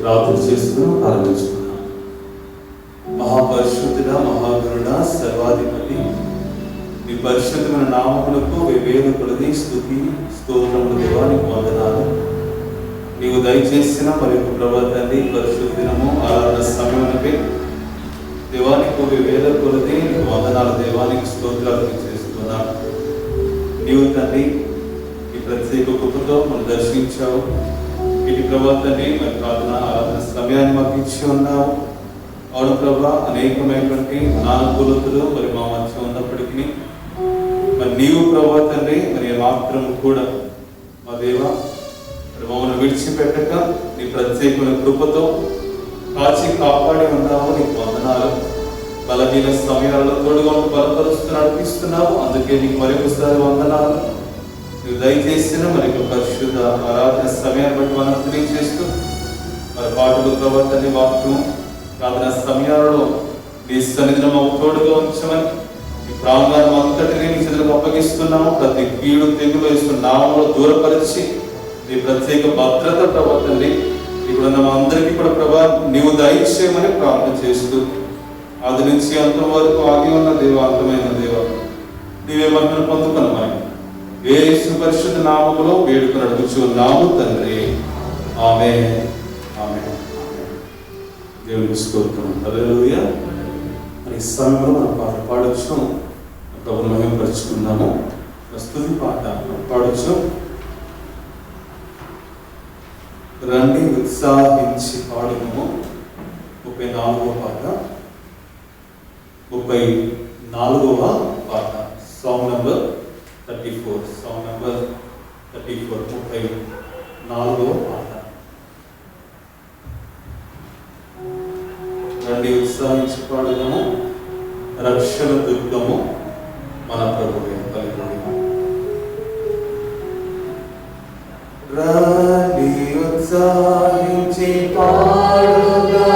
ప్రార్థన చేసుకుని ప్రారంభించుకున్నాం. మహాపరిశుద్ధుడ, మహాగరుడ, సర్వాధిపతి, నీ పరిశుద్ధమైన నామములకు వేవేల కొలది స్తుతి స్తోత్రములు దేవానికి వందనాలు. నీవు దయచేసిన మరి యొక్క ప్రవర్తన పరిశుద్ధ దినము ఆరాధన సమయానికి దేవానికి వేవేల కొలది నీకు వందనాలు, దేవానికి స్తోత్రాలు చేస్తున్నాను. నీవు తండ్రి ఈ ప్రత్యేక కృపతో మనం దర్శించావు. ఇటు ప్రవర్తనే మరి ప్రార్థన ఆరాధన సమయాన్ని మాకు ఇచ్చి ఉన్నావు. అవును ప్రభా, అనేకమైనటువంటి అనానుకూలతలు మరి మా మధ్య ఉన్నప్పటికీ మరి నీవు ప్రవర్తనే మరి మాత్రం కూడా మా దేవ మమ్మల్ని విడిచిపెట్టక నీ ప్రత్యేకమైన కృపతో కాచి కాపాడి ఉన్నావు. నీకు వందనాలు. బలహీన సమయాలలో తోడుగా బలపరుస్తూ నడిపిస్తున్నావు. అందుకే నీకు మరొకసారి వందనాలు. నువ్వు దయచేసిన మరి పరిశుద్ధ ఆరాధన సమయాన్ని బట్టి మనం తెలియజేస్తూ మరి పాటలు ప్రవర్తన వాక్యం ప్రార్థన సమయాలలో నీ సన్నిధిని మాకు తోడుగా ఉంచమని ఈ ప్రాంగాన్ని అంతటినీ నీ చేతులకు అప్పగిస్తున్నాము. ప్రతి కీడు తెగులు వేసుకున్న నామంలో దూరపరిచి నీ ప్రత్యేక భద్రత ప్రవర్తన ఇక్కడ మా అందరికీ కూడా ప్రభా నీవు దయచేయమని ప్రార్థన చేస్తూ అది నుంచి అంతవరకు ఆగి ఉన్న దేవ, అంతమైన దేవ, నీవే మహిమను పొందుకున్నామని యేసు పరిశుద్ధ నామములో వేడుకను అడుగుచున్నాము తండ్రి. ఆమేన్. ఆమేన్. దేవునికి స్తోత్రం. హల్లెలూయా. మరి ఈ సమయంలో మనం పాట పాడొచ్చు, ప్రభువును మహిమపరుచుకుందాము. స్తుతి పాట పాడొచ్చు. రండి ఉత్సాహించి పాడుము. 34వ పాట, 34వ పాట, సాంగ్ నంబర్ 34, సాంగ్ నంబర్ 34, 34వ పాట. రండి ఉత్సాహించి పాడుము. రక్షణ దుర్గము మన ప్రభువే. హల్లెలూయా. రండి ఉత్సాహించి పాడుము.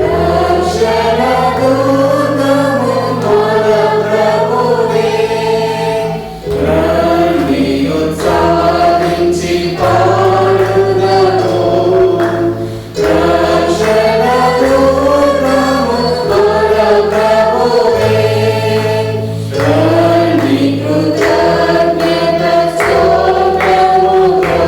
రక్షణ దుర్గము మన ప్రభువే. రండి ఉత్సాహించి పాడుము. రక్షణ దుర్గము మన ప్రభువే. రండి కృతజ్ఞత స్తోత్రముతో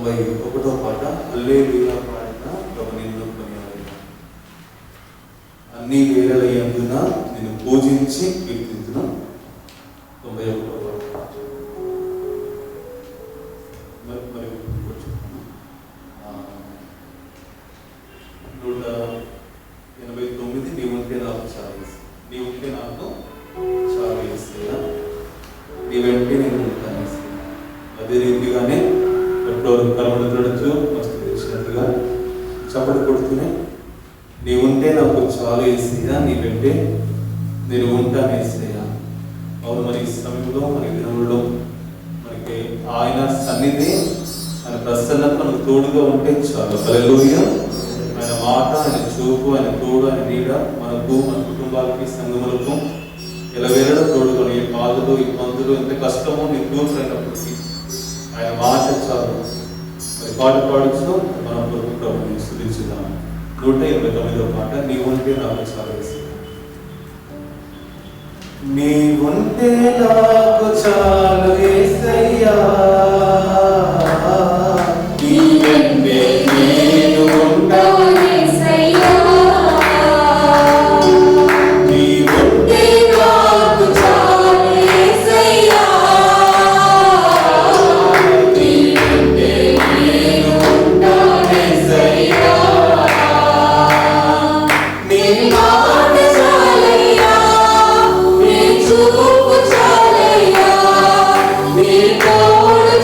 91వ పాట హల్లెలూయా పాడిన ప్రభు నిన్ను కొనియాడెను. అన్ని వేళలయందున నిన్ను పూజించి కీర్తింతును. 91వ పాట మరి 189 నీవుంటే నాకు చాలు, నీవుంటే నాకు చాలు యేసయ్యా, నీ వెంటే నేను ఉంటాను యేసయ్యా. అదే రీతిగానే ఎప్పుడో కర్మలు తడుచు మస్తు తెచ్చినట్టుగా చప్పటి కొడుతూనే నీవుంటే నాకు చాలు యేసయ్యా, నీ వెంటే నేను ఉంటాను యేసయ్యా. అవును, మరి ఈ సమయంలో మరి దినముల్లో మనకి ఆయన సన్నిధి, ఆయన ప్రసన్నత మనకు తోడుగా ఉంటే చాలు. హల్లెలూయా. ఆయన మాట, ఆయన చూపు, ఆయన తోడు, ఆయన నీడ మనకు, మన కుటుంబాలకి, సంఘములకు ఎలవేళ తోడుగా. ఏ బాధలు, ఇబ్బందులు, ఎంత కష్టమో నిర్దూరమైనప్పటికీ ఆయన మాట చాలు. మరి పాట పాడుచు మనం ప్రభుని స్తుతించుదాం. 189వ పాట నీవుంటే నాకు చాలు యేసయ్యా. నీవుంటే నాకు చాలు యేసయ్యా, నీ వెంటే నేను ఉంటాను యేసయ్యా. నీవుంటే నాకు చాలు యేసయ్యా, నీ వెంటే నేను ఉంటాను యేసయ్యా. నీ మాట చాలయ్యా, నీ చూపు చాలయ్యా, నీ తోడు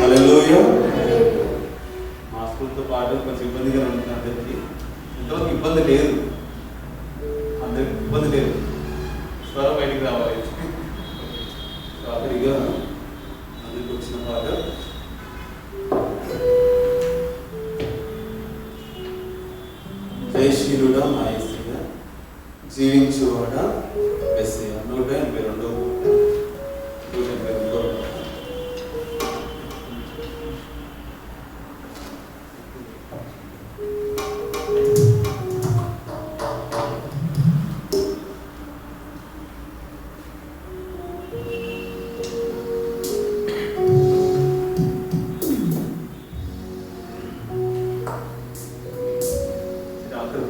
హల్లెలూయా. మా స్కూల్తో పాటు కొంచెం ఇబ్బందిగా ఉంటుంది అందరికీ. ఇంతవరకు ఇబ్బంది లేదు, అందరికి ఇబ్బంది లేదు. స్వరం బయటికి రావాలి. ఆఖరిగా అందరికి వచ్చిన పాట జయశీలుడా మా యేసయ్యా, జీవించువాడా యేసయ్యా. 182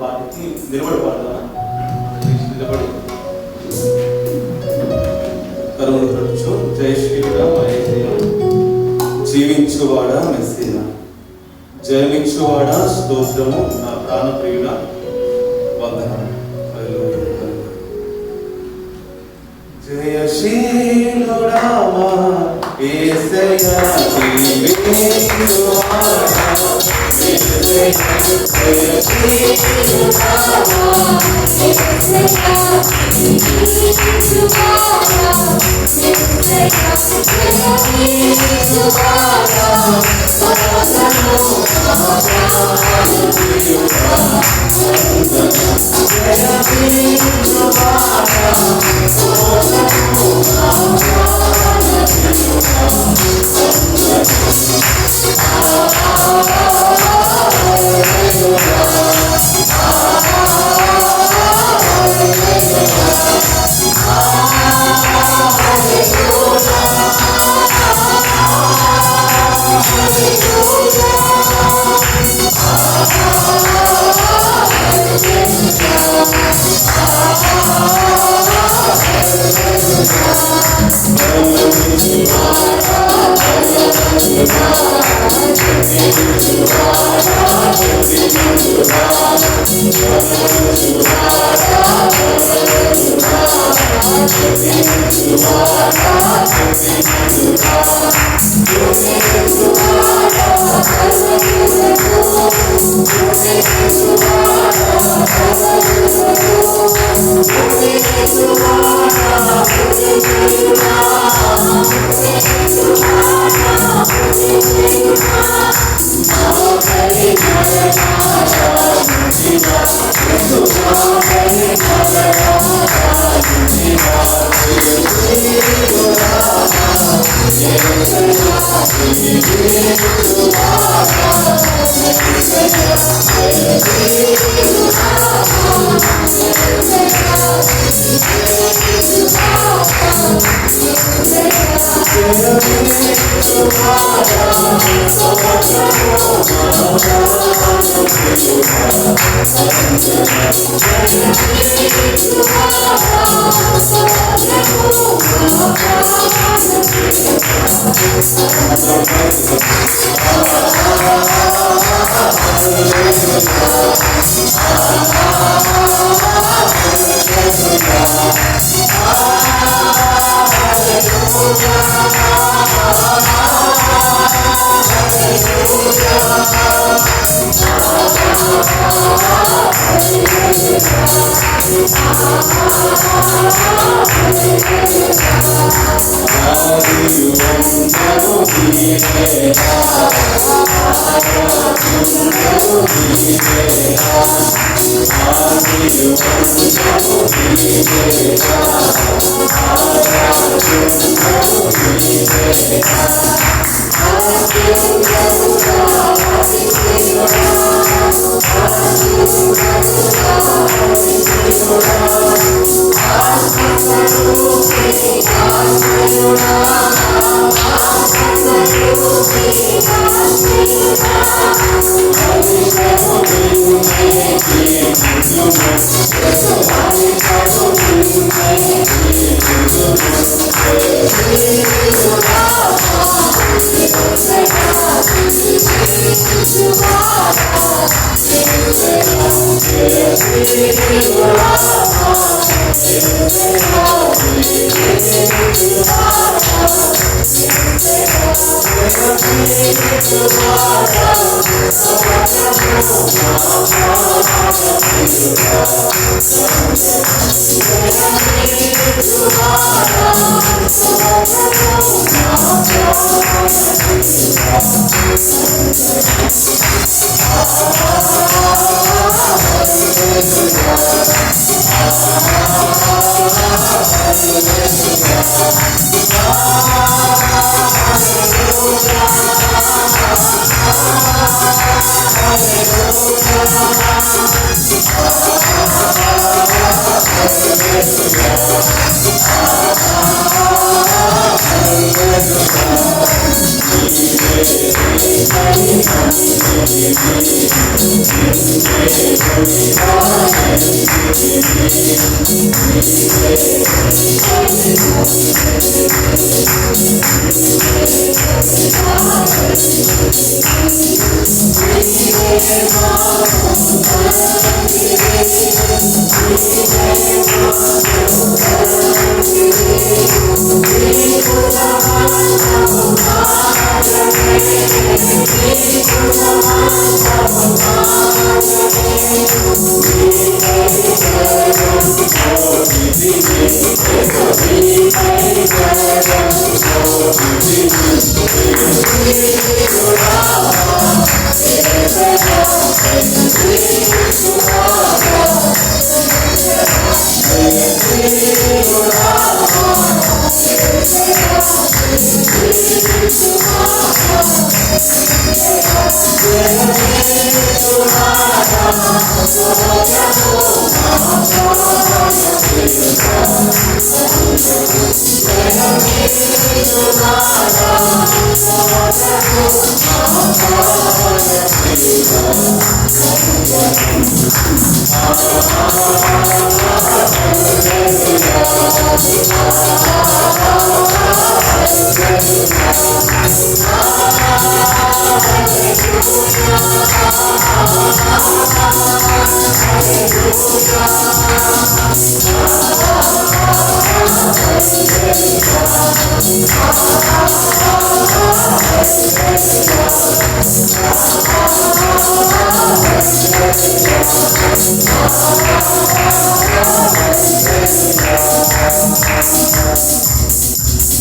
పాటకి నిలబడి పాడదా? నిలబడి కరువును తడుచు. జయశ్రీయుడా మా యేసయ్యా, జీవించువాడా మెస్సీయా, జయమించువాడా స్తోత్రము, నా ప్రాణప్రియుడా వందనాలు. జయశీలుడా మా యేసయ్యా, జీవించువాడా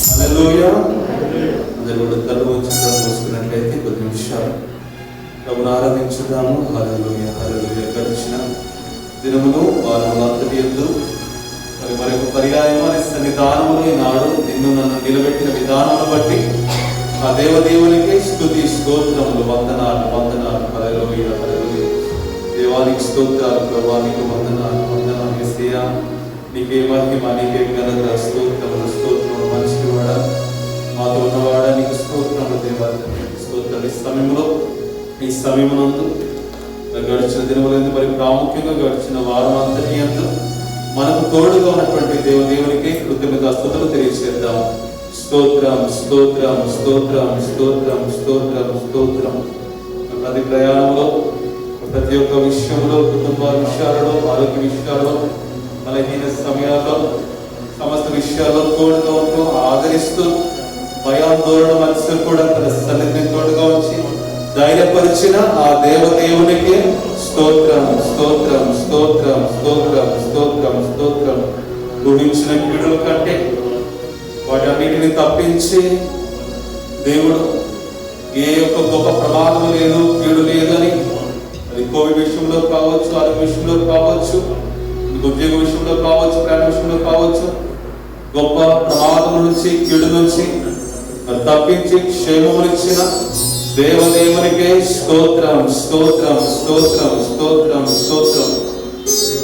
హల్లెలూయా. అందరూ కూడా కళ్ళు ఉంచుకొని మూసుకున్నట్లయితే కొద్ది నిమిషాలు ప్రభువును ఆరాధించుదాము. హల్లెలూయా, హల్లెలూయా. గడిచిన దినమును వారములంతటి యందు మరొక పర్యాయం అనే సన్నిధానములో ఈనాడు నిన్ను నన్ను నిలబెట్టిన విధానమును బట్టి ఆ దేవదేవునికి స్తుతి స్తోత్రములు, వందనాలు, వందనాలు. హల్లెలూయా, హల్లెలూయా. దేవానికి స్తోత్రాలు ప్రభువా, నీకు వందనాలు, వందనాలు యేసయ్యా. నీకే మహిమ, నీకే ఘనత, స్తోత్రములు, స్తోత్రములు. మంచివాడా, మాతో ఉన్నవాడా, నీకు స్తోత్రములు దేవా, స్తోత్రాలు. ఈ సమయమునందు గడిచిన దినములందు మరి ప్రాముఖ్యంగా గడిచిన వారం అంతటి యందు మనకు తోడుగా ఉన్నటువంటి దేవదేవునికి కృతజ్ఞతాస్తుతులు తెలియజేద్దాం. స్తోత్రం, స్తోత్రం, స్తోత్రం, స్తోత్రం, స్తోత్రం, స్తోత్రం. ప్రతి ప్రయాణంలో, ప్రతి ఒక్క విషయంలో, కుటుంబ విషయాలలో, ఆరోగ్య విషయాల్లో, బలహీన సమయాల్లో, సమస్త విషయాల్లో తోడుగా ఉంటూ ఆదరిస్తూ భయాందోళన మనసు కూడా తన సన్నిధిని తోడుగా ఉంచి ధైర్యపరిచిన ఆ దేవదేవునికి స్తోత్రం, స్తోత్రం, స్తోత్రం, స్తోత్రం, స్తోత్రం, స్తోత్రం. ఊహించిన కీడుల కంటే వాటన్నిటిని తప్పించి దేవుడు ఏ యొక్క గొప్ప ప్రమాదం లేదు, కీడు లేదని, అది కోవిడ్ విషయంలో కావచ్చు, ఆరోగ్య విషయంలో కావచ్చు, ఉద్యోగ విషయంలో కావచ్చు, ప్రయాణ విషయంలో కావచ్చు, గొప్ప ప్రమాదం నుంచి, కీడు నుంచి తప్పించి క్షేమమునిచ్చిన దేవదేవునికే స్తోత్రం, స్తోత్రం, స్తోత్రం, స్తోత్రం, స్తోత్రం.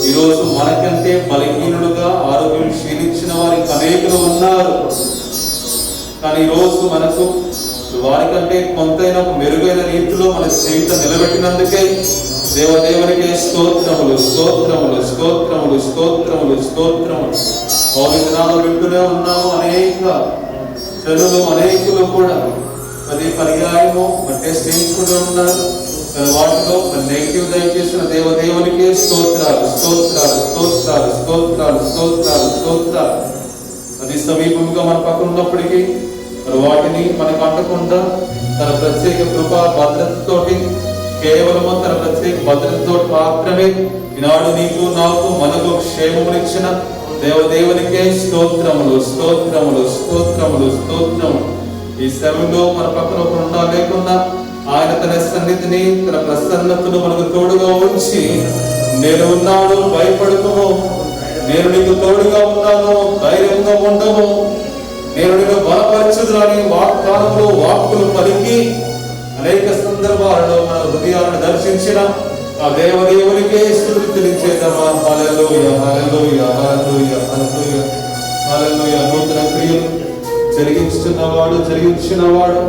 ఈరోజు మనకంటే బలహీనులుగా ఆరోగ్యం క్షీణించిన వారికి అనేకులు ఉన్నారు. కానీ ఈరోజు మనకు వారికంటే కొంతైనా మెరుగైన రీతిలో మన జీవితం నిలబెట్టినందుకే దేవదేవునికే స్తోత్రములు, స్తోత్రములు, స్తోత్రములు, స్తోత్రములు, స్తోత్రములు. పౌరుషాలు వింటూనే ఉన్నాము. అనేక జనులు, అనేకులు కూడా అది పర్యాయము టెస్ట్ చేయించుకుంటూ ఉన్నారు. వాటిలో నెగిటివ్ దయచేసిన దేవదేవునికే స్తోత్రాలు, స్తోత్రాలు, స్తోత్రాలు, స్తోత్రాలు, స్తోత్రాలు, స్తోత్రాలు. అది సమీపంగా మన పక్కన ఉన్నప్పటికీ మరి వాటిని మనకు అంటకుండా తన ప్రత్యేక కృపా భద్రతతోటి, కేవలము తన ప్రత్యేక భద్రతతో మాత్రమే ఈనాడు నీకు, నాకు, మనకు క్షేమమునిచ్చిన దేవదేవునికే స్తోత్రములు, స్తోత్రములు, స్తోత్రములు, స్తోత్రములు. ఈ సమయంలో మన పక్కన ఉన్నా లేకున్నా ఆయన తన సన్నిధిని, తన ప్రసన్నతను మనకు తోడుగా ఉంచి, నేను ఉన్నాను, భయపడుకోము, నేను నీకు తోడుగా ఉన్నాను, ధైర్యంగా ఉండము, నేను నీకు బలపరచుదునని వాగ్దానంలో వాక్కులు పలికి అనేక సందర్భాలలో మన హృదయాలను దర్శించిన ఆ దేవదేవునికే స్తుతి తెలియజేద్దామా. హల్లెలూయా, హల్లెలూయా, హల్లెలూయా, హల్లెలూయా, హల్లెలూయా. నూతన క్రియలు జరిగించినవాడు, జరిగించినవాడు.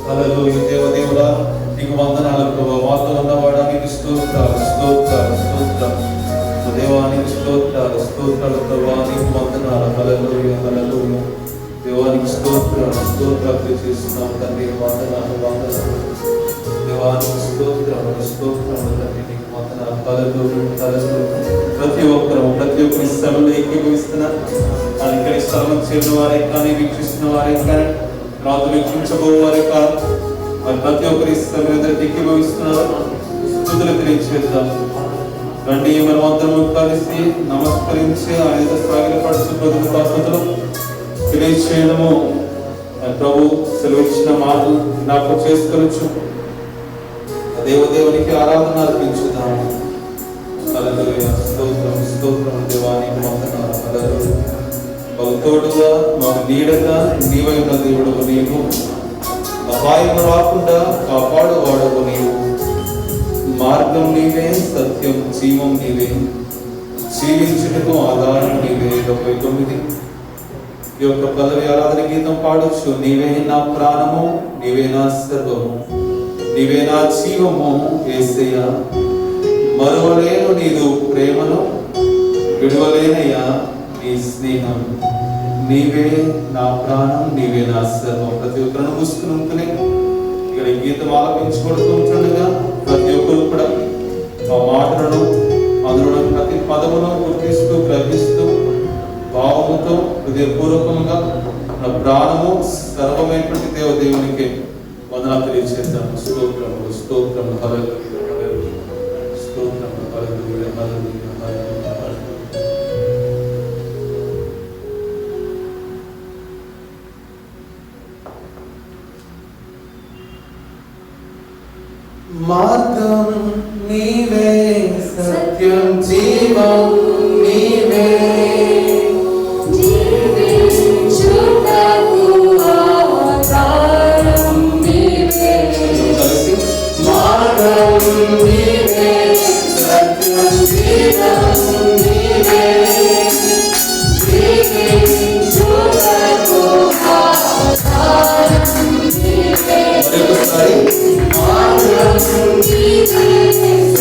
హల్లెలూయా. దేవదేవుడా నీకు వందనాలు ప్రభువా. మాతో ఉన్నవాడా నీకు స్తోత్రాలు, స్తోత్రాలు, స్తోత్రాలు. దేవానికి స్తోత్రాలు, స్తోత్రాలు ప్రభువా. నీకు వందనాలు. హల్లెలూయా, హల్లెలూయా. దేవానికి స్తోత్రాలు, స్తోత్రాలు చేస్తున్నాం తండ్రి. వందనాలు, వందనాలు. దేవానికి స్తోత్రాలు, స్తోత్రాలు తండ్రి. నీకు వందనాలు. హల్లెలూయా, హల్లెలూయా. ప్రతి ఒక్కరి స్థలంలో ఏకీభవిస్తున్నారు. ఇక్కడి స్థలం చేరిన వారే కానీ, వీక్షిస్తున్న వారే కానీ, రాత్రి వీక్షించబోవారే కాదు, ప్రతి ఒక్కరి స్థలం ఎదురు ఏకీభవిస్తున్నారు. స్తుతులు తెలియజేద్దాం. రండి, మనం అందరం కలిసి నమస్కరించి ఆయన సాగిలపడుచు కృతజ్ఞతాస్తుతులు తెలియచేయడము ప్రభు సెలవిచ్చిన మాటలు జ్ఞాపకం చేసుకొనొచ్చు. దేవదేవునికి ఆరాధన అర్పించుదాము. హల్లెలూయా. స్తోత్రం, స్తోత్రం దేవానికి వందనాలు. హల్లెలూయా. మాకు తోడుగా, మాకు నీడగా నీవై ఉన్న దేవుడవు నీవు. అపాయం రాకుండా కాపాడువాడవు నీవు. మార్గం నీవే, సత్యం, జీవం నీవే, జీవించుటకు ఆధారం నీవే. 79 ఈ యొక్క పల్లవి ఆరాధన గీతం పాడొచ్చు. నీవే నా ప్రాణము, నీవే నా సర్వము, నీవే నా జీవము యేసయ్యా. మరువలేను నీదు ప్రేమను, విడువలేనయ్యా నీ స్నేహం. నీవే నా ప్రాణం, నీవే నా సర్వం. ప్రతి ఒక్కరిని మూసుకుని ఇక్కడ గీతం ఆలపించుకుంటుండగా ప్రతి ఒక్కరు కూడా ఆ మాటలను, అందులో ప్రతి పదమును గుర్తిస్తూ, గ్రహిస్తూ, భావముతో, హృదయపూర్వకంగా మన ప్రాణము సర్వమైనటువంటి దేవదేవునికి వందనాలు తెలియజేద్దాం. స్తోత్రములు, స్తోత్రములు. హల్లెలూయా, హల్లెలూయా. మార్గం నీవే, సత్యం జీవం నీవే, జీవించుటకు ఆధారం నీవే. మార్గం నీవే, సత్యం జీవం నీవే, జీవించుటకు ఆధారం నీవే. మార్గం నీవే,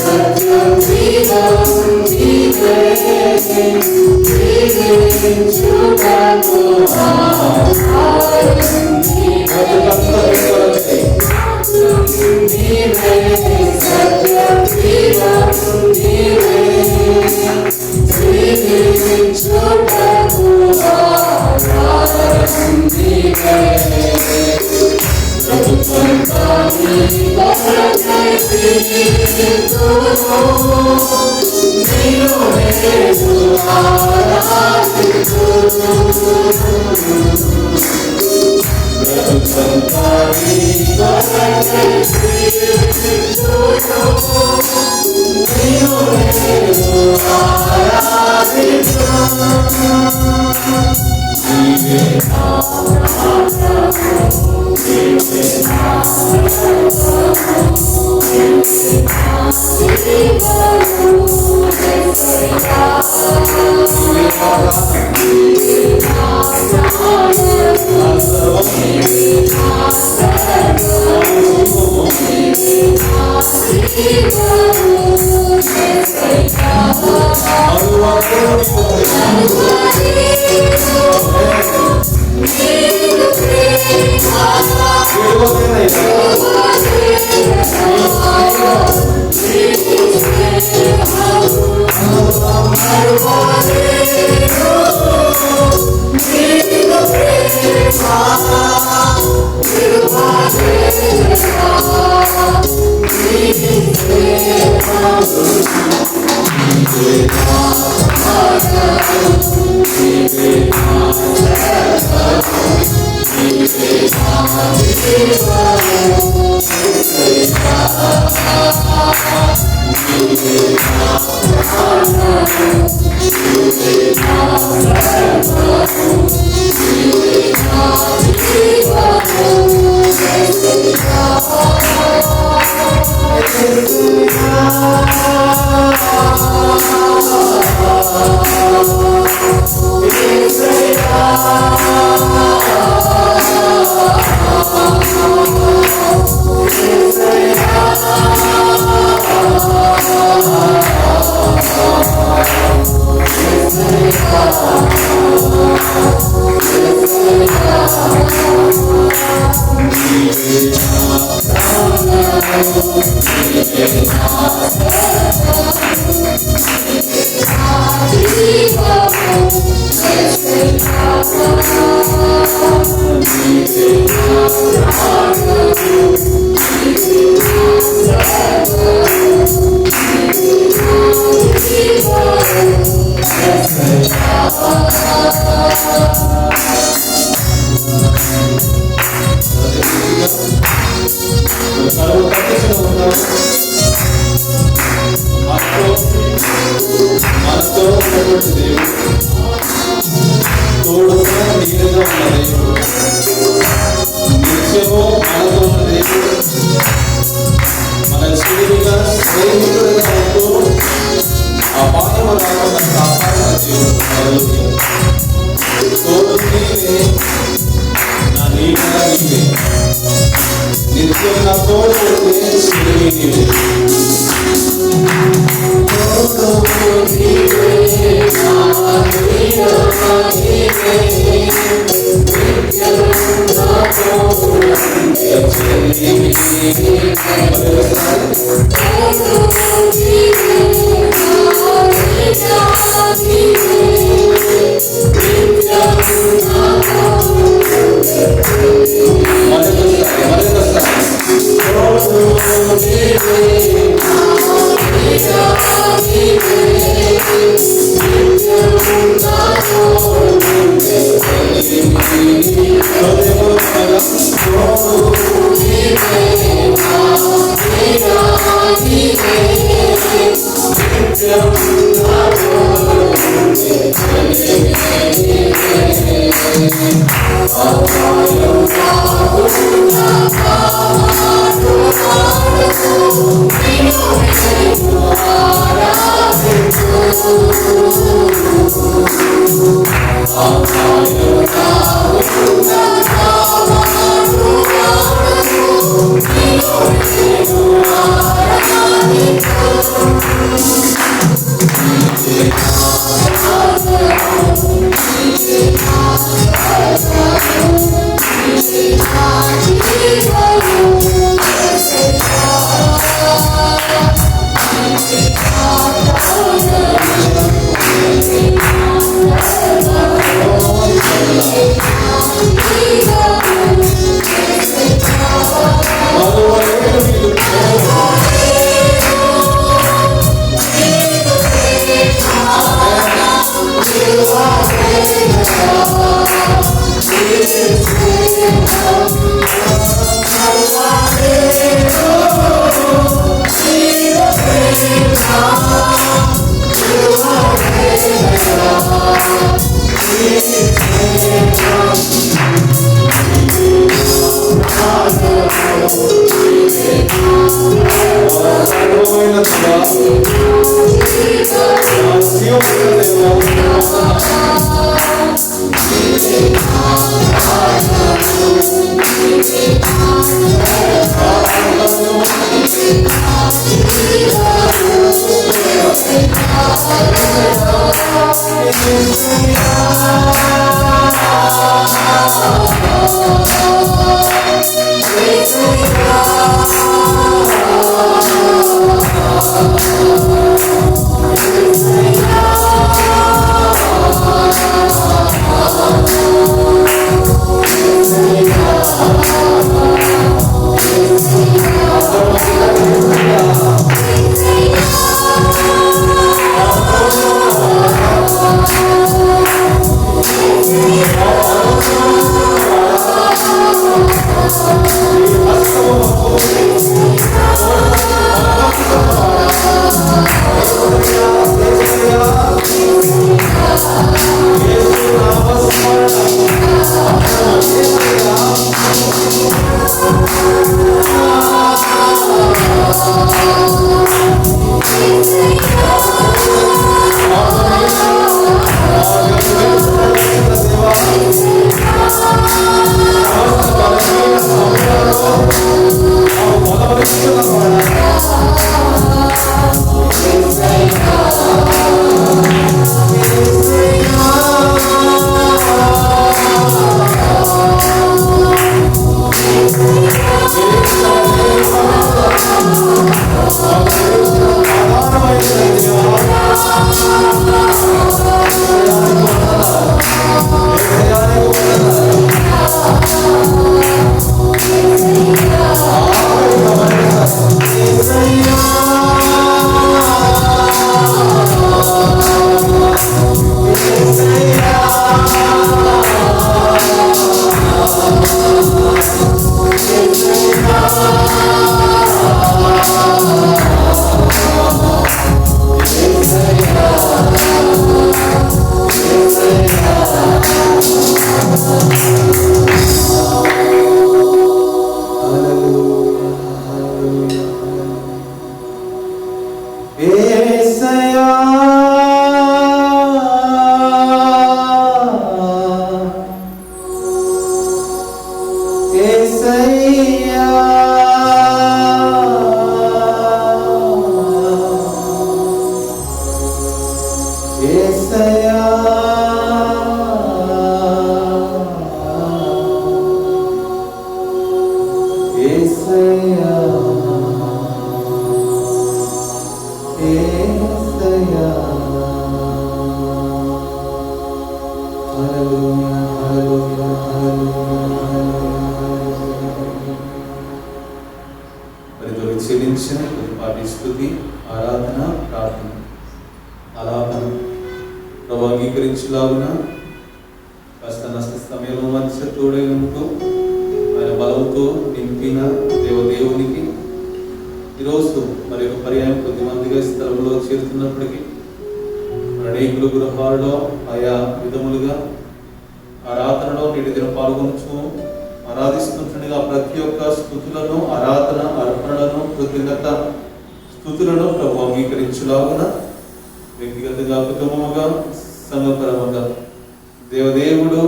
సత్యం జీవం నీవే, జీవించుటకు ఆధారం నీవే. నీవే, సత్యం జీవం నీవే, జీవించుటకు ఆధారం నీవే. మరి చెల్లించిన కొద్దిపాటి స్తుతి, ఆరాధన, ప్రార్థన, ఆలాపన ప్రభు అంగీకరించులాగున కష్ట నష్ట సమయంలో మధ్య తోడైనందుకు ఆయన బలంతో నింపిన దేవునికి ఈరోజు మరి ఒక పర్యాయం కొద్దిమందిగా స్థలంలో చేరుతున్నప్పటికీ అనేకులు గృహాల్లో ఆయా విధములుగా ఆరాధనలో నేటి దిన పాల్గొనచ్చు ఆరాధిస్తుండగా ప్రతి ఒక్క స్తుతులను, ఆరాధన, అర్పణలను, కృతజ్ఞత స్తుతులను ప్రభు అంగీకరించులాగున వ్యక్తిగతంగా, కుటుంబముగా, సంఘపరముగా దేవదేవుడు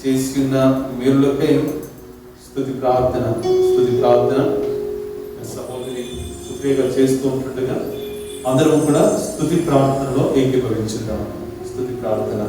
చేసిన మేలులకై స్తుతి ప్రార్థన సహోదరి సుప్రియగా చేస్తూ ఉంటుండగా అందరం కూడా స్తుతి ప్రార్థనలో ఏకీభవించుదాం. స్తుతి ప్రార్థన.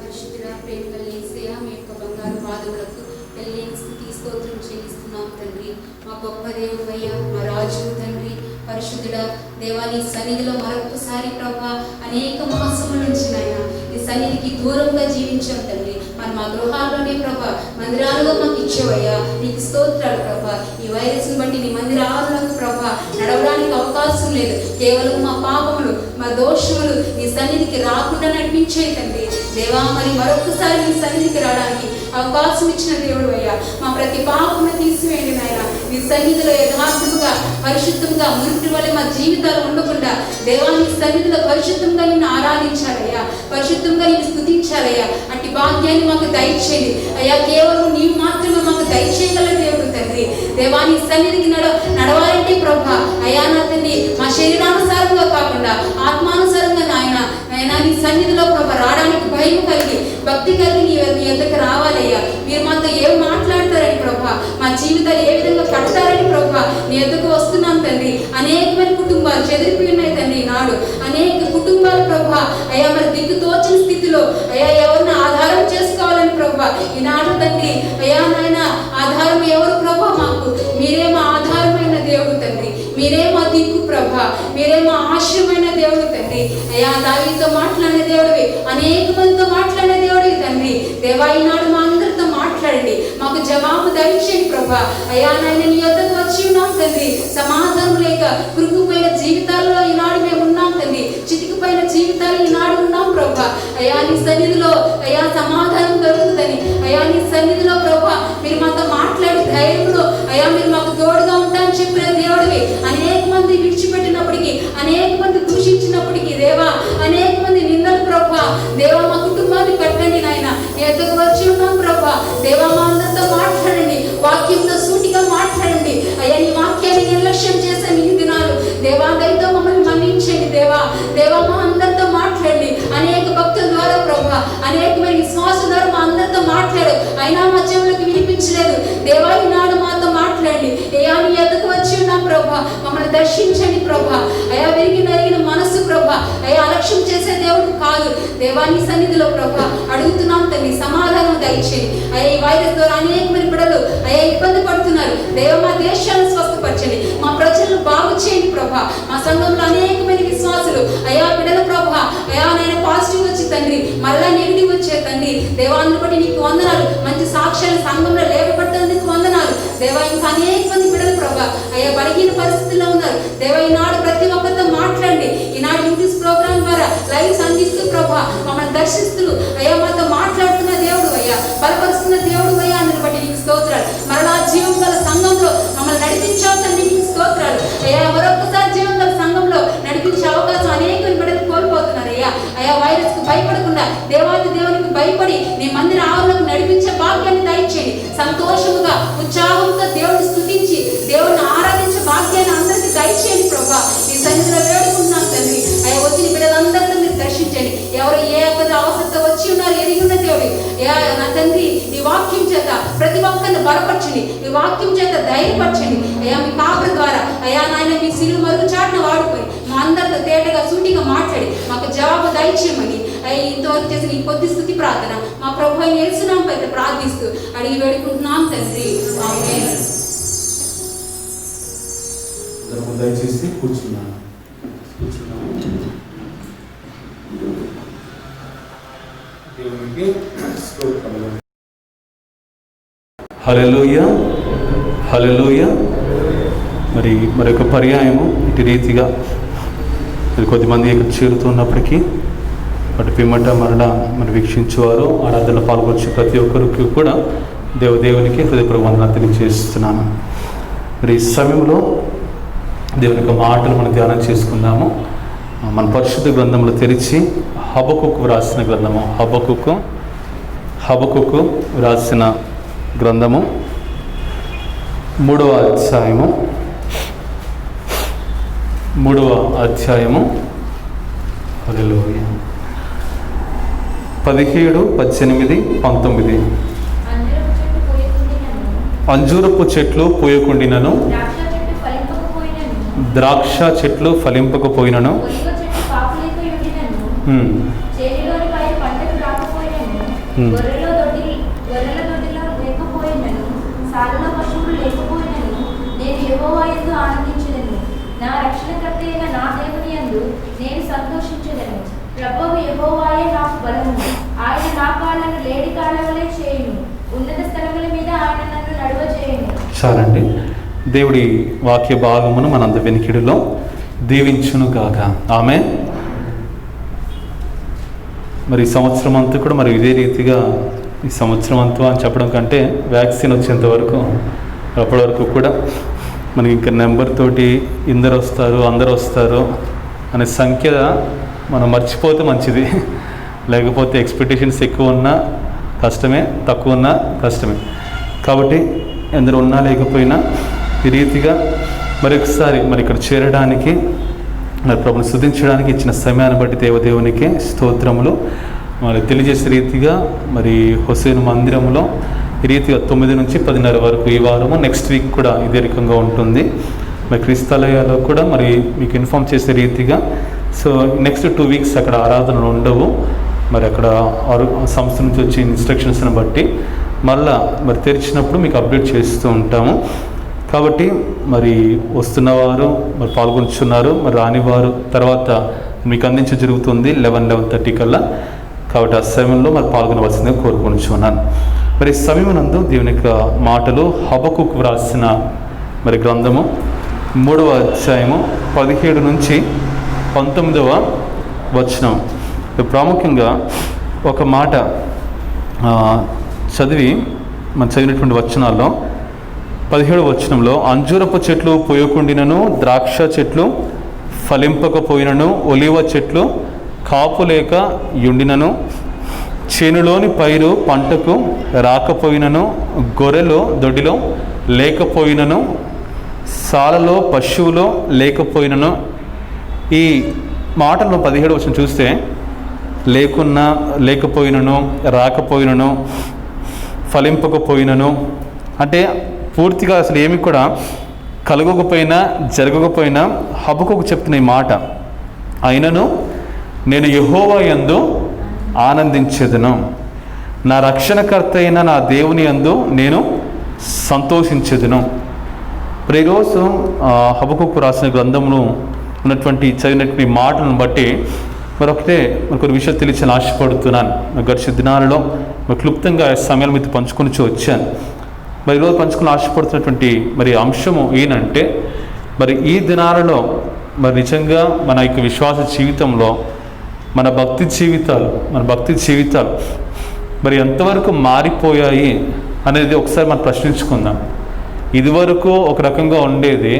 పరిశుద్ధుడా, ప్రేమ గల యేసయ్యా, మీ యొక్క బంగారు పాదములకు తెలియని స్తుతి స్తోత్రం చెల్లిస్తున్నాం తండ్రి. మా గొప్ప దేవుడయ్యా, మా రాజు తండ్రి, పరిశుద్ధుడా దేవా, నీ సన్నిధిలో మరొకసారి ప్రభా అనేక మాసముల నుంచి నాయన నీ సన్నిధికి దూరంగా జీవించాం తండ్రి. మరి మా గృహాల్లోనే ప్రభా మందిరాలుగా మాకు ఇచ్చేవయ్యా, నీకు స్తోత్రాలు ప్రభా. ఈ వైరస్ని బట్టి నీ మందిరాలకు ప్రభా నడవడానికి అవకాశం లేదు. కేవలం మా పాపములు, మా దోషములు నీ సన్నిధికి రాకుండా నడిపించేయి తండ్రి. దేవా, మరి మరొకసారి నీ సన్నిధికి రావడానికి అవకాశం ఇచ్చిన దేవుడు అయ్యా, మా ప్రతి పాపమును తీసివేయండి నాయన. నీ సన్నిధిలో యథార్థముగా, పరిశుద్ధంగా, మునుపటి వల్ల మా జీవితాలు ఉండకుండా దేవా నీ సన్నిధిలో పరిశుద్ధంగా నిన్ను ఆరాధించాలయ్యా, పరిశుద్ధంగా నిన్ను స్తుతించాలయ్యా. అట్టి భాగ్యాన్ని మాకు దయచేయండి అయ్యా. కేవలం నీవు మాత్రమే మాకు దయచేయగల దేవుడు తండ్రి. దేవా, నీ సన్నిధికి నడవాలంటే ప్రభా అయ్యా నా తండ్రి, మా శరీరానుసారంగా కాకుండా ఆత్మానుసారంగా నాయన నీ సన్నిధిలో ప్రభా రావడానికి భయం కలిగి, భక్తి కలిగి నీ ఎద్దకు రావాలయ్యా. మీరు మాతో ఏం మాట్లాడతారని ప్రభా, మా జీవితాలు ఏ విధంగా కడతారని ప్రభా నీ ఎద్దకు వస్తున్నాం తండ్రి. అనేకమైన కుటుంబాలు చెదిరిపోయినాయి తండ్రి. నాడు అనేక కుటుంబాలు ప్రభా అయ్యా మరి దిక్కు తోచిన స్థితిలో అయ్యా ఎవరిని ఆధారం చేసుకోవాలని ప్రభా ఈనాడు తండ్రి. అయ్యా నాయన ఆధారం ఎవరు ప్రభా? మాకు మీరే మా ఆధారమైన దేవుడు తండ్రి. మీరే మా దిక్కు ప్రభా, మీరే మా ఆశ్రయమైన దేవుడు తండ్రి. అయ్యా దావీదుతో మాట్లాడిన దేవుడివి, అనేక మందితో మాట్లాడిన దేవుడివి తండ్రి. దేవా, ఈనాడు మా అందరితో మాట్లాడండి, మాకు జవాబు దయచేయండి ప్రభా. అయ్యా నాయన నీ యొద్దకు వచ్చి ఉన్నాం తండ్రి. సమాధానం లేక కురుకుపోయిన జీవితాల్లో ఈనాడు మేము ఉన్నాం తండ్రి. చితికిపోయిన జీవితాలు ఈనాడు ఉన్నాం ప్రభా. అయ్యా నీ సన్నిధిలో అయ్యా సమాధానం దొరుకుతుందని అయ్యా నీ సన్నిధిలో ప్రభా మీరు మాతో మాట్లాడి ధైర్యంలో అయ్యా మీరు మాకు తోడుగా ఉంటామని చెప్పిన దేవుడివి. అనేక మంది విడిచిపెట్టినప్పటికీ, అనేక మంది దూషించినప్పటికీ దేవా, అనేక మంది నిందలు ప్రభా దేవా మా కుటుంబాన్ని కట్టండి నాయన. ఎద్దకు వచ్చి ఉన్నాం ప్రభా. దేవా మా అందరితో మాట్లాడండి, వాక్యంతో సూటిగా మాట్లాడండి అయ్యా. నీ వాక్యాన్ని నిర్లక్ష్యం చేసే ఈ దినాలు దేవా దయతో మమ్మల్ని మన్నించండి దేవా. దేవా మా అందరితో మాట్లాడండి. అనేక భక్తుల ద్వారా ప్రభా, అనేకమైన విశ్వాసం ద్వారా మా అందరితో మాట్లాడు, అయినా మా చెవులకు వినిపించలేదు దేవా. ఈనాడు మాతో మాట్లాడండి అయ్యా. నీ ఎద్దకు వచ్చి ఉన్నాం ప్రభా, మమ్మల్ని దర్శించండి ప్రభా. అయ్యా విరిగి నరిగిన మనసు ప్రభా అయ్యా అలక్ష్యం చేసే దేవుడు కాదు దేవా. నీ సన్నిధిలో ప్రభా అడుగుతున్నాం తండ్రి, సమాధానం దయచేయండి అయ్యా. ఈ వైరస్ ద్వారా అనేకమైన బిడ్డలు అయ్యా ఇబ్బంది పడుతున్నారు దేవా. మా దేశాన్ని స్వస్థపరచండి, మా ప్రజలను బాగు చేయండి ప్రభా. మా సంఘంలో అనేకమైన విశ్వాసులు అయ్యా బిడ్డలు ప్రభా అయ్యా నేను పాజిటివ్ వచ్చి తండ్రి మళ్ళా నెగిటివ్ వచ్చే తండ్రి దేవాన్ని బట్టి నీకు వందనాలు. మంచి సాక్ష్యాలు సంఘంలో లేవబట్టడానికి వందనాలు దేవా. ఇంకా అనేక మంది బిడ్డలు ప్రభా అయ్యా బలహీన పరిస్థితుల్లో ఉన్నారు దేవా. ఈనాడు ప్రతి ఒక్కరితో మాట్లాడండి. ఈనాడు ఇంగ్లీష్ ప్రోగ్రామ్ ద్వారా లైవ్స్ అందిస్తూ ప్రభా మమ్మల్ని దర్శిస్తూ అయ్యా మాతో మాట్లాడుతున్న దేవుడు అయ్యా, బలపరుస్తున్న దేవుడు అయ్యా. అందుని బట్టి నీకు స్తోత్రాలు. మరలా జీవం గల సంఘంలో మమ్మల్ని నడిపించావు తండ్రి, నీకు స్తోత్రాలు అయ్యా. మరొకసారి జీవం గల సంఘంలో నడిపించే అవకాశం అనేక బిడ్డలు కోల్పోతున్నారు అయ్యా. అయ్యా వైరస్ కు భయపడకుండా దేవాది దేవునికి భయపడి నీ మందిర ఆవరణకు నడిపించే భాగ్యాన్ని దయచేయండి. సంతోషముగా ఉత్సాహంతో దేవుడిని స్తుతించి దేవుడిని ఆరాధించే భాగ్యాన్ని అందరికీ దయచేయండి ప్రభా. ఈ సన్నిధిలో వేడుకుంటున్నాం తండ్రి అయ్యా. వచ్చిన బిడ్డలందరితో మీరు దర్శించండి. ఎవరు ఏ అవసరంతో వచ్చి ఉన్నారు ఎరిగి ఉన్న దేవుడి అయ్యా నా తండ్రి. నీ వాక్యం చేత ప్రతి ఒక్కరిని బలపరచండి, నీ వాక్యం చేత ధైర్యపరచండి అయ్యా. మీ కాపుల ద్వారా అయ్యా నాయన మీ సిలువ మరుగు చాటున వాడుకొని మా అందరితో తేటగా సూటిగా మాట్లాడి మాకు జవాబు దయచేయమని అయ్యా ఇంతవరకు చేసిన ఈ కొద్ది స్తుతి ప్రార్థన మా ప్రభు అయిన యేసునామమున పేరిట ప్రార్థిస్తూ అడిగి వేడుకుంటున్నాం తండ్రి, ఆమేన్. దయచేసి కూర్చున్నాను. దేవునికి స్తోత్రములు. హల్లెలూయా, హల్లెలూయా. మరొక పర్యాయము ఇటు రీతిగా మరి కొద్దిమంది ఇక్కడ చేరుతున్నప్పటికీ అటు పిమ్మట మరి వీక్షించేవారు ఆరాధనలో పాల్గొచ్చే ప్రతి ఒక్కరికి కూడా దేవునికి హృదయపూర్వక వందనాలు తెలియజేస్తున్నాను. మరి ఈ సమయంలో దేవుని యొక్క మాటలు మనం ధ్యానం చేసుకుందాము. మన పరిశుద్ధ గ్రంథంలో తెరిచి హబకుకు రాసిన గ్రంథము హబకుకు రాసిన గ్రంథము 3వ అధ్యాయము హల్లెలూయా 17, 18, 19. అంజూరపు చెట్లు పూయకుండినను, ద్రాక్ష చెట్లు ఫలింపకపోయినను, నా రక్షణకర్త అయిన నా దేవుని యందు నేను సంతోషించెదను. ప్రభువు యెహోవాయే నాకు బలము, ఆయన నా కాళ్ళను లేడి కాళ్ళవలే చేయును, ఉన్నత స్థలముల మీద ఆయన నన్ను నడవజేయును. చాలండి. దేవుడి వాక్య భాగమును మనంద వెనికిడిలో దీవించును గాక. ఆమేన్. మరి ఈ సంవత్సరం అంతా కూడా మరి ఇదే రీతిగా ఈ సంవత్సరం అంతా అని చెప్పడం కంటే వ్యాక్సిన్ వచ్చేంత వరకు అప్పటి వరకు కూడా మనకి ఇంకా నెంబర్ తోటి అందరు వస్తారు అనే సంఖ్య మనం మర్చిపోతే మంచిది. లేకపోతే ఎక్స్పెక్టేషన్స్ ఎక్కువ ఉన్నా కష్టమే, తక్కువ ఉన్నా కష్టమే. కాబట్టి ఎందరు ఉన్నా లేకపోయినా ఈ రీతిగా మరొకసారి ఇక్కడ చేరడానికి మరి ప్రభుని స్తుతించడానికి ఇచ్చిన సమయాన్ని బట్టి దేవదేవునికి స్తోత్రములు. మరి తెలియజేసే రీతిగా మరి హుసేన్ మందిరంలో ఈ రీతిగా 9 నుంచి 10:30 వరకు ఈ వారము, నెక్స్ట్ వీక్ కూడా ఇదే రకంగా ఉంటుంది. మరి క్రీస్తాలయాలో కూడా మరి మీకు ఇన్ఫామ్ చేసే రీతిగా సో నెక్స్ట్ 2 వీక్స్ అక్కడ ఆరాధనలు ఉండవు. మరి అక్కడ సంస్థ నుంచి వచ్చే ఇన్స్ట్రక్షన్స్ని బట్టి మళ్ళా మరి తెరిచినప్పుడు మీకు అప్డేట్ చేస్తూ ఉంటాము. కాబట్టి మరి వస్తున్నవారు మరి పాల్గొంటున్నారు, మరి రానివారు తర్వాత మీకు అందించ జరుగుతుంది 11:30 కల్లా. కాబట్టి ఆ సమయంలో మరి పాల్గొనవలసిందిగా కోరుకుంటున్నాను. మరి సమయమునందు దేవుని యొక్క మాటలు హబకుకు వ్రాసిన మరి గ్రంథము 3వ అధ్యాయము 17 నుంచి 19వ వచనం. ప్రాముఖ్యంగా ఒక మాట చదివినటువంటి వచనాల్లో 17వ వచనంలో, అంజూరపు చెట్లు పూయకుండినను, ద్రాక్ష చెట్లు ఫలింపకపోయినను, ఒలివ చెట్లు కాపు లేక యుండినను, చేనులోని పైరు పంటకు రాకపోయినను, గొర్రెలు దొడ్డిలో లేకపోయినను, సాలలో పశువులో లేకపోయినను. ఈ మాటలను 17వ వచనం చూస్తే లేకపోయినను, రాకపోయినను, ఫలింపకపోయినను అంటే పూర్తిగా అసలు ఏమి కూడా కలగకపోయినా జరగకపోయినా హబకుకు చెప్తున్న ఈ మాట, అయినను నేను యెహోవా యందు ఆనందించెదను, నా రక్షణకర్త అయిన నా దేవుని యందు నేను సంతోషించెదను. ఈరోజు హబకుకు రాసిన గ్రంథంలో ఉన్నటువంటి చదివినటువంటి మాటలను బట్టి కొన్ని విషయాలు తెలియని ఆశపడుతున్నాను. గడిచిన దినాలలో క్లుప్తంగా సమయాల మీద పంచుకొని వచ్చాను. మరి ఈరోజు పంచుకుని ఆశపడుతున్నటువంటి మరి అంశము ఏంటంటే, మరి ఈ దినాలలో మరి నిజంగా మన యొక్క విశ్వాస జీవితంలో మన భక్తి జీవితాలు మరి ఎంతవరకు మారిపోయాయి అనేది ఒకసారి మనం ప్రశ్నించుకుందాం. ఇదివరకు ఒక రకంగా ఉండేది,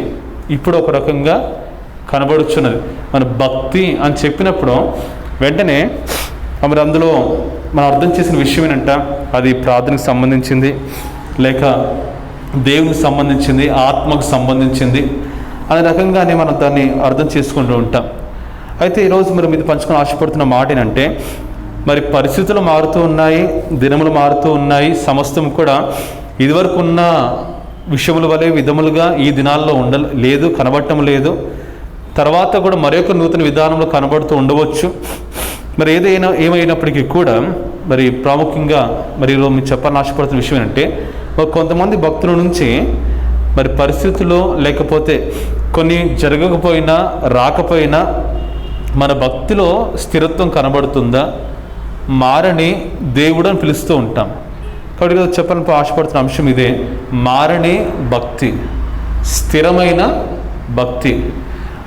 ఇప్పుడు ఒక రకంగా కనబడుచున్నది. మన భక్తి అని చెప్పినప్పుడు వెంటనే మరి అందులో మనం అర్థం చేసిన విషయం ఏంటంట, అది ప్రార్థనకు సంబంధించింది, లేక దేవునికి సంబంధించింది, ఆత్మకు సంబంధించింది అనే రకంగానే మనం దాన్ని అర్థం చేసుకుంటూ ఉంటాం. అయితే ఈరోజు మరి మీద పంచుకొని ఆశపడుతున్న మాట ఏంటంటే, మరి పరిస్థితులు మారుతూ ఉన్నాయి, దినములు మారుతూ ఉన్నాయి, సమస్తం కూడా ఇదివరకు ఉన్న విషయముల వలె విధములుగా ఈ దినాల్లో లేదు, కనబడటం లేదు. తర్వాత కూడా మరొక నూతన విధానంలో కనబడుతూ ఉండవచ్చు. మరి ఏమైనప్పటికీ కూడా మరి ప్రాముఖ్యంగా మరి మీరు చెప్పాలని ఆశపడుతున్న విషయం ఏంటంటే, కొంతమంది భక్తుల నుంచి మరి పరిస్థితులు లేకపోతే కొన్ని జరగకపోయినా రాకపోయినా మన భక్తిలో స్థిరత్వం కనబడుతుందా, మారని దేవుడు అని పిలుస్తూ ఉంటాం. కాబట్టి చెప్పాలని ఆశపడుతున్న అంశం ఇదే, మారని భక్తి. స్థిరమైన భక్తి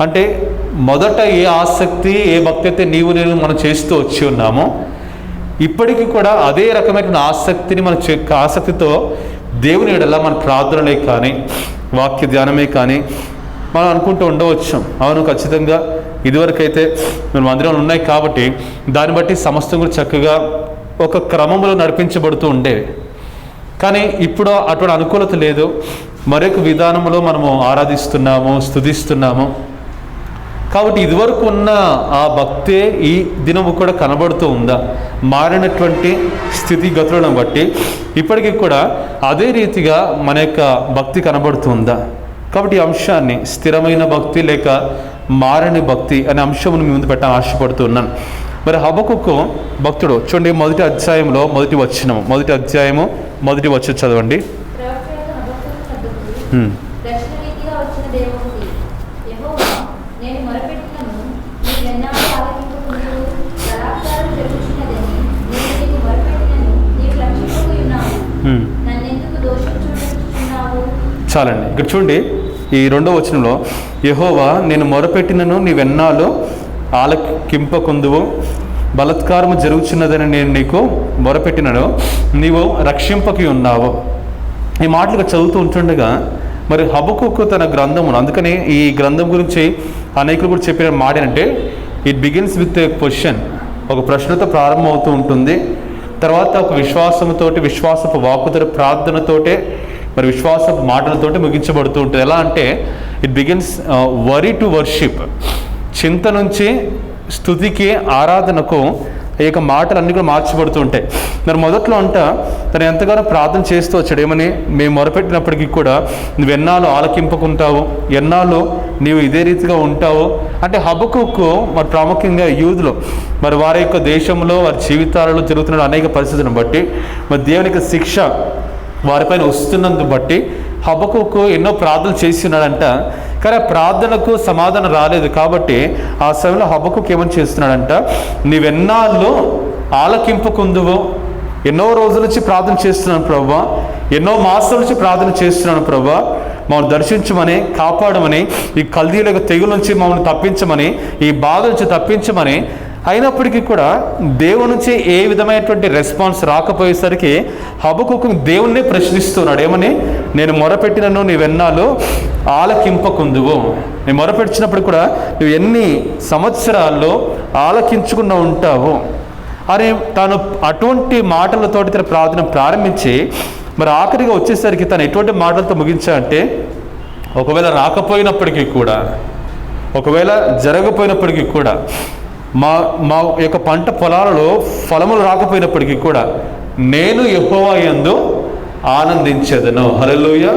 అంటే మొదట ఏ ఆసక్తి ఏ భక్తి అయితే నీవు నేను మనం చేస్తూ వచ్చి ఉన్నామో ఇప్పటికీ కూడా అదే రకమైన ఆసక్తిని మన ఆసక్తితో దేవుని ఎడల మన ప్రార్థనలే కానీ వాక్య ధ్యానమే కానీ మనం అనుకుంటూ ఉండవచ్చు. అవును, ఖచ్చితంగా ఇదివరకైతే మేము మందిరంలో ఉన్నాయి కాబట్టి దాన్ని బట్టి సమస్తం కూడా చక్కగా ఒక క్రమంలో నడిపించబడుతూ ఉండేవి. కానీ ఇప్పుడు అటువంటి అనుకూలత లేదు. మరొక విధానంలో మనము ఆరాధిస్తున్నాము, స్తుతిస్తున్నాము. కాబట్టి ఇదివరకు ఉన్న ఆ భక్తే ఈ దినము కూడా కనబడుతూ ఉందా? మారినటువంటి స్థితిగతులను బట్టి ఇప్పటికీ కూడా అదే రీతిగా మన యొక్క భక్తి కనబడుతుందా? కాబట్టి ఈ అంశాన్ని స్థిరమైన భక్తి లేక మారని భక్తి అనే అంశమును మీ ముందు పెట్టాలని ఆశపడుతున్నాను. మరి హబక్కుకు భక్తుడు చూడండి, మొదటి అధ్యాయంలో మొదటి అధ్యాయము మొదటి వచనం చదవండి. దర్శనరీతిగా వచ్చిన దేవుడికి, యెహోవా, నేను మొరపెట్టినను నీవెన్నాళ్ళు ఆలకింపకుందువు? బలాత్కారం జరుగుచున్నదని నేను నీకు మొరపెట్టినను నీవు లక్ష్యపోయున్నావు. నన్నెందుకు దోషించుచున్నావు? చాలండి. ఇక్కడ చూడండి, ఈ 2వ వచనంలో యెహోవా, నేను మొరపెట్టినను నీవెన్నాళ్ళు ఆలకింపకుందువు? బలాత్కారము జరుగుచున్నదని నేను నీకు మొరపెట్టినను నీవు రక్షింపకి ఉన్నావు. ఈ మాటలు చదువుతూ ఉంటుండగా మరి హబక్కుకు తన గ్రంథమును, అందుకని ఈ గ్రంథం గురించి అనేకులు కూడా చెప్పిన మాట అంటే it begins with a question, ఒక ప్రశ్నతో ప్రారంభమవుతూ ఉంటుంది. తర్వాత ఒక విశ్వాసపు వాక్కుతో ప్రార్థనతోటే మరి విశ్వాసపు మాటలతోటి ముగించబడుతూ ఉంటుంది. ఎలా అంటే it begins worry to worship, చింత నుంచి స్తుతికి ఆరాధనకు ఈ యొక్క మాటలన్నీ కూడా మార్చబడుతూ ఉంటాయి. మరి మొదట్లో తను ఎంతగానో ప్రార్థన చేస్తూ వచ్చాడు. ఏమని? మేము మొరపెట్టినప్పటికీ కూడా నువ్వు ఎన్నాళ్ళు ఆలకింపుకుంటావు, ఎన్నాళ్ళు నీవు ఇదే రీతిగా ఉంటావు అంటే హబక్కుకు మరి ప్రాముఖ్యంగా యూదులు మరి వారి యొక్క దేశంలో వారి జీవితాలలో జరుగుతున్న అనేక పరిస్థితులను బట్టి మరి దేవుని యొక్క శిక్ష వారిపైన వస్తున్నందుకు బట్టి హబక్కుకు ఎన్నో ప్రార్థనలు చేస్తున్నాడంట. కానీ ఆ ప్రార్థనకు సమాధానం రాలేదు. కాబట్టి ఆ సమయంలో హబక్కుకు ఏమని చేస్తున్నాడంట, నీవెన్నాళ్ళు ఆలకింపుకుందువో, ఎన్నో రోజుల నుంచి ప్రార్థన చేస్తున్నాను ప్రభువా, ఎన్నో మాసాల నుంచి ప్రార్థన చేస్తున్నాను ప్రభువా, మమ్మల్ని దర్శించమని, కాపాడమని, ఈ కల్దీయుల యొక్క తెగుల నుంచి మమ్మల్ని తప్పించమని, ఈ బాధ నుంచి తప్పించమని. అయినప్పటికీ కూడా దేవుని నుంచి ఏ విధమైనటువంటి రెస్పాన్స్ రాకపోయేసరికి హబక్కుకు దేవుణ్ణే ప్రశ్నిస్తున్నాడు. ఏమని? నేను మొరపెట్టినను నీవెన్నాళ్ళు ఆలకింపకుందువు. నేను మొరపెట్టినప్పుడు కూడా నువ్వు ఎన్ని సంవత్సరాల్లో ఆలకించుకున్నా ఉంటావు అని తాను అటువంటి మాటలతోటి తన ప్రార్థన ప్రారంభించి మరి ఆఖరిగా వచ్చేసరికి తను ఎటువంటి మాటలతో ముగించాలంటే, ఒకవేళ రాకపోయినప్పటికీ కూడా, ఒకవేళ జరగపోయినప్పటికీ కూడా, మా యొక్క పంట పొలాలలో ఫలములు రాకపోయినప్పటికీ కూడా నేను యెహోవా యందు ఆనందించెదను. హల్లెలూయా.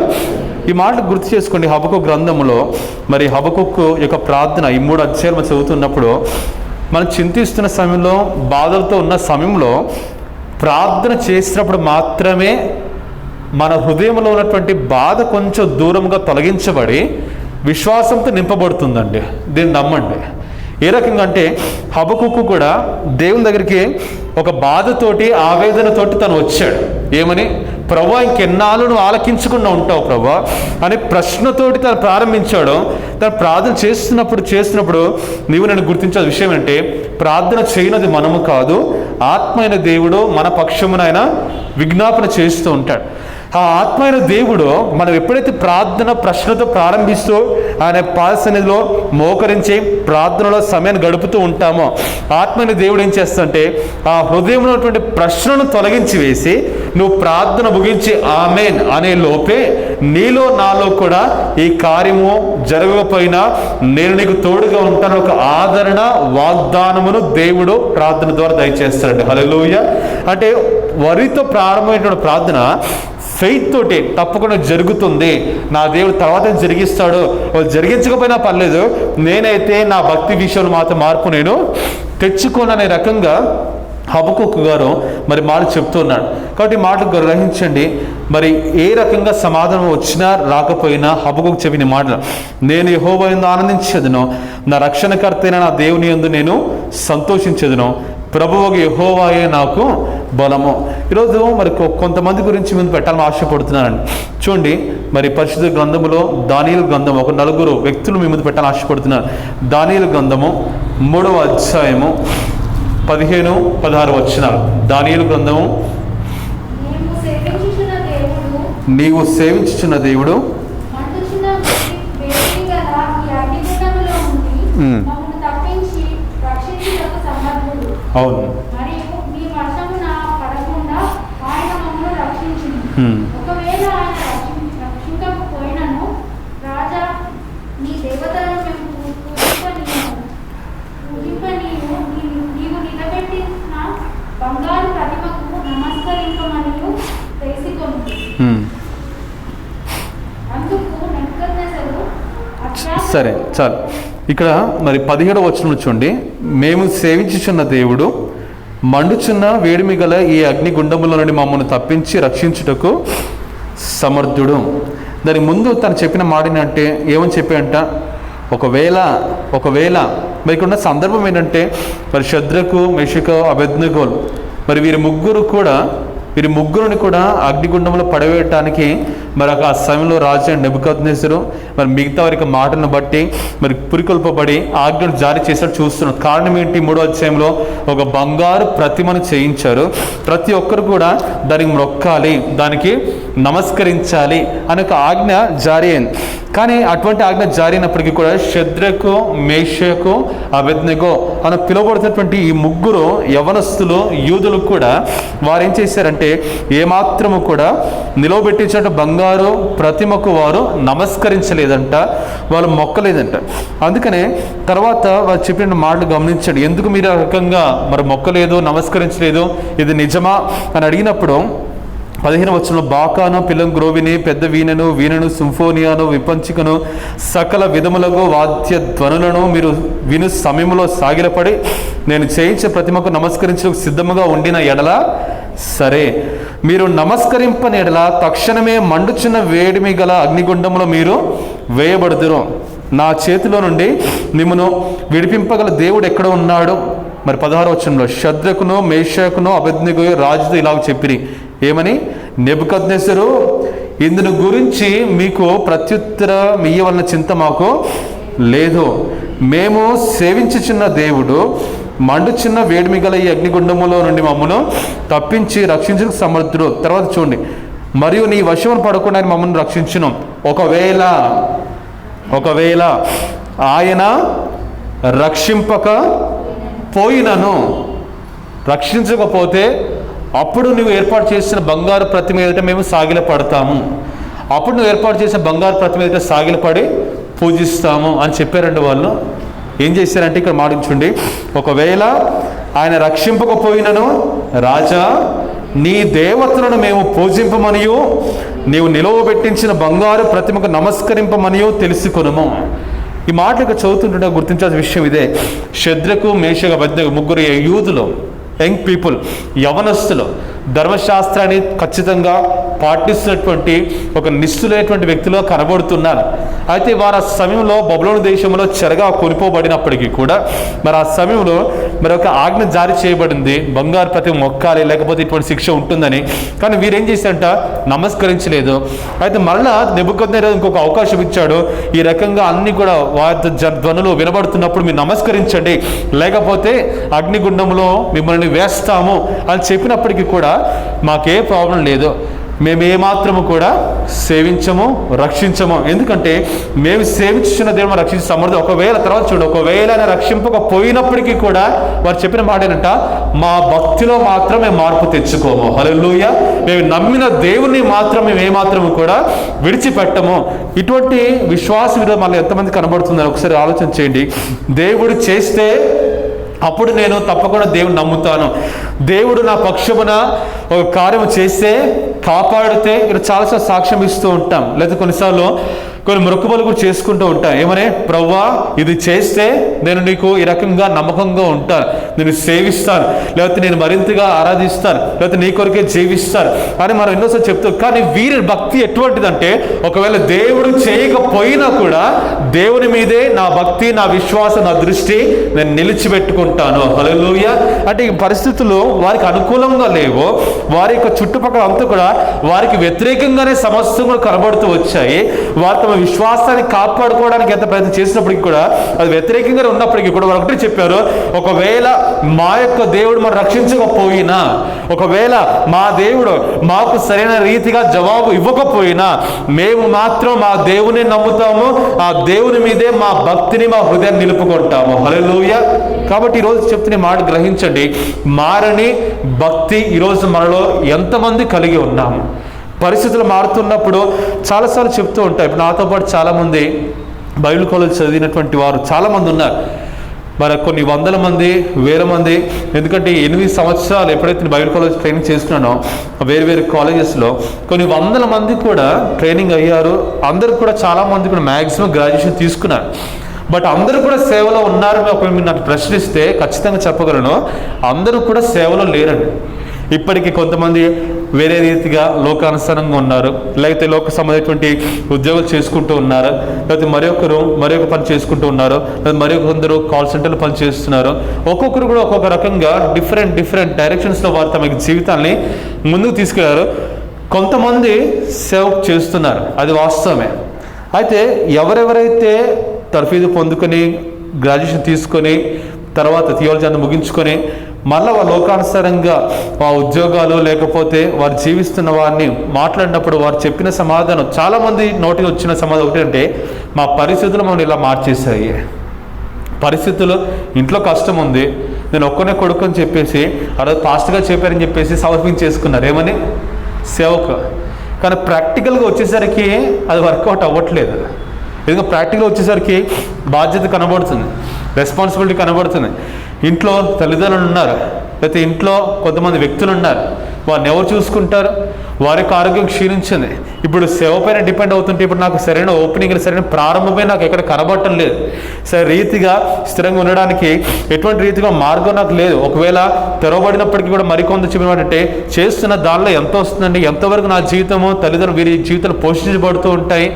ఈ మాటలు గుర్తు చేసుకోండి. హబక్కుకు గ్రంథంలో మరి హబక్కుకు యొక్క ప్రార్థన ఈ 3 అధ్యాయాలు చదువుతున్నప్పుడు మనం చింతిస్తున్న సమయంలో, బాధలతో ఉన్న సమయంలో ప్రార్థన చేసినప్పుడు మాత్రమే మన హృదయంలో ఉన్నటువంటి బాధ కొంచెం దూరంగా తొలగించబడి విశ్వాసంతో నింపబడుతుందండి. దీన్ని నమ్మండి. ఏ రకంగా అంటే హబక్కుకు కూడా దేవుని దగ్గరికి ఒక బాధతోటి, ఆవేదనతోటి తను వచ్చాడు. ఏమని? ప్రభువా, ఇంకెన్నాళ్ళు నువ్వు ఆలకించకుండా ఉంటావు ప్రభువా అని ప్రశ్నతోటి తను ప్రారంభించాడు. తను ప్రార్థన చేస్తున్నప్పుడు నీవు నేను గుర్తించే విషయం అంటే, ప్రార్థన చేయనది మనము కాదు, ఆత్మైన దేవుడు మన పక్షమునైనా విజ్ఞాపన చేస్తూ ఉంటాడు. ఆ ఆత్మైన దేవుడు మనం ఎప్పుడైతే ప్రార్థన ప్రశ్నతో ప్రారంభిస్తూ ఆయన పాద సన్నిధిలో మోకరించి ప్రార్థనలో సమయాన్ని గడుపుతూ ఉంటామో, ఆత్మైన దేవుడు ఏం చేస్తుంటే ఆ హృదయంలో ఉన్నటువంటి ప్రశ్నను తొలగించి వేసి నువ్వు ప్రార్థన ముగించి ఆమేన్ అనే లోపే నీలో నాలో కూడా ఈ కార్యము జరగకపోయినా నేను నీకు తోడుగా ఉంటాను ఒక ఆదరణ వాగ్దానమును దేవుడు ప్రార్థన ద్వారా దయచేస్తాడు. హల్లెలూయా. అంటే వరితో ప్రారంభమైనటువంటి ప్రార్థన ఫెయిత్ తోటి తప్పకుండా జరుగుతుంది. నా దేవుడు తర్వాత జరిగిస్తాడు, వాళ్ళు జరిగించకపోయినా పర్లేదు, నేనైతే నా భక్తి విషయంలో మాత్రం మార్పు నేను తెచ్చుకోననే రకంగా హబక్కుకు గారు మరి మాట చెప్తున్నాడు. కాబట్టి మాటలు గ్రహించండి. మరి ఏ రకంగా సమాధానం వచ్చినా రాకపోయినా హబక్కుకు చెప్పిన మాటలు, నేను యెహోవా యందు ఆనందించెదను, నా రక్షణకర్త అయిన నా దేవుని యందు నేను సంతోషించెదను, ప్రభువుకు యెహోవాయే నాకు బలము. ఈరోజు మరి కొంతమంది గురించి ముందు పెట్టాలని ఆశపడుతున్నానండి. చూడండి, మరి పరిశుద్ధ గ్రంథములో దానియేలు గ్రంథం ఒక 4 వ్యక్తులు మీ ముందు పెట్టాలని ఆశపడుతున్నారు. దానియేలు గ్రంథము 3వ అధ్యాయము 15-16 వచనాలు. దానియేలు గ్రంథము. నీవు సేవించుచున్న దేవుడు అవును. సరే చాలు. ఇక్కడ మరి 17వ వచనం చూడండి. మేము సేవించుచున్న దేవుడు మండుచున్న వేడిమి గల ఈ అగ్నిగుండముల నుండి మమ్మల్ని తప్పించి రక్షించుటకు సమర్థుడు. దాని ముందు తను చెప్పిన మాటని అంటే ఏమని చెప్పాడంట, ఒకవేళ మరి ఇక్కడ ఉన్న సందర్భం ఏంటంటే మరి షద్రకు, మెషకు, అబేద్నెగోలు మరి వీరి ముగ్గురుని కూడా అగ్నిగుండంలో పడవేయటానికి మరి ఆ సమయంలో రాజు నెబుకద్నెజరు మరి మిగతా వారికి మాటను బట్టి మరి పురికొల్పబడి ఆజ్ఞను జారీ చేసినట్టు చూస్తున్నాం. కారణం ఏంటి? 3వ అధ్యాయంలో ఒక బంగారు ప్రతిమను చేయించారు. ప్రతి ఒక్కరు కూడా దానికి మొక్కాలి, దానికి నమస్కరించాలి అనే ఒక ఆజ్ఞ జారీ అయింది. కానీ అటువంటి ఆజ్ఞ జారీ అయినప్పటికీ కూడా షద్రకు, మేషకు, అబేద్నెగో అని పిలువబడుతున్నటువంటి ఈ ముగ్గురు యవనస్తులు యూదులు కూడా వారు ఏం చేశారంటే ఏమాత్రము కూడా నిలవబెట్టించిన బంగారు ప్రతిమకు వారు నమస్కరించలేదంట, వాళ్ళు మొక్కలేదంట. అందుకనే తర్వాత వారు చెప్పిన మాటలు గమనించండి. ఎందుకు మీరు ఆ రకంగా మరి మొక్కలేదు, నమస్కరించలేదు, ఇది నిజమా అని అడిగినప్పుడు 15వ వచనంలో బాకాను, పిలంగ్రోవిని, పెద్ద వీణను, సింఫోనియాను, విపంచికను, సకల విధములకు వాద్య ధ్వనులను మీరు విను సమయంలో సాగిలపడి నేను చేయించే ప్రతిమకు నమస్కరించడానికి సిద్ధముగా ఉండిన ఎడల సరే, మీరు నమస్కరింపని ఎడల తక్షణమే మండుచున్న వేడిమి గల అగ్నిగుండంలో మీరు వేయబడుదురు. నా చేతిలో నుండి మిమ్మను విడిపింపగల దేవుడు ఎక్కడ ఉన్నాడు? మరి 16వ వచనంలో షద్రకును, మేషకును, అబేద్నెగో రాజుతో ఇలాగ చెప్పిరి. ఏమని? నెబుకద్నెజరు, ఇందును గురించి మీకు ప్రత్యుత్తరం ఇయ్యవలన చింత మాకు లేదు. మేము సేవించుచున్న దేవుడు మండుచున్న వేడిమి గల ఈ అగ్నిగుండములో నుండి మమ్మను తప్పించి రక్షించడానికి సమర్థుడు. తర్వాత చూడండి, మరియు నీ వశమును పడకుండా మమ్మల్ని రక్షించును. ఒకవేళ ఆయన రక్షించకపోతే అప్పుడు నువ్వు ఏర్పాటు చేసిన బంగారు ప్రతిమ ఎదుట మేము సాగిలపడతాము. అప్పుడు నువ్వు ఏర్పాటు చేసిన బంగారు ప్రతిమ ఎదుట సాగిలపడి పూజిస్తాము అని చెప్పారండి. వాళ్ళు ఏం చేశారంటే ఇక్కడ మాటించండి, ఒకవేళ ఆయన రక్షింపకపోయినను రాజా నీ దేవతలను మేము పూజింపమనియు నీవు నిలువబెట్టించిన బంగారు ప్రతిమకు నమస్కరింపమనియు తెలుసుకొనుము. ఈ మాట ఇక్కడ చదువుతుంటే గుర్తించాల్సిన విషయం ఇదే. షద్రకు, మేషకు, అబేద్నెగో ముగ్గురు యూదులు, యంగ్ పీపుల్, యవనస్తులు, ధర్మశాస్త్రాన్ని ఖచ్చితంగా పాటిస్తున్నటువంటి ఒక నిష్ఠులైనటువంటి వ్యక్తులు కనబడుతున్నారు. అయితే వారు ఆ సమయంలో బబులోను దేశంలో చెరగా కొనిపోబడినప్పటికీ కూడా మరి ఆ సమయంలో మరి ఒక ఆజ్ఞ జారీ చేయబడింది, బంగారు ప్రతిమ మొక్కాలి లేకపోతే ఇటువంటి శిక్ష ఉంటుందని. కానీ వీరేం చేశారంట? నమస్కరించలేదు. అయితే మళ్ళా నెబుకద్నెజరు ఇంకొక అవకాశం ఇచ్చాడు. ఈ రకంగా అన్ని కూడా వారి ధ్వనులు వినబడుతున్నప్పుడు మీరు నమస్కరించండి, లేకపోతే అగ్నిగుండంలో మిమ్మల్ని వేస్తాము అని చెప్పినప్పటికీ కూడా మాకే ప్రాబ్లం లేదు, మేము ఏమాత్రము కూడా సేవించము, రక్షించము. ఎందుకంటే మేము సేవించున్న దేవుడు రక్షించే సమర్థం. ఒకవేళ తర్వాత చూడండి, ఒకవేళ ఆయన రక్షింపకపోయినప్పటికీ కూడా వారు చెప్పిన మాట ఏంటంట, మా భక్తిలో మాత్రం మేము మార్పు తెచ్చుకోము. హల్లెలూయా. మేము నమ్మిన దేవుని మాత్రం మేము ఏమాత్రము కూడా విడిచిపెట్టము. ఇటువంటి విశ్వాస విధానం మళ్ళీ ఎంతమంది కనబడుతుందని ఒకసారి ఆలోచన చేయండి. దేవుడు చేస్తే అప్పుడు నేను తప్పకుండా దేవుని నమ్ముతాను. దేవుడు నా పక్షమున ఒక కార్యము చేస్తే, కాపాడితే, ఇక్కడ చాలాసార్లు సాక్ష్యం ఇస్తూ ఉంటాం. లేదా కొన్ని మొక్కుబడులు కూడా చేసుకుంటూ ఉంటాను. ఏమని, ప్రవ్వా ఇది చేస్తే నేను నీకు ఈ రకంగా నమ్మకంగా ఉంటాను, నేను సేవిస్తాను, లేకపోతే నేను మరింతగా ఆరాధిస్తాను, లేకపోతే నీ కొరకే జీవిస్తాను అని మనం ఎన్నోసార్లు చెప్తాం. కానీ వీరి భక్తి ఎటువంటిదంటే, ఒకవేళ దేవుడు చేయకపోయినా కూడా దేవుని మీదే నా భక్తి, నా విశ్వాసం, నా దృష్టి నేను నిలిచిపెట్టుకుంటాను. హల్లెలూయా. అంటే ఈ పరిస్థితులు వారికి అనుకూలంగా లేవు, వారి యొక్క చుట్టుపక్కల అంతా కూడా వారికి వ్యతిరేకంగానే సమస్యలు కూడా కనబడుతూ వచ్చాయి. వారు తమ విశ్వాసాన్ని కాపాడుకోవడానికి ఎంత ప్రయత్నం చేసినప్పటికీ కూడా అది వ్యతిరేకంగానే ఉన్నప్పటికీ కూడా వారు ఒకటే చెప్పారు, ఒకవేళ మా యొక్క దేవుడు మనం రక్షించకపోయినా, ఒకవేళ మా దేవుడు మాకు సరైన రీతిగా జవాబు ఇవ్వకపోయినా మేము మాత్రం మా దేవుని నమ్ముతాము, ఆ దేవుని మీదే మా భక్తిని, మా హృదయాన్ని నిలుపుకుంటాము. హల్లెలూయా. కాబట్టి ఈరోజు చెప్తున్న మాట గ్రహించండి, మారని భక్తి ఈరోజు మనలో ఎంతమంది కలిగి ఉన్నాము. పరిస్థితులు మారుతున్నప్పుడు చాలాసార్లు చెప్తూ ఉంటాయి. ఇప్పుడు నాతో పాటు చాలామంది బైబిల్ కాలేజ్ చదివినటువంటి వారు చాలామంది ఉన్నారు. మరి కొన్ని వందల మంది, వేల మంది, ఎందుకంటే 8 సంవత్సరాలు ఎప్పుడైతే నేను బైబిల్ కాలేజ్ ట్రైనింగ్ చేస్తున్నానో వేరు వేరు కాలేజెస్లో కొన్ని వందల మంది కూడా ట్రైనింగ్ అయ్యారు. అందరూ కూడా చాలామంది కూడా మ్యాక్సిమం గ్రాడ్యుయేషన్ తీసుకున్నారు. బట్ అందరూ కూడా సేవలో ఉన్నారు. ఒకవేళ మీరు నాకు ప్రశ్నిస్తే ఖచ్చితంగా చెప్పగలను, అందరూ కూడా సేవలో లేరండి. ఇప్పటికీ కొంతమంది వేరే రీతిగా లోకానుసారంగా ఉన్నారు, లేకపోతే లోక సంబంధమైనటువంటి ఉద్యోగాలు చేసుకుంటూ ఉన్నారు, లేకపోతే మరొక పని చేసుకుంటూ ఉన్నారు, లేదా కొందరు కాల్ సెంటర్లో పని చేస్తున్నారు. ఒక్కొక్కరు కూడా ఒక్కొక్క రకంగా డిఫరెంట్ డైరెక్షన్స్లో వారు తమ జీవితాన్ని ముందుకు తీసుకెళ్లారు. కొంతమంది సేవ చేస్తున్నారు, అది వాస్తవమే. అయితే ఎవరెవరైతే తర్ఫీదు పొందుకొని గ్రాడ్యుయేషన్ తీసుకొని తర్వాత థియాలజీ అంతా ముగించుకొని మళ్ళీ వాళ్ళ లోకానుసారంగా ఆ ఉద్యోగాలు లేకపోతే వారు జీవిస్తున్న వారిని మాట్లాడినప్పుడు వారు చెప్పిన సమాధానం, చాలామంది నోటికి వచ్చిన సమాధానం ఒకటి అంటే, మా పరిస్థితులు మనం ఇలా మార్చేసాయి. పరిస్థితులు, ఇంట్లో కష్టం ఉంది, నేను ఒక్కనే కొడుకు అని చెప్పేసి అలా ఫాస్ట్గా చెప్పారని చెప్పేసి సమర్పించేసుకున్నారు. ఏమని? సేవకు. కానీ ప్రాక్టికల్గా వచ్చేసరికి అది వర్కౌట్ అవ్వట్లేదు. ఎందుకంటే ప్రాక్టికల్గా వచ్చేసరికి బాధ్యత కనబడుతుంది, రెస్పాన్సిబిలిటీ కనబడుతుంది. ఇంట్లో తల్లిదండ్రులు ఉన్నారు, లేకపోతే ఇంట్లో కొంతమంది వ్యక్తులు ఉన్నారు, వారిని ఎవరు చూసుకుంటారు? వారి యొక్క ఆరోగ్యం క్షీణించింది. ఇప్పుడు సేవ పైన డిపెండ్ అవుతుంటే ఇప్పుడు నాకు సరైన ఓపెనింగ్, సరైన ప్రారంభమే నాకు ఎక్కడ కనబడటం లేదు. సరే రీతిగా స్థిరంగా ఉండడానికి ఎటువంటి రీతిగా మార్గం నాకు లేదు. ఒకవేళ తెరవబడినప్పటికీ కూడా మరికొంత చెప్పినట్టే చేస్తున్న దానిలో ఎంత వస్తుందండి, ఎంతవరకు నా జీవితము, తల్లిదండ్రులు వీరి జీవితాలు పోషించబడుతూ ఉంటాయి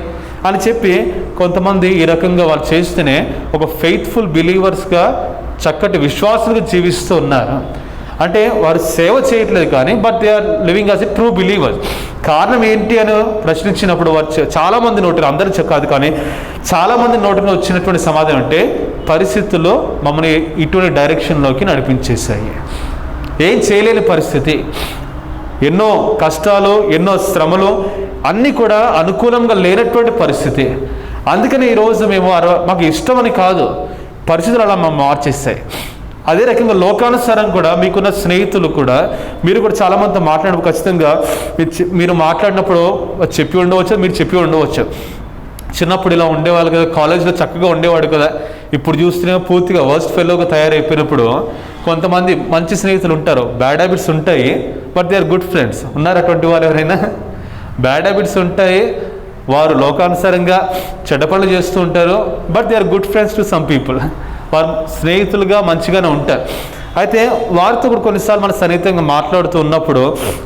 అని చెప్పి కొంతమంది ఈ రకంగా వాళ్ళు చేస్తేనే ఒక ఫెయిత్ఫుల్ బిలీవర్స్గా, చక్కటి విశ్వాసులుగా జీవిస్తూ ఉన్నారు. అంటే వారు సేవ చేయట్లేదు కానీ but they are living as a true believers. కారణం ఏంటి అని ప్రశ్నించినప్పుడు వారు చాలామంది నోటిని, అందరూ కాదు కానీ చాలామంది నోటిని వచ్చినటువంటి సమాధానం అంటే, పరిస్థితుల్లో మమ్మల్ని ఇటువంటి డైరెక్షన్లోకి నడిపించేశాయి. ఏం చేయలేని పరిస్థితి, ఎన్నో కష్టాలు, ఎన్నో శ్రమలు అన్నీ కూడా అనుకూలంగా లేనటువంటి పరిస్థితి. అందుకని ఈరోజు మేము మాకు ఇష్టమని కాదు, పరిస్థితులు అలా మేము మార్చేస్తాయి. అదే రకంగా లోకానుసారం కూడా మీకున్న స్నేహితులు కూడా, మీరు కూడా చాలామందితో మాట్లాడినప్పుడు ఖచ్చితంగా మీరు మాట్లాడినప్పుడు చెప్పి ఉండవచ్చు, మీరు చెప్పి ఉండవచ్చు. చిన్నప్పుడు ఇలా ఉండేవాళ్ళు కదా, కాలేజీలో చక్కగా ఉండేవాడు కదా, ఇప్పుడు చూస్తేనే పూర్తిగా వర్స్ట్ ఫెలోగా తయారైపోయినప్పుడు కొంతమంది మంచి స్నేహితులు ఉంటారు, బ్యాడ్ హ్యాబిట్స్ ఉంటాయి, but they are good friends. ఉన్నారు అటువంటి వారు ఎవరైనా? బ్యాడ్ హ్యాబిట్స్ ఉంటాయి, వారు లోకానుసారంగా చెడ్డ పనులు చేస్తూ ఉంటారు, but they are good friends to some people. వారు స్నేహితులుగా మంచిగానే ఉంటారు. అయితే వారితో కూడా కొన్నిసార్లు మన సన్నిహితంగా మాట్లాడుతూ ఉన్నప్పుడు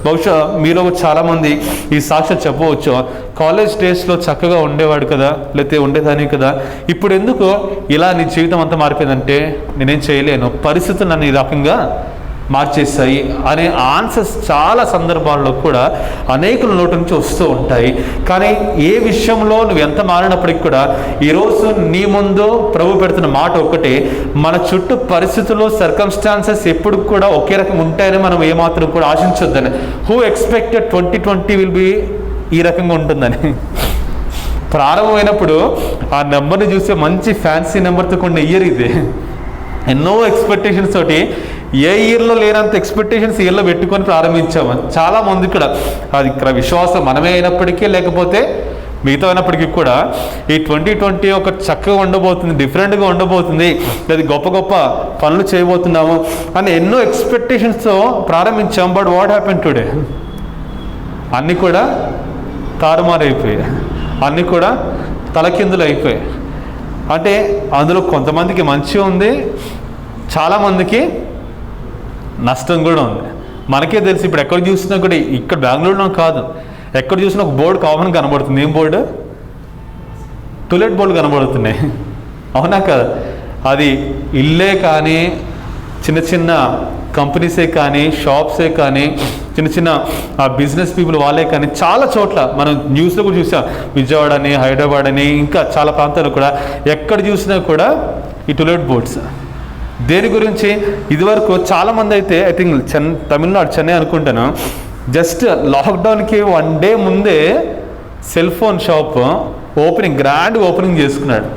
బహుశా మీలో చాలామంది ఈ సాక్ష్యం చెప్పవచ్చు, కాలేజ్ డేస్లో చక్కగా ఉండేవాడు కదా, లేకపోతే ఉండేదాన్ని కదా, ఇప్పుడు ఎందుకు ఇలా నీ జీవితం అంతా మారిపోయిందంటే, నేనేం చేయలేను, పరిస్థితులు నన్ను ఈ రకంగా మార్చేస్తాయి అనే ఆన్సర్స్ చాలా సందర్భాల్లో కూడా అనేకుల నోటి నుంచి వస్తూ ఉంటాయి. కానీ ఏ విషయంలో నువ్వు ఎంత మారినప్పటికీ కూడా ఈరోజు నీ ముందు ప్రభు పెడుతున్న మాట ఒక్కటే, మన చుట్టూ పరిస్థితులు, సర్కమ్స్టాన్సెస్ ఎప్పుడు కూడా ఒకే రకంగా ఉంటాయని మనం ఏమాత్రం కూడా ఆశించొద్దని. హూ ఎక్స్పెక్టెడ్ 2020 విల్ బి ఈ రకంగా ఉంటుందని. ప్రారంభమైనప్పుడు ఆ నెంబర్ని చూస్తే మంచి ఫ్యాన్సీ నెంబర్తో కొన్ని ఇయర్ ఇది, ఎన్నో ఎక్స్పెక్టేషన్స్ తోటి, ఏ ఇయర్లో లేనంత ఎక్స్పెక్టేషన్స్ ఇయర్లో పెట్టుకొని ప్రారంభించాము. చాలామంది కూడా అది ఇక్కడ విశ్వాసం మనమే అయినప్పటికీ లేకపోతే మిగతా అయినప్పటికీ కూడా ఈ 2020 ఒక చక్కగా ఉండబోతుంది, డిఫరెంట్గా ఉండబోతుంది, లేదా గొప్ప గొప్ప పనులు చేయబోతున్నాము అని ఎన్నో ఎక్స్పెక్టేషన్స్తో ప్రారంభించాం. But what happen today? అన్నీ కూడా తారుమారైపోయాయి, అన్నీ కూడా తలకిందులు అయిపోయాయి. అంటే అందులో కొంతమందికి మంచి ఉంది, చాలామందికి నష్టం కూడా ఉంది. మనకే తెలిసి ఇప్పుడు ఎక్కడ చూసినా కూడా, ఇక్కడ బెంగళూరులో కాదు, ఎక్కడ చూసినా ఒక బోర్డు కామన్ కనబడుతుంది. ఏం బోర్డు? టూలెట్ బోర్డు కనబడుతున్నాయి, అవునా కదా? అది ఇల్లే కానీ, చిన్న చిన్న కంపెనీసే కానీ, షాప్సే కానీ, చిన్న చిన్న బిజినెస్ పీపుల్ వాళ్ళే కానీ, చాలా చోట్ల మనం న్యూస్లో కూడా చూసాం. విజయవాడ అని, హైదరాబాద్ అని, ఇంకా చాలా ప్రాంతాలు కూడా ఎక్కడ చూసినా కూడా ఈ టూలెట్ బోర్డ్స్. దేని గురించి? ఇదివరకు చాలామంది అయితే ఐ థింక్ తమిళనాడు, చెన్నై అనుకుంటాను, జస్ట్ లాక్డౌన్కి 1 డే ముందే cell phone shop opening, grand opening చేసుకున్నాడు.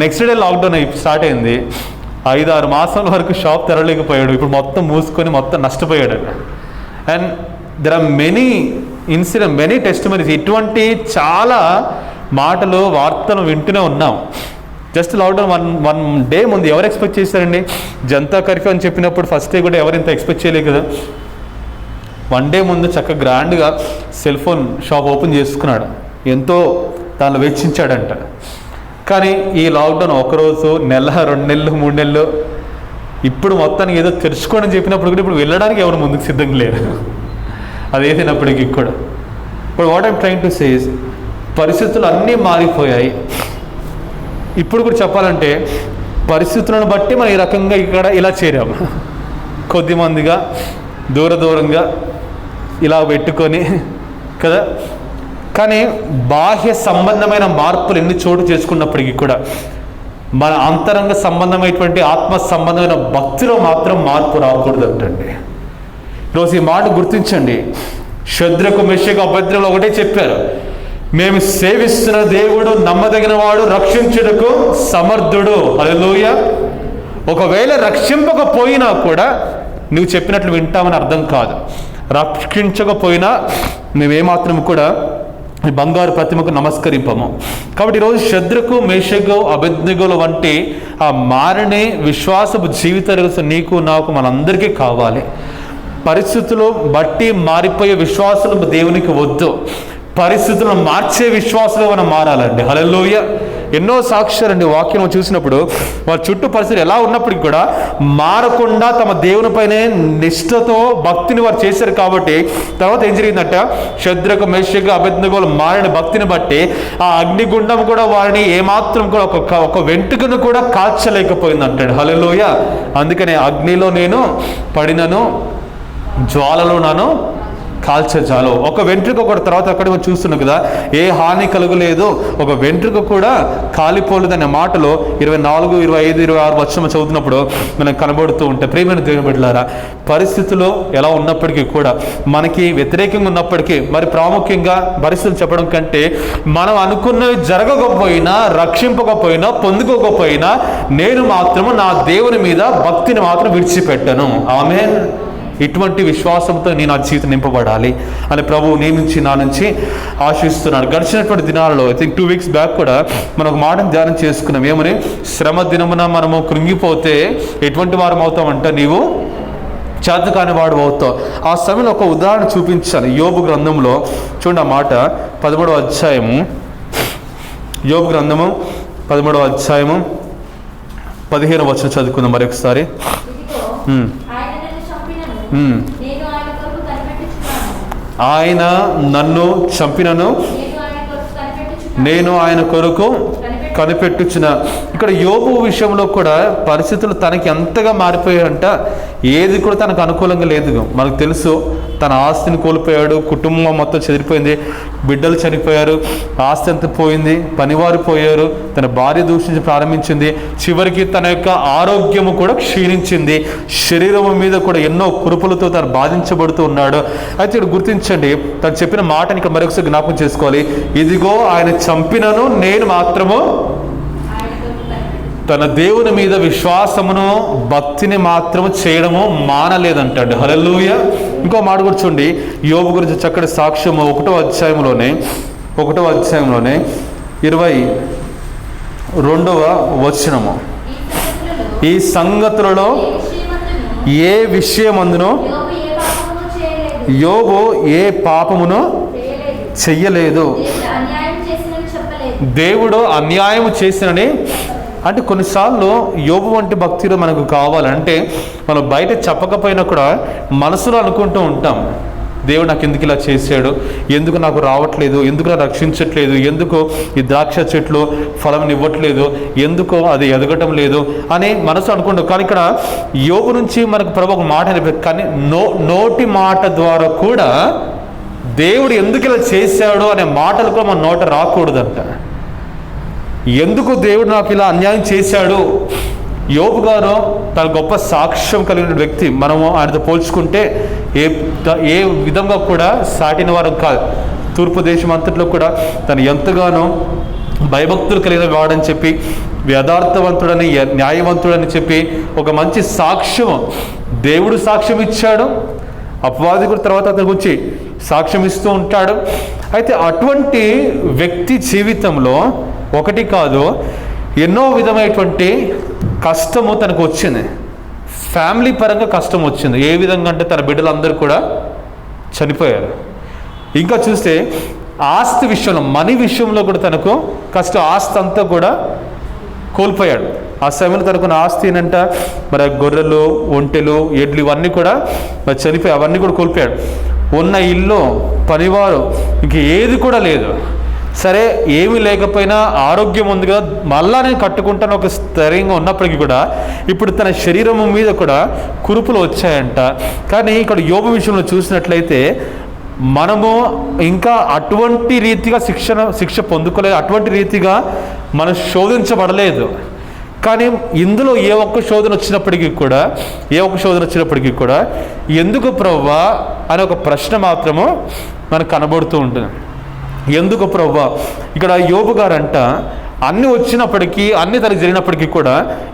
నెక్స్ట్ డే లాక్డౌన్ స్టార్ట్ అయింది. 5-6 మాసాల వరకు షాప్ తెరలేకపోయాడు. ఇప్పుడు మొత్తం మూసుకొని మొత్తం నష్టపోయాడు. And there are many incident, many testimonies. ఇటువంటి చాలా మాటలు, వార్తలు వింటూనే ఉన్నాం. జస్ట్ లాక్డౌన్ వన్ డే ముందు ఎవరు ఎక్స్పెక్ట్ చేశారండి? జనతా కర్ఫ్యూ అని చెప్పినప్పుడు ఫస్ట్ డే కూడా ఎవరు ఇంత ఎక్స్పెక్ట్ చేయలేదు కదా. 1 డే ముందు చక్కగా గ్రాండ్గా సెల్ ఫోన్ షాప్ ఓపెన్ చేసుకున్నాడు. ఎంతో దానిలో వెచ్చించాడంట. కానీ ఈ లాక్డౌన్ ఒకరోజు, నెల, 2 నెలలు, 3 నెలలు, ఇప్పుడు మొత్తానికి ఏదో తెరుచుకోండి అని చెప్పినప్పుడు కూడా ఇప్పుడు వెళ్ళడానికి ఎవరు ముందుకు సిద్ధంగా లేరు. అదేదైనప్పటికీ కూడా ఇప్పుడు what I'm trying to say is, పరిస్థితులు అన్నీ మారిపోయాయి. ఇప్పుడు కూడా చెప్పాలంటే పరిస్థితులను బట్టి మనం ఈ రకంగా ఇక్కడ ఇలా చేరాము. కొద్దిమందిగా దూరంగా ఇలా పెట్టుకొని కదా. కానీ బాహ్య సంబంధమైన మార్పులు ఎన్ని చోటు చేసుకున్నప్పటికీ కూడా మన అంతరంగ సంబంధమైనటువంటి ఆత్మ సంబంధమైన భక్తిలో మాత్రం మార్పు రాకూడదు అంటండి. ఈరోజు ఈ మాట గుర్తించండి. శద్రకు, మెషకు, అబేద్నెగో ఒకటే చెప్పారు, మేము సేవిస్తున్న దేవుడు నమ్మదగిన వాడు, రక్షించుటకు సమర్థుడు. హల్లెలూయా. ఒకవేళ రక్షింపకపోయినా కూడా నువ్వు చెప్పినట్లు వింటామని అర్థం కాదు. రక్షించకపోయినా మేమేమాత్రం కూడా ఈ బంగారు ప్రతిమకు నమస్కరింపము. కాబట్టి ఈరోజు శద్రకు, మేషకు, అబేద్నెగోల వంటి ఆ మారని విశ్వాసపు జీవితాలు నీకు నాకు మనందరికీ కావాలి. పరిస్థితులు బట్టి మారిపోయే విశ్వాసాలు దేవునికి వద్దు. పరిస్థితులను మార్చే విశ్వాసాలు మనం మారాలండి. హల్లెలూయా. ఎన్నో సాక్ష్యాలండి వాక్యం చూసినప్పుడు వారి చుట్టూ పరిస్థితులు ఎలా ఉన్నప్పటికీ కూడా మారకుండా తమ దేవునిపైనే నిష్ఠతో భక్తిని వారు చేశారు. కాబట్టి తర్వాత ఏం జరిగిందంట, శద్రకు, మేషకు, అబేద్నెగోలు మారిన భక్తిని బట్టి ఆ అగ్నిగుండం కూడా వారిని ఏమాత్రం కూడా ఒక వెంట్రుకను కూడా కాల్చలేకపోయింది అంటాడు. హల్లెలూయా. అందుకనే అగ్నిలో నేను పడినను, జ్వాలలో నాను కాల్చజాలు. ఒక వెంట్రుక కూడా తర్వాత అక్కడ చూస్తున్నాం కదా, ఏ హాని కలుగలేదు, ఒక వెంట్రుక కూడా కాలిపోలేదనే మాటలో 24, 25, 26 వచనం చదువుతున్నప్పుడు మనకు కనబడుతూ ఉంటాయి. ప్రియమైన దేవుని బిడ్డలారా, పరిస్థితులు ఎలా ఉన్నప్పటికీ కూడా, మనకి వ్యతిరేకంగా ఉన్నప్పటికీ, మరి ప్రాముఖ్యంగా పరిస్థితులు చెప్పడం కంటే మనం అనుకున్నవి జరగకపోయినా, రక్షింపకపోయినా, పొందుకోకపోయినా నేను మాత్రము నా దేవుని మీద భక్తిని మాత్రం విడిచిపెట్టను. ఆమేన్. ఇటువంటి విశ్వాసంతో నేను ఆ జీవితం నింపబడాలి అని ప్రభువు నీ నుంచి, నా నుంచి ఆశిస్తున్నాడు. గడిచినటువంటి దినాలలో ఐ థింక్ 2 weeks బ్యాక్ కూడా మనం ఒక మాటను ధ్యానం చేసుకున్నాం. ఏమని? శ్రమ దినమున మనము కృంగిపోతే ఎటువంటి వారం అవుతామంటే నీవు చేతకాని వాడు అవుతావు. ఆ సమయంలో ఒక ఉదాహరణ చూపించాను. యోబు గ్రంథంలో చూడండి, ఆ మాట 13వ అధ్యాయము, యోబు గ్రంథము 13వ అధ్యాయము 15వ వచనం చదువుకుందాం మరొకసారి. ఆయన నన్ను చంపినను నేను ఆయన కొరకు కనిపెట్టుచున్న. ఇక్కడ యోబు విషయంలో కూడా పరిస్థితులు తనకి ఎంతగా మారిపోయాయంట, ఏది కూడా తనకు అనుకూలంగా లేదు. మనకు తెలుసు, తన ఆస్తిని కోల్పోయాడు, కుటుంబం మొత్తం చెదిరిపోయింది, బిడ్డలు చనిపోయారు, ఆస్తి అంతా పోయింది, పనివారు పోయారు, తన భార్య దూషించి ప్రారంభించింది, చివరికి తన యొక్క ఆరోగ్యము కూడా క్షీణించింది, శరీరం మీద కూడా ఎన్నో కురుపులతో తను బాధించబడుతూ ఉన్నాడు. అయితే ఇక్కడ గుర్తించండి, తను చెప్పిన మాటని ఇక్కడ మరొకసారి జ్ఞాపకం చేసుకోవాలి. ఇదిగో ఆయన చంపినను నేను మాత్రము తన దేవుని మీద విశ్వాసమును, భక్తిని మాత్రము చేయడము మానలేదంటాడు. హల్లెలూయా. ఇంకో మాట కూడా చూడండి, యోబు గురించి చక్కటి సాక్ష్యము 1వ అధ్యాయంలోనే 22వ వచనము. ఈ సంగతులలో ఏ విషయమందునో యోబు ఏ పాపమును చెయ్యలేదు. దేవుడు అన్యాయం చేసినని. అంటే కొన్నిసార్లు యోబు వంటి భక్తులు మనకు కావాలంటే మనం బయట చెప్పకపోయినా కూడా మనసులో అనుకుంటూ ఉంటాం, దేవుడు నాకు ఎందుకు ఇలా చేశాడు, ఎందుకు నాకు రావట్లేదు, ఎందుకు నాకు రక్షించట్లేదు, ఎందుకు ఈ ద్రాక్ష చెట్లు ఫలం ఇవ్వట్లేదు, ఎందుకు అది ఎదగటం లేదు అని మనసు అనుకుంటాం. కానీ ఇక్కడ యోబు నుంచి మనకు ప్రభు ఒక మాట అనిపించింది. కానీ నోటి మాట ద్వారా కూడా దేవుడు ఎందుకు ఇలా చేశాడు అనే మాటలు కూడా మన నోట రాకూడదంట. ఎందుకు దేవుడు నాకు ఇలా అన్యాయం చేశాడు? యోబు గారు తన గొప్ప సాక్ష్యం కలిగిన వ్యక్తి. మనము ఆయనతో పోల్చుకుంటే ఏ విధంగా కూడా సాటిన వారు కాదు. తూర్పు దేశం అంతట్లో కూడా తను ఎంతగానో భయభక్తులు కలిగిన వాడని చెప్పి, యథార్థవంతుడని, న్యాయవంతుడని చెప్పి ఒక మంచి సాక్ష్యం దేవుడు సాక్ష్యం ఇచ్చాడు. అపవాది కూడా తర్వాత అతని గురించి సాక్ష్యం ఇస్తూ ఉంటాడు. అయితే అటువంటి వ్యక్తి జీవితంలో ఒకటి కాదు ఎన్నో విధమైనటువంటి కష్టము తనకు వచ్చింది. ఫ్యామిలీ పరంగా కష్టం వచ్చింది. ఏ విధంగా అంటే తన బిడ్డలందరూ కూడా చనిపోయారు. ఇంకా చూస్తే ఆస్తి విషయంలో, మనీ విషయంలో కూడా తనకు కష్టం. ఆస్తి అంతా కూడా కోల్పోయాడు. ఆ సమయంలో తనకున్న ఆస్తి ఏంటంట, మరి గొర్రెలు, ఒంటెలు, ఎడ్లు ఇవన్నీ కూడా మరి చనిపోయి అవన్నీ కూడా కోల్పోయాడు. ఉన్న ఇల్లు, పనివారు, ఇంక ఏది కూడా లేదు. సరే ఏమీ లేకపోయినా ఆరోగ్యం ఉంది కదా, మళ్ళా నేను కట్టుకుంటాను ఒక స్థైర్యంగా ఉన్నప్పటికీ కూడా ఇప్పుడు తన శరీరం మీద కూడా కురుపులు వచ్చాయంట. కానీ ఇక్కడ యోబు విషయంలో చూసినట్లయితే మనము ఇంకా అటువంటి రీతిగా శిక్ష పొందుకోలేదు, అటువంటి రీతిగా మనం శోధించబడలేదు. కానీ ఇందులో ఏ ఒక్క శోధన వచ్చినప్పటికీ కూడా ఎందుకు ప్రభువా అనే ఒక ప్రశ్న మాత్రము మనకు కనబడుతూ ఉంటుంది. ఎందుకు ప్రభువా? ఇక్కడ యోబు గారంట అన్ని వచ్చినప్పటికీ, అన్ని తనకు జరిగినప్పటికీ కూడా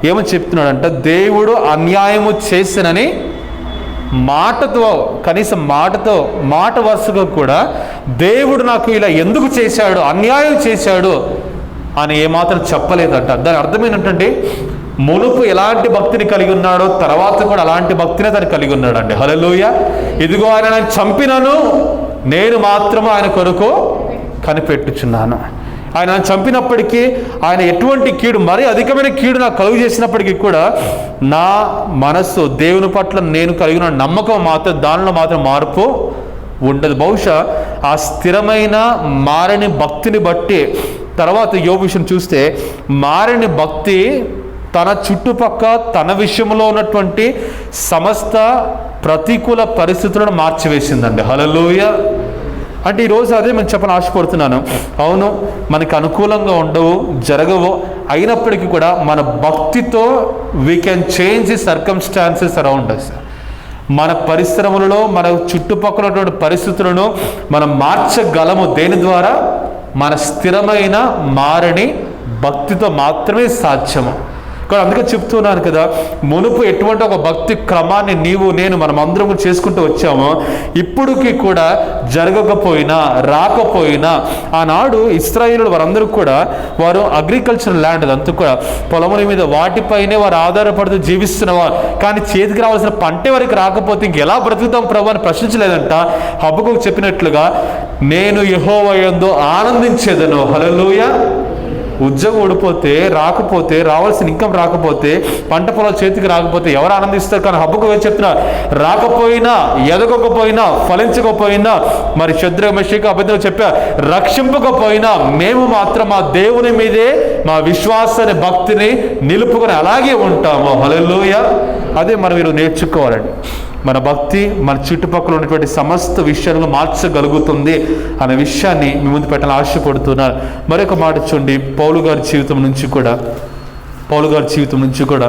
ఏమని చెప్తున్నాడంట, దేవుడు అన్యాయము చేసినని మాటతో, కనీసం మాట వరుసగా కూడా దేవుడు నాకు ఇలా ఎందుకు చేశాడు, అన్యాయం చేశాడు అని ఏమాత్రం చెప్పలేదంట. దాని అర్థం ఏంటంటే మునుపు ఎలాంటి భక్తిని కలిగి ఉన్నాడో తర్వాత కూడా అలాంటి భక్తినే తను కలిగి ఉన్నాడండి. హల్లెలూయా. ఇదిగో ఆయన చంపినను, నేను మాత్రము ఆయన కొరకు కనిపెట్టుచున్నాను. ఆయన చంపినప్పటికీ ఆయన ఎటువంటి కీడు, మరీ అధికమైన కీడు నాకు కలుగు చేసినప్పటికీ కూడా నా మనస్సు దేవుని పట్ల నేను కలిగిన నమ్మకం మాత్రం, దానిలో మాత్రం మార్పు ఉండదు. బహుశా ఆ స్థిరమైన మారని భక్తిని బట్టి తర్వాత యోబు విషయం చూస్తే మారని భక్తి తన చుట్టుపక్క తన విషయంలో ఉన్నటువంటి సమస్త ప్రతికూల పరిస్థితులను మార్చివేసిందండి. హల్లెలూయా. అంటే ఈరోజు అదే నేను చెప్పని ఆశపడుతున్నాను. అవును, మనకు అనుకూలంగా ఉండవు, జరగవు, అయినప్పటికీ కూడా మన భక్తితో we can change the circumstances around us. మన పరిశ్రమలలో, మన చుట్టుపక్కల ఉన్నటువంటి పరిస్థితులను మనం మార్చగలము. దేని ద్వారా? మన స్థిరమైన మారని భక్తితో మాత్రమే సాధ్యము. కానీ అందుకే చెప్తున్నాను కదా, మునుపు ఎటువంటి ఒక భక్తి క్రమాన్ని నీవు నేను మనం అందరం చేసుకుంటూ వచ్చామో ఇప్పటికీ కూడా జరగకపోయినా రాకపోయినా, ఆనాడు ఇశ్రాయేలు వారందరూ కూడా వారు అగ్రికల్చర్ ల్యాండ్ అంతా కూడా పొలముల మీద వాటిపైనే వారు ఆధారపడుతూ జీవిస్తున్నవారు. కానీ చేతికి రావాల్సిన పంటే వారికి రాకపోతే ఇంకెలా బ్రతుకుతాం ప్రభు అని ప్రశ్నించలేదంట. హబక్కూకు చెప్పినట్లుగా నేను యెహోవా యందు ఆనందించేదను. హల్లెలూయా. ఉద్యోగం ఊడిపోతే, రాకపోతే, రావాల్సిన ఇన్కమ్ రాకపోతే, పంట పొలాలు చేతికి రాకపోతే ఎవరు ఆనందిస్తారు? కానీ హబక్కూకు చెప్తున్నారు, రాకపోయినా, ఎదగకపోయినా, ఫలించకపోయినా, మరి శద్రక మెషక అబద్ధంగా చెప్పా, రక్షింపకపోయినా మేము మాత్రం మా దేవుని మీదే మా విశ్వాసాన్ని, భక్తిని నిలుపుకొని అలాగే ఉంటాము. హల్లెలూయా. అదే మనం ఈరోజు నేర్చుకోవాలండి. మన భక్తి మన చుట్టుపక్కల ఉన్నటువంటి సమస్త విషయాలను మార్చగలుగుతుంది అనే విషయాన్ని మీ ముందు పెట్టాలని ఆశపడుతున్నారు. మరొక మాట చూడండి, పౌలు గారి జీవితం నుంచి కూడా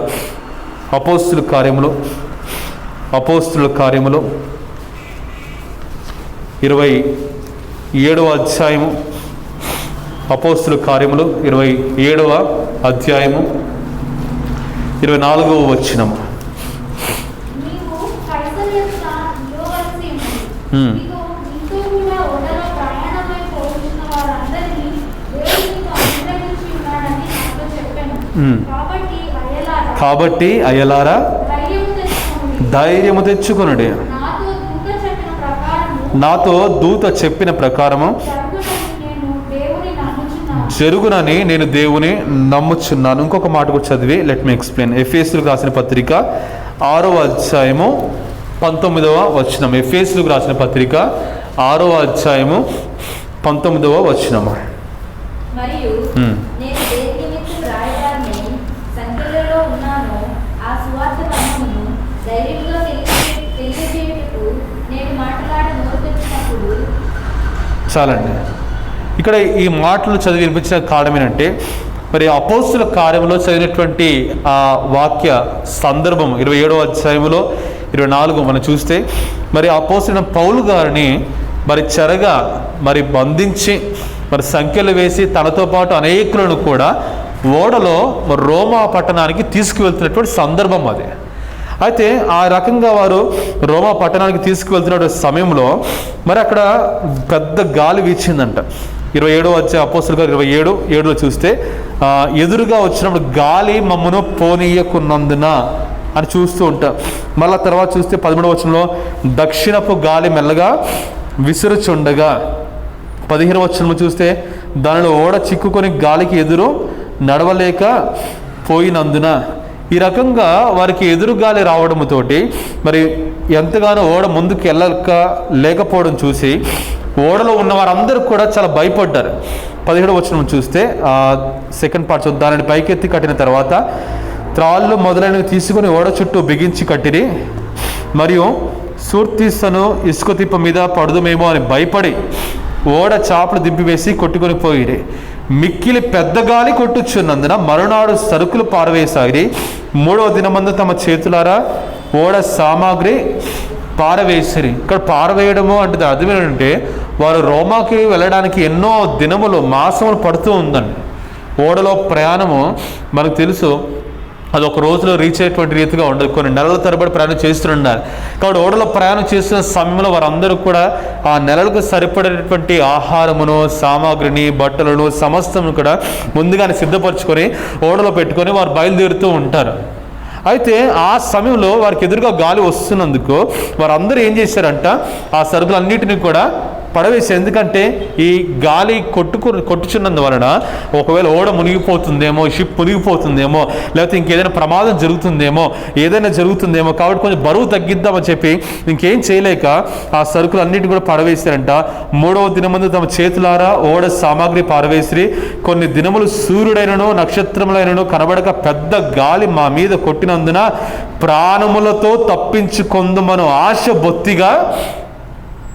అపోస్తుల కార్యములు 27వ అధ్యాయము, అపోస్తుల కార్యములు 27వ అధ్యాయము 24వ వచనము. కాబట్టి అయ్యలారా ధైర్యము తెచ్చుకొనుడి, నాతో దూత చెప్పిన ప్రకారము జరుగునని నేను దేవుని నమ్ముచున్నాను. ఇంకొక మాట కూడా చదివి లెట్ మీ ఎక్స్ప్లెయిన్. ఎఫెసీయులకు రాసిన పత్రిక 6వ అధ్యాయము 19వ వచనం. ఎఫెసీయులకు రాసిన పత్రిక 6వ అధ్యాయము 19వ వచనము. మరియు నేను దేని నిమిత్తం రాయడాన్ని సంఖ్యలలో ఉన్నానో ఆ సువార్త మర్మమును ధైర్యంగా తెలియజేయుటకు నేను మాట్లాడి నోరు తెచ్చినప్పుడు. చాలండి. ఇక్కడ ఈ మాటలు చదివి వినిపించిన కారణం ఏంటంటే, మరి అపోస్తుల కార్యంలో చదివినటువంటి ఆ వాక్య సందర్భం 27వ అధ్యాయంలో 24 మనం చూస్తే, మరి అపోస్తులైన పౌలు గారిని మరి చెరగా మరి బంధించి మరి సంఖ్యలు వేసి తనతో పాటు అనేకులను కూడా ఓడలో రోమా పట్టణానికి తీసుకువెళ్తున్నటువంటి సందర్భం అది. అయితే ఆ రకంగా వారు రోమా పట్టణానికి తీసుకువెళ్తున్న సమయంలో మరి అక్కడ పెద్ద గాలి వీచిందంట. 27వ అధ్యాయం అపోస్తుల గారు 27:7లో చూస్తే, ఎదురుగా వచ్చినప్పుడు గాలి మమ్మను పోనీయకున్నందున అని చూస్తూ ఉంటాం. మళ్ళీ తర్వాత చూస్తే 13వ వచనంలో దక్షిణపు గాలి మెల్లగా విసురుచుండగా, 15వ వచనం చూస్తే దానిలో ఓడ చిక్కుకొని గాలికి ఎదురు నడవలేక పోయినందున. ఈ రకంగా వారికి ఎదురు గాలి రావడంతోటి మరి ఎంతగానో ఓడ ముందుకు వెళ్ళక లేకపోవడం చూసి ఓడలో ఉన్న వారందరూ కూడా చాలా భయపడ్డారు. 17వ వచనం చూస్తే సెకండ్ పార్ట్ చూద్దాం. దానిని పైకెత్తి కట్టిన తర్వాత త్రాళ్ళు మొదలైనవి తీసుకుని ఓడ చుట్టూ బిగించి కట్టిరి. మరియు సూర్తీసను ఇసుక తిప్ప మీద పడుదుమేమో అని భయపడి ఓడ చాపలు దింపివేసి కొట్టుకొని పోయిరి. మిక్కిలి పెద్ద గాలి కొట్టుచున్నందున మరునాడు సరుకులు పారవేసాగిరి. 3వ దినమందు తమ చేతులారా ఓడ సామాగ్రి పారవేసిరి. ఇక్కడ పారవేయడము అంటే అర్థం ఏంటంటే, వారు రోమాకి వెళ్ళడానికి ఎన్నో దినములు మాసములు పడుతూ ఉందండి. ఓడలో ప్రయాణము మనకు తెలుసు, అది ఒక రోజులో రీచ్ అయ్యేటువంటి రీతిగా ఉండదు. కొన్ని నెలల తరబడి ప్రయాణం చేస్తున్నారు. కాబట్టి ఓడలో ప్రయాణం చేస్తున్న సమయంలో వారందరూ కూడా ఆ నెలలకు సరిపడేటువంటి ఆహారమును, సామాగ్రిని, బట్టలను సమస్తమును కూడా ముందుగానే సిద్ధపరచుకొని ఓడలో పెట్టుకొని వారు బయలుదేరుతూ ఉంటారు. అయితే ఆ సమయంలో వారికి ఎదురుగా గాలి వస్తున్నందుకు వారందరూ ఏం చేశారంట, ఆ సరుకులన్నిటినీ కూడా పడవేసి. ఎందుకంటే ఈ గాలి కొట్టుచున్నందువలన ఒకవేళ ఓడ మునిగిపోతుందేమో, షిప్ మునిగిపోతుందేమో, లేకపోతే ఇంకేదైనా ప్రమాదం జరుగుతుందేమో, ఏదైనా జరుగుతుందేమో, కాబట్టి కొంచెం బరువు తగ్గిద్దామని చెప్పి ఇంకేం చేయలేక ఆ సరుకులు అన్నిటి కూడా పడవేశారంట. 3వ దినమందు తమ చేతులారా ఓడ సామాగ్రి పారవేసిరి. కొన్ని దినములు సూర్యుడైనను నక్షత్రములైనను కనబడక పెద్ద గాలి మా మీద కొట్టినందున ప్రాణములతో తప్పించుకొందుమను ఆశ బొత్తిగా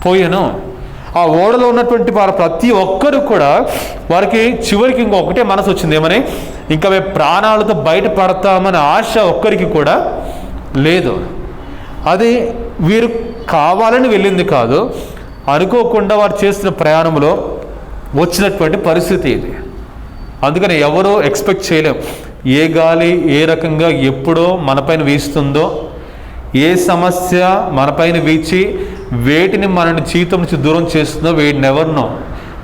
పోయెను. ఆ ఓడలో ఉన్నటువంటి వారు ప్రతి ఒక్కరు కూడా వారికి చివరికి ఇంకొకటే మనసు వచ్చింది, ఏమని, ఇంకా మేము ప్రాణాలతో బయటపడతామనే ఆశ ఒక్కరికి కూడా లేదు. అది వీరు కావాలని వెళ్ళింది కాదు, అనుకోకుండా వారు చేస్తున్న ప్రయాణంలో వచ్చినటువంటి పరిస్థితి ఇది. అందుకని ఎవరో ఎక్స్పెక్ట్ చేయలేం ఏ గాలి ఏ రకంగా ఎప్పుడో మనపైన వీస్తుందో, ఏ సమస్య మనపైన వీచి వేటిని మనని జీవితం నుంచి దూరం చేస్తుందో నెవర్ నో,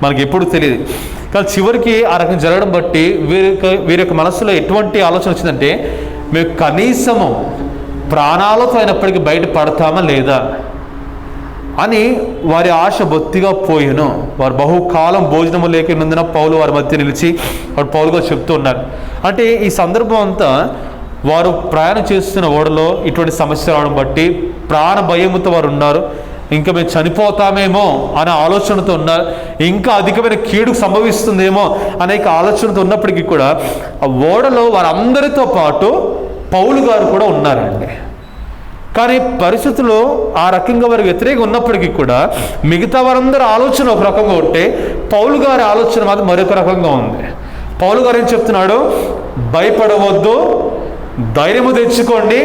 మనకి ఎప్పుడు తెలియదు. కానీ చివరికి ఆ రకం జరగడం బట్టి వీరి యొక్క మనసులో ఎటువంటి ఆలోచన వచ్చిందంటే, మేము కనీసము ప్రాణాలతో అయినప్పటికీ బయట పడతామా లేదా అని వారి ఆశ బొత్తిగా పోయెను. వారు బహుకాలం భోజనము లేకున్నందున పౌలు వారి మధ్య నిలిచి వాడు పౌలుగా చెప్తూ ఉన్నారు. అంటే ఈ సందర్భం అంతా వారు ప్రయాణం చేస్తున్న ఓడలో ఇటువంటి సమస్య రావడం బట్టి ప్రాణ భయముతో వారు ఉన్నారు. ఇంకా మేము చనిపోతామేమో అనే ఆలోచనతో ఉన్నారు. ఇంకా అధికమైన కీడుకు సంభవిస్తుందేమో అనేక ఆలోచనతో ఉన్నప్పటికీ కూడా ఆ ఓడలో వారందరితో పాటు పౌలు గారు కూడా ఉన్నారండి. కానీ పరిస్థితులు ఆ రకంగా వారికి వ్యతిరేకంగా ఉన్నప్పటికీ కూడా మిగతా వారందరి ఆలోచన ఒక రకంగా ఉంటే పౌలు గారి ఆలోచన మాత్రం మరొక రకంగా ఉంది. పౌలు గారు ఏం చెప్తున్నాడు, భయపడవద్దు, ధైర్యము తెచ్చుకోండి,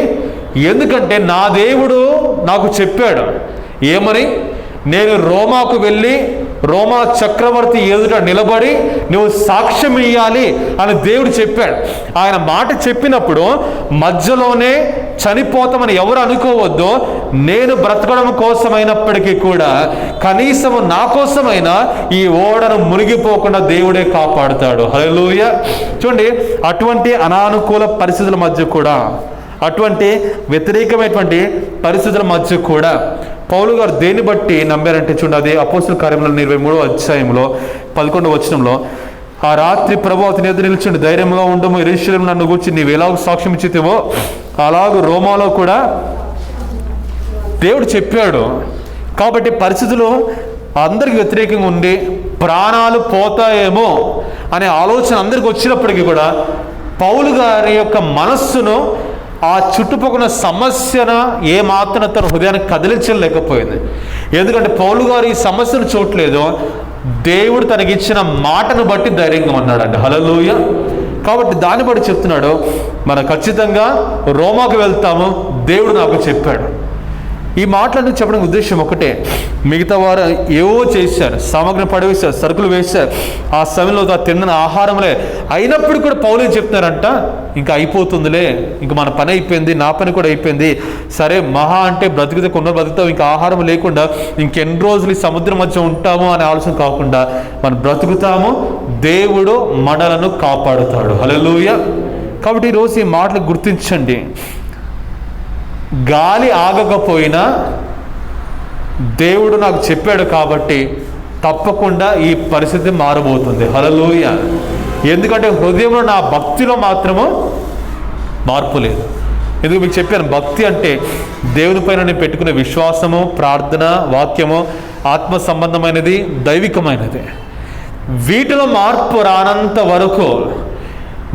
ఎందుకంటే నా దేవుడు నాకు చెప్పాడు ఏమని, నేను రోమాకు వెళ్ళి రోమా చక్రవర్తి ఎదుట నిలబడి నువ్వు సాక్ష్యం ఇయ్యాలి అని దేవుడు చెప్పాడు. ఆయన మాట చెప్పినప్పుడు మధ్యలోనే చనిపోతామని ఎవరు అనుకోవద్దు. నేను బ్రతకడం కోసమైనప్పటికీ కూడా కనీసం నా కోసమైనా ఈ ఓడను మునిగిపోకుండా దేవుడే కాపాడుతాడు. హల్లెలూయా. చూడండి, అటువంటి అనానుకూల పరిస్థితుల మధ్య కూడా, అటువంటి వ్యతిరేకమైనటువంటి పరిస్థితుల మధ్య కూడా పౌలు గారు దేన్ని బట్టి నమ్మారంటే చూడండి, అది అపోస్తుల కార్యములు 23వ అధ్యాయంలో 11వ వచనంలో ఆ రాత్రి ప్రభు అతని ఎదురు నిలిచిండు, ధైర్యంగా ఉండము, యెరూషలేము నన్ను గూర్చి నీవు ఎలాగో సాక్ష్యం ఇచ్చితివో అలాగూ రోమాలో కూడా దేవుడు చెప్పాడు. కాబట్టి పరిస్థితులు అందరికి వ్యతిరేకంగా ఉండి ప్రాణాలు పోతాయేమో అనే ఆలోచన అందరికి వచ్చినప్పటికీ కూడా పౌలు గారి యొక్క మనస్సును ఆ చుట్టుపక్కల సమస్యను ఏమాత్రం తన హృదయాన్ని కదిలించలేకపోయింది. ఎందుకంటే పౌలు గారు ఈ సమస్యను చూడలేదు, దేవుడు తనకిచ్చిన మాటను బట్టి ధైర్యంగా ఉన్నాడండి. హల్లెలూయా. కాబట్టి దాన్ని బట్టి చెప్తున్నాడు, మనం ఖచ్చితంగా రోమాకు వెళ్తాము, దేవుడు నాకు చెప్పాడు. ఈ మాటలన్నీ చెప్పడానికి ఉద్దేశం ఒకటే, మిగతా వారు ఏవో చేశారు, సామగ్రిని పడవేశారు, సరుకులు వేశారు, ఆ సమయంలో తిన్న ఆహారంలే అయినప్పుడు కూడా పౌలు చెప్తున్నారంట, ఇంకా అయిపోతుందిలే, ఇంక మన పని అయిపోయింది, నా పని కూడా అయిపోయింది, సరే మహా అంటే బ్రతికితే కొన్ని బ్రతుకుతాం, ఇంకా ఆహారం లేకుండా ఇంకెన్ని రోజులు ఈ సముద్రం మధ్య ఉంటాము అనే ఆలోచన కాకుండా మనం బ్రతుకుతాము, దేవుడు మనలను కాపాడుతాడు. హల్లెలూయా. కాబట్టి ఈరోజు ఈ మాటలు గుర్తించండి. గాలి ఆగకపోయినా దేవుడు నాకు చెప్పాడు కాబట్టి తప్పకుండా ఈ పరిస్థితి మారబోతుంది. హల్లెలూయా. ఎందుకంటే హృదయంలో నా భక్తిలో మాత్రము మార్పు లేదు. ఎందుకు మీకు చెప్పాను, భక్తి అంటే దేవుని పైన నేను పెట్టుకునే విశ్వాసము, ప్రార్థన, వాక్యము ఆత్మ సంబంధమైనది, దైవికమైనది. వీటిలో మార్పు రానంత వరకు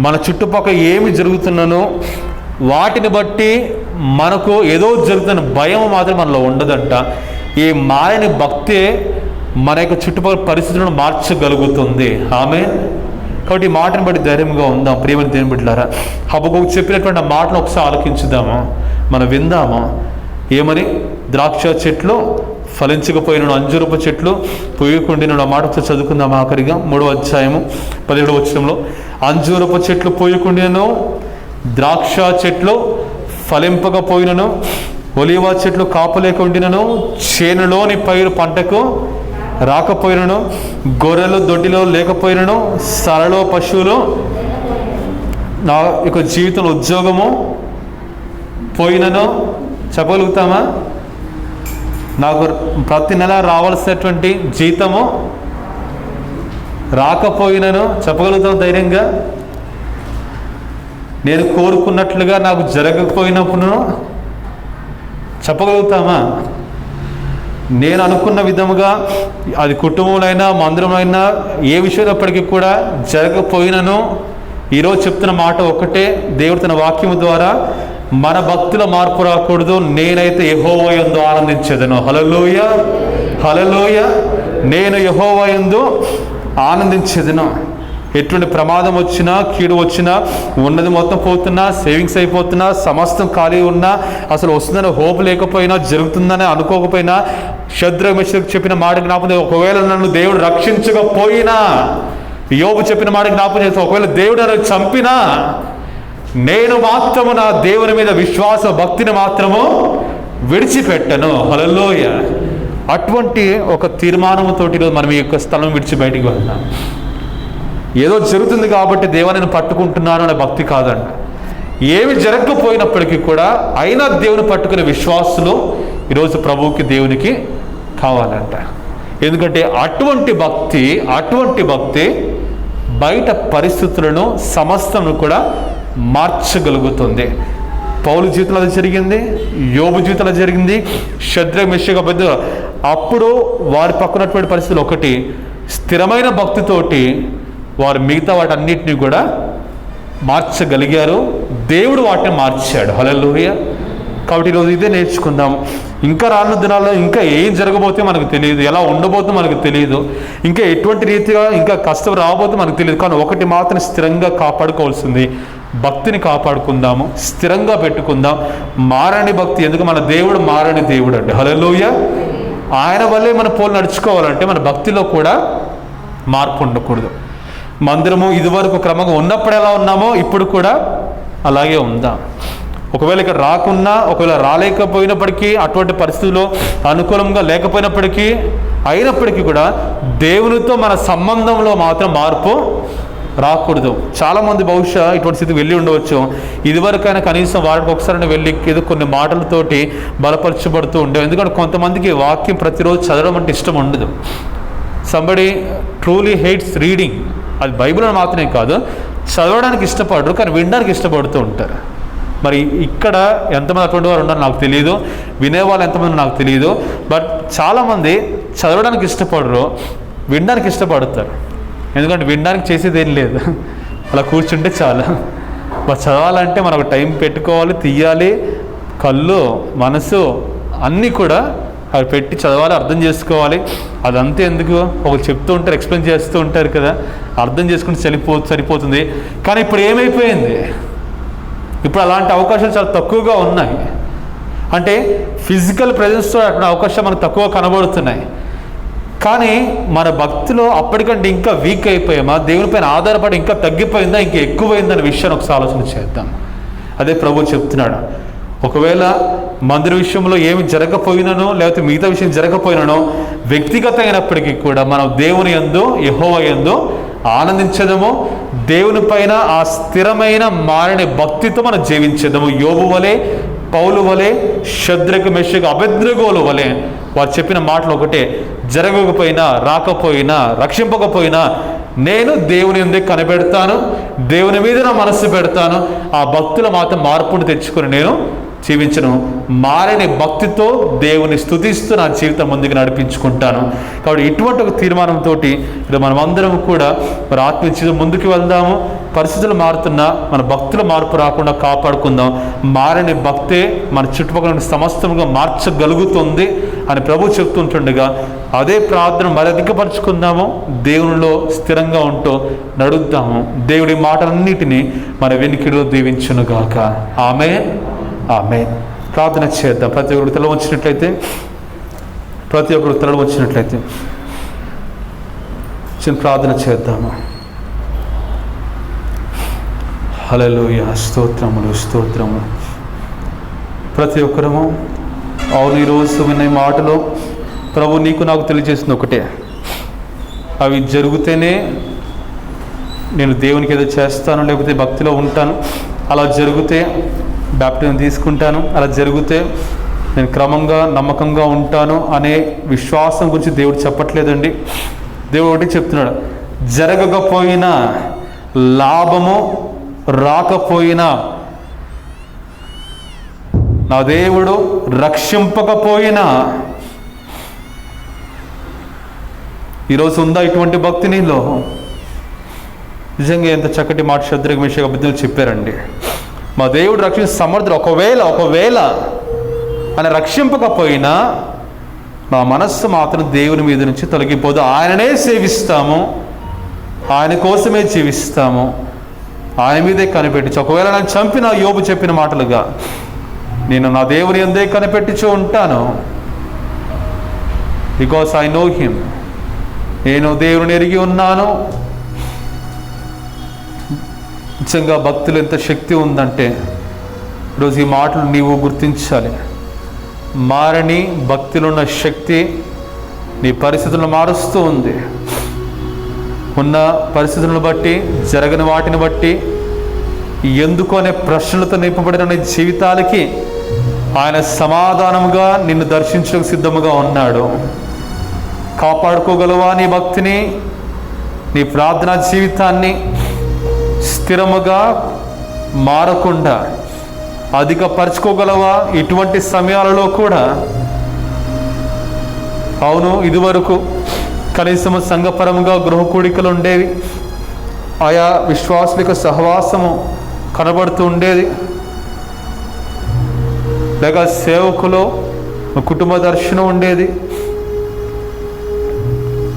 మన చుట్టుపక్కల ఏమి జరుగుతున్నానో వాటిని బట్టి మనకు ఏదో జరుగుతున్న భయం మాత్రం మనలో ఉండదంట. ఈ మారని భక్తే మన యొక్క చుట్టుపక్కల పరిస్థితులను మార్చగలుగుతుంది. ఆమె కాబట్టి ఈ మాటను బట్టి ధైర్యంగా ఉందాం. ప్రియమైన దేవుని బిడ్డలారా, హబక్కూకు చెప్పినటువంటి ఆ మాటను ఒకసారి ఆలకించుదాము, మనం విందాము. ఏమని? ద్రాక్ష చెట్లు ఫలించకపోయిన, అంజూరపు చెట్లు పూయకుండిన మాట ఒకసారి చదువుకుందాం. ఆఖరిగా 3వ అధ్యాయము 17వ వచనంలో, అంజూరపు చెట్లు పూయకుండినను, ద్రాక్ష చెట్లు ఫలింపకపోయినను, ఒలీవ చెట్లు కాపులేకుండినను, చేనులోని పైరు పంటకు రాకపోయినను, గొర్రెలు దొడ్డిలో లేకపోయినను, సరళో పశువులు నా యొక్క జీవితంలో ఉద్యోగము పోయినను, చెప్పగలుగుతామా? నాకు ప్రతి నెల రావాల్సినటువంటి జీతము రాకపోయినను, చెప్పగలుగుతాం ధైర్యంగా? నేను కోరుకున్నట్లుగా నాకు జరగకపోయినప్పుడు చెప్పగలుగుతామా? నేను అనుకున్న విధముగా అది కుటుంబంలో అయినా మందిరంలో అయినా ఏ విషయమైనప్పటికీ కూడా జరగకపోయినను, ఈరోజు చెప్తున్న మాట ఒకటే, దేవుడు తన వాక్యము ద్వారా మన భక్తిలో మార్పు రాకూడదు. నేనైతే యెహోవా యందు ఆనందించేదను. హల్లెలూయా. హల్లెలూయా. నేను యెహోవా యందు ఆనందించేదను. ఎటువంటి ప్రమాదం వచ్చినా, కీడు వచ్చినా, ఉన్నది మొత్తం పోతున్నా, సేవింగ్స్ అయిపోతున్నా, సమస్తం ఖాళీ ఉన్నా, అసలు వస్తుందని హోప్ లేకపోయినా, జరుగుతుందని అనుకోకపోయినా, శద్రకు మెషకు చెప్పిన మాట జ్ఞాపకం, ఒకవేళ నన్ను దేవుడు రక్షించకపోయినా, యోబు చెప్పిన మాట జ్ఞాపకం చేస్తే, ఒకవేళ దేవుడు నన్ను చంపినా, నేను మాత్రము నా దేవుని మీద విశ్వాస భక్తిని మాత్రము విడిచిపెట్టను. హల్లెలూయా. అటువంటి ఒక తీర్మానంతోటి మనం ఈ యొక్క స్థలం విడిచి బయటికి వెళ్తాం. ఏదో జరుగుతుంది కాబట్టి దేవాన్ని పట్టుకుంటున్నాను అనే భక్తి కాదండి. ఏమి జరగకపోయినప్పటికీ కూడా అయినా దేవుని పట్టుకునే విశ్వాసులు ఈరోజు ప్రభువుకి, దేవునికి కావాలంట. ఎందుకంటే అటువంటి భక్తి బయట పరిస్థితులను, సమస్తను కూడా మార్చగలుగుతుంది. పౌలు జీవితంలో అది జరిగింది, యోబు జీవితంలో జరిగింది, శద్రక్ మెషక్ అబేద్నెగో. అప్పుడు వారి పక్కనటువంటి పరిస్థితులు ఒకటి, స్థిరమైన భక్తితోటి వారు మిగతా వాటన్నిటిని కూడా మార్చగలిగారు. దేవుడు వాటిని మార్చాడు. హల్లెలూయా. కాబట్టి ఈరోజు ఇదే నేర్చుకుందాం. ఇంకా రానున్న దినాల్లో ఇంకా ఏం జరగబోతే మనకు తెలియదు, ఎలా ఉండబోతే మనకు తెలియదు, ఇంకా ఎటువంటి రీతిగా ఇంకా కష్టం రాబోతే మనకు తెలియదు. కానీ ఒకటి మాత్రం స్థిరంగా కాపాడుకోవాల్సింది, భక్తిని కాపాడుకుందాము, స్థిరంగా పెట్టుకుందాం. మారని భక్తి. ఎందుకు? మన దేవుడు మారని దేవుడు అండి. హల్లెలూయా. ఆయన వల్లే మన పోలు నడుచుకోవాలంటే మన భక్తిలో కూడా మార్పు ఉండకూడదు. మందిరము ఇదివరకు క్రమంగా ఉన్నప్పుడు ఎలా ఉన్నామో ఇప్పుడు కూడా అలాగే ఉందాం. ఒకవేళ ఇక్కడ రాకున్నా, ఒకవేళ రాలేకపోయినప్పటికీ, అటువంటి పరిస్థితుల్లో అనుకూలంగా లేకపోయినప్పటికీ, అయినప్పటికీ కూడా దేవునితో మన సంబంధంలో మాత్రం మార్పు రాకూడదు. చాలామంది బహుశా ఇటువంటి స్థితికి వెళ్ళి ఉండవచ్చు. ఇదివరకైనా కనీసం వాడికి ఒకసారి వెళ్ళి ఏదో కొన్ని మాటలతోటి బలపరచబడుతూ ఉండేవి. ఎందుకంటే కొంతమందికి వాక్యం ప్రతిరోజు చదవడం అంటే ఇష్టం ఉండదు. Somebody truly hates reading. అది బైబిల్ మాత్రమే కాదు, చదవడానికి ఇష్టపడరు కానీ వినడానికి ఇష్టపడుతూ ఉంటారు. మరి ఇక్కడ ఎంతమంది అటువంటి వారు ఉన్నారో నాకు తెలియదు, వినేవాళ్ళు ఎంతమంది నాకు తెలియదు. బట్ చాలామంది చదవడానికి ఇష్టపడరు, వినడానికి ఇష్టపడతారు. ఎందుకంటే వినడానికి చేసేది ఏం లేదు, అలా కూర్చుంటే చాలు. మరి చదవాలంటే మనకు టైం పెట్టుకోవాలి, తీయాలి, కళ్ళు మనసు అన్నీ కూడా అవి పెట్టి చదవాలి, అర్థం చేసుకోవాలి. అదంతా ఎందుకు, ఒకరు చెప్తూ ఉంటారు, ఎక్స్ప్లెయిన్ చేస్తూ ఉంటారు కదా, అర్థం చేసుకుంటే సరిపోతుంది. కానీ ఇప్పుడు ఏమైపోయింది, ఇప్పుడు అలాంటి అవకాశాలు చాలా తక్కువగా ఉన్నాయి. అంటే ఫిజికల్ ప్రెజెన్స్తో అటువంటి అవకాశాలు మనకు తక్కువ కనబడుతున్నాయి. కానీ మన భక్తిలో అప్పటికంటే ఇంకా వీక్ అయిపోయామా, దేవునిపైన ఆధారపడి ఇంకా తగ్గిపోయిందా, ఇంకా ఎక్కువైందనే విషయాన్ని ఒకసారి ఆలోచన చేద్దాం. అదే ప్రభువు చెప్తున్నాడు. ఒకవేళ మందిర విషయంలో ఏమి జరగకపోయినానో లేకపోతే మిగతా విషయం జరగకపోయినానో వ్యక్తిగత అయినప్పటికీ కూడా మనం దేవుని యందు, యెహోవా యందు ఆనందించదము. దేవుని పైన ఆ స్థిరమైన మారని భక్తితో మనం జీవించేదము. యోబు వలె, పౌలు వలె, షద్రకు, మెషకు, అబేద్నెగోలు వలె వారు చెప్పిన మాటలు ఒకటే, జరగకపోయినా, రాకపోయినా, రక్షింపకపోయినా నేను దేవుని యందే కనిపెడతాను, దేవుని మీద నా మనస్సు పెడతాను, ఆ భక్తుల మాత్రం మార్పును తెచ్చుకొని నేను జీవించను. మారని భక్తితో దేవుని స్తుతిస్తూ నా జీవితం ముందుకు నడిపించుకుంటాను. కాబట్టి ఇటువంటి ఒక తీర్మానంతో ఇప్పుడు మనం అందరం కూడా మరి ఆత్మీయ జీవితం ముందుకు వెళ్దాము. పరిస్థితులు మారుతున్నా మన భక్తుల మార్పు రాకుండా కాపాడుకుందాం. మారని భక్తే మన చుట్టుపక్కల సమస్తముగా మార్చగలుగుతుంది అని ప్రభు చెప్తుంటుండగా అదే ప్రార్థన మరి అధికపరుచుకుందాము. దేవునిలో స్థిరంగా ఉంటూ నడుద్దాము. దేవుడి మాటలన్నిటినీ మన వెనుకలో దీవించునుగాక. ఆమేన్, ఆమేన్. ప్రార్థన చేద్దాం. ప్రతి ఒక్కరు తల వచ్చినట్లయితే చిన్న ప్రార్థన చేద్దాము. హల్లెలూయా, స్తోత్రములు, స్తోత్రములు. ప్రతి ఒక్కరము అవును, ఈరోజు విన్న మాటలో ప్రభు నీకు నాకు తెలియజేసింది ఒకటే, అవి జరిగితేనే నేను దేవునికి ఏదో చేస్తాను, లేకపోతే భక్తిలో ఉంటాను. అలా జరిగితే బాప్టిజం తీసుకుంటాను, అలా జరిగితే నేను క్రమంగా నమ్మకంగా ఉంటాను అనే విశ్వాసం గురించి దేవుడు చెప్పట్లేదండి. దేవుడు ఒకటి చెప్తున్నాడు, జరగకపోయినా, లాభము రాకపోయినా, నా దేవుడు రక్షింపకపోయినా. ఈరోజు ఉందా ఇటువంటి భక్తి నీలో? నిజంగా ఎంత చక్కటి మాట షద్రకు, మెషకు, అబేద్నెగోలు చెప్పారండి. మా దేవుడు రక్షించే సమర్థుడు. ఒకవేళ ఆయన రక్షింపకపోయినా మా మనస్సు మాత్రం దేవుని మీద నుంచి తొలగిపోదు. ఆయననే సేవిస్తాము, ఆయన కోసమే జీవిస్తాము, ఆయన మీదే కనిపెట్టించు. ఒకవేళ నన్ను చంపిన యోబు చెప్పిన మాటలుగా నేను నా దేవుని యందే కనిపెట్టించు ఉంటాను. బికాస్ ఐ నో హిమ్, నేను దేవుని ఎరిగి ఉన్నాను. నిజంగా భక్తులు ఎంత శక్తి ఉందంటే ఈరోజు ఈ మాటలు నీవు గుర్తించాలి. మారని భక్తిలో ఉన్న శక్తి నీ పరిస్థితులను మారుస్తూ ఉంది. ఉన్న పరిస్థితులను బట్టి, జరగని వాటిని బట్టి, ఎందుకు అనే ప్రశ్నలతో నింపబడిన నీ జీవితాలకి ఆయన సమాధానముగా నిన్ను దర్శించడానికి సిద్ధముగా ఉన్నాడు. కాపాడుకోగలవా నీ భక్తిని, నీ ప్రార్థనా జీవితాన్ని స్థిరముగా మారకుండా అధికపరచుకోగలవా ఇటువంటి సమయాలలో కూడా? అవును, ఇదివరకు కనీసము సంఘపరముగా గృహ కూడికలు ఉండేవి, ఆయా విశ్వాసుల సహవాసము కనబడుతూ ఉండేది, లేక సేవకులో కుటుంబ దర్శనం ఉండేది.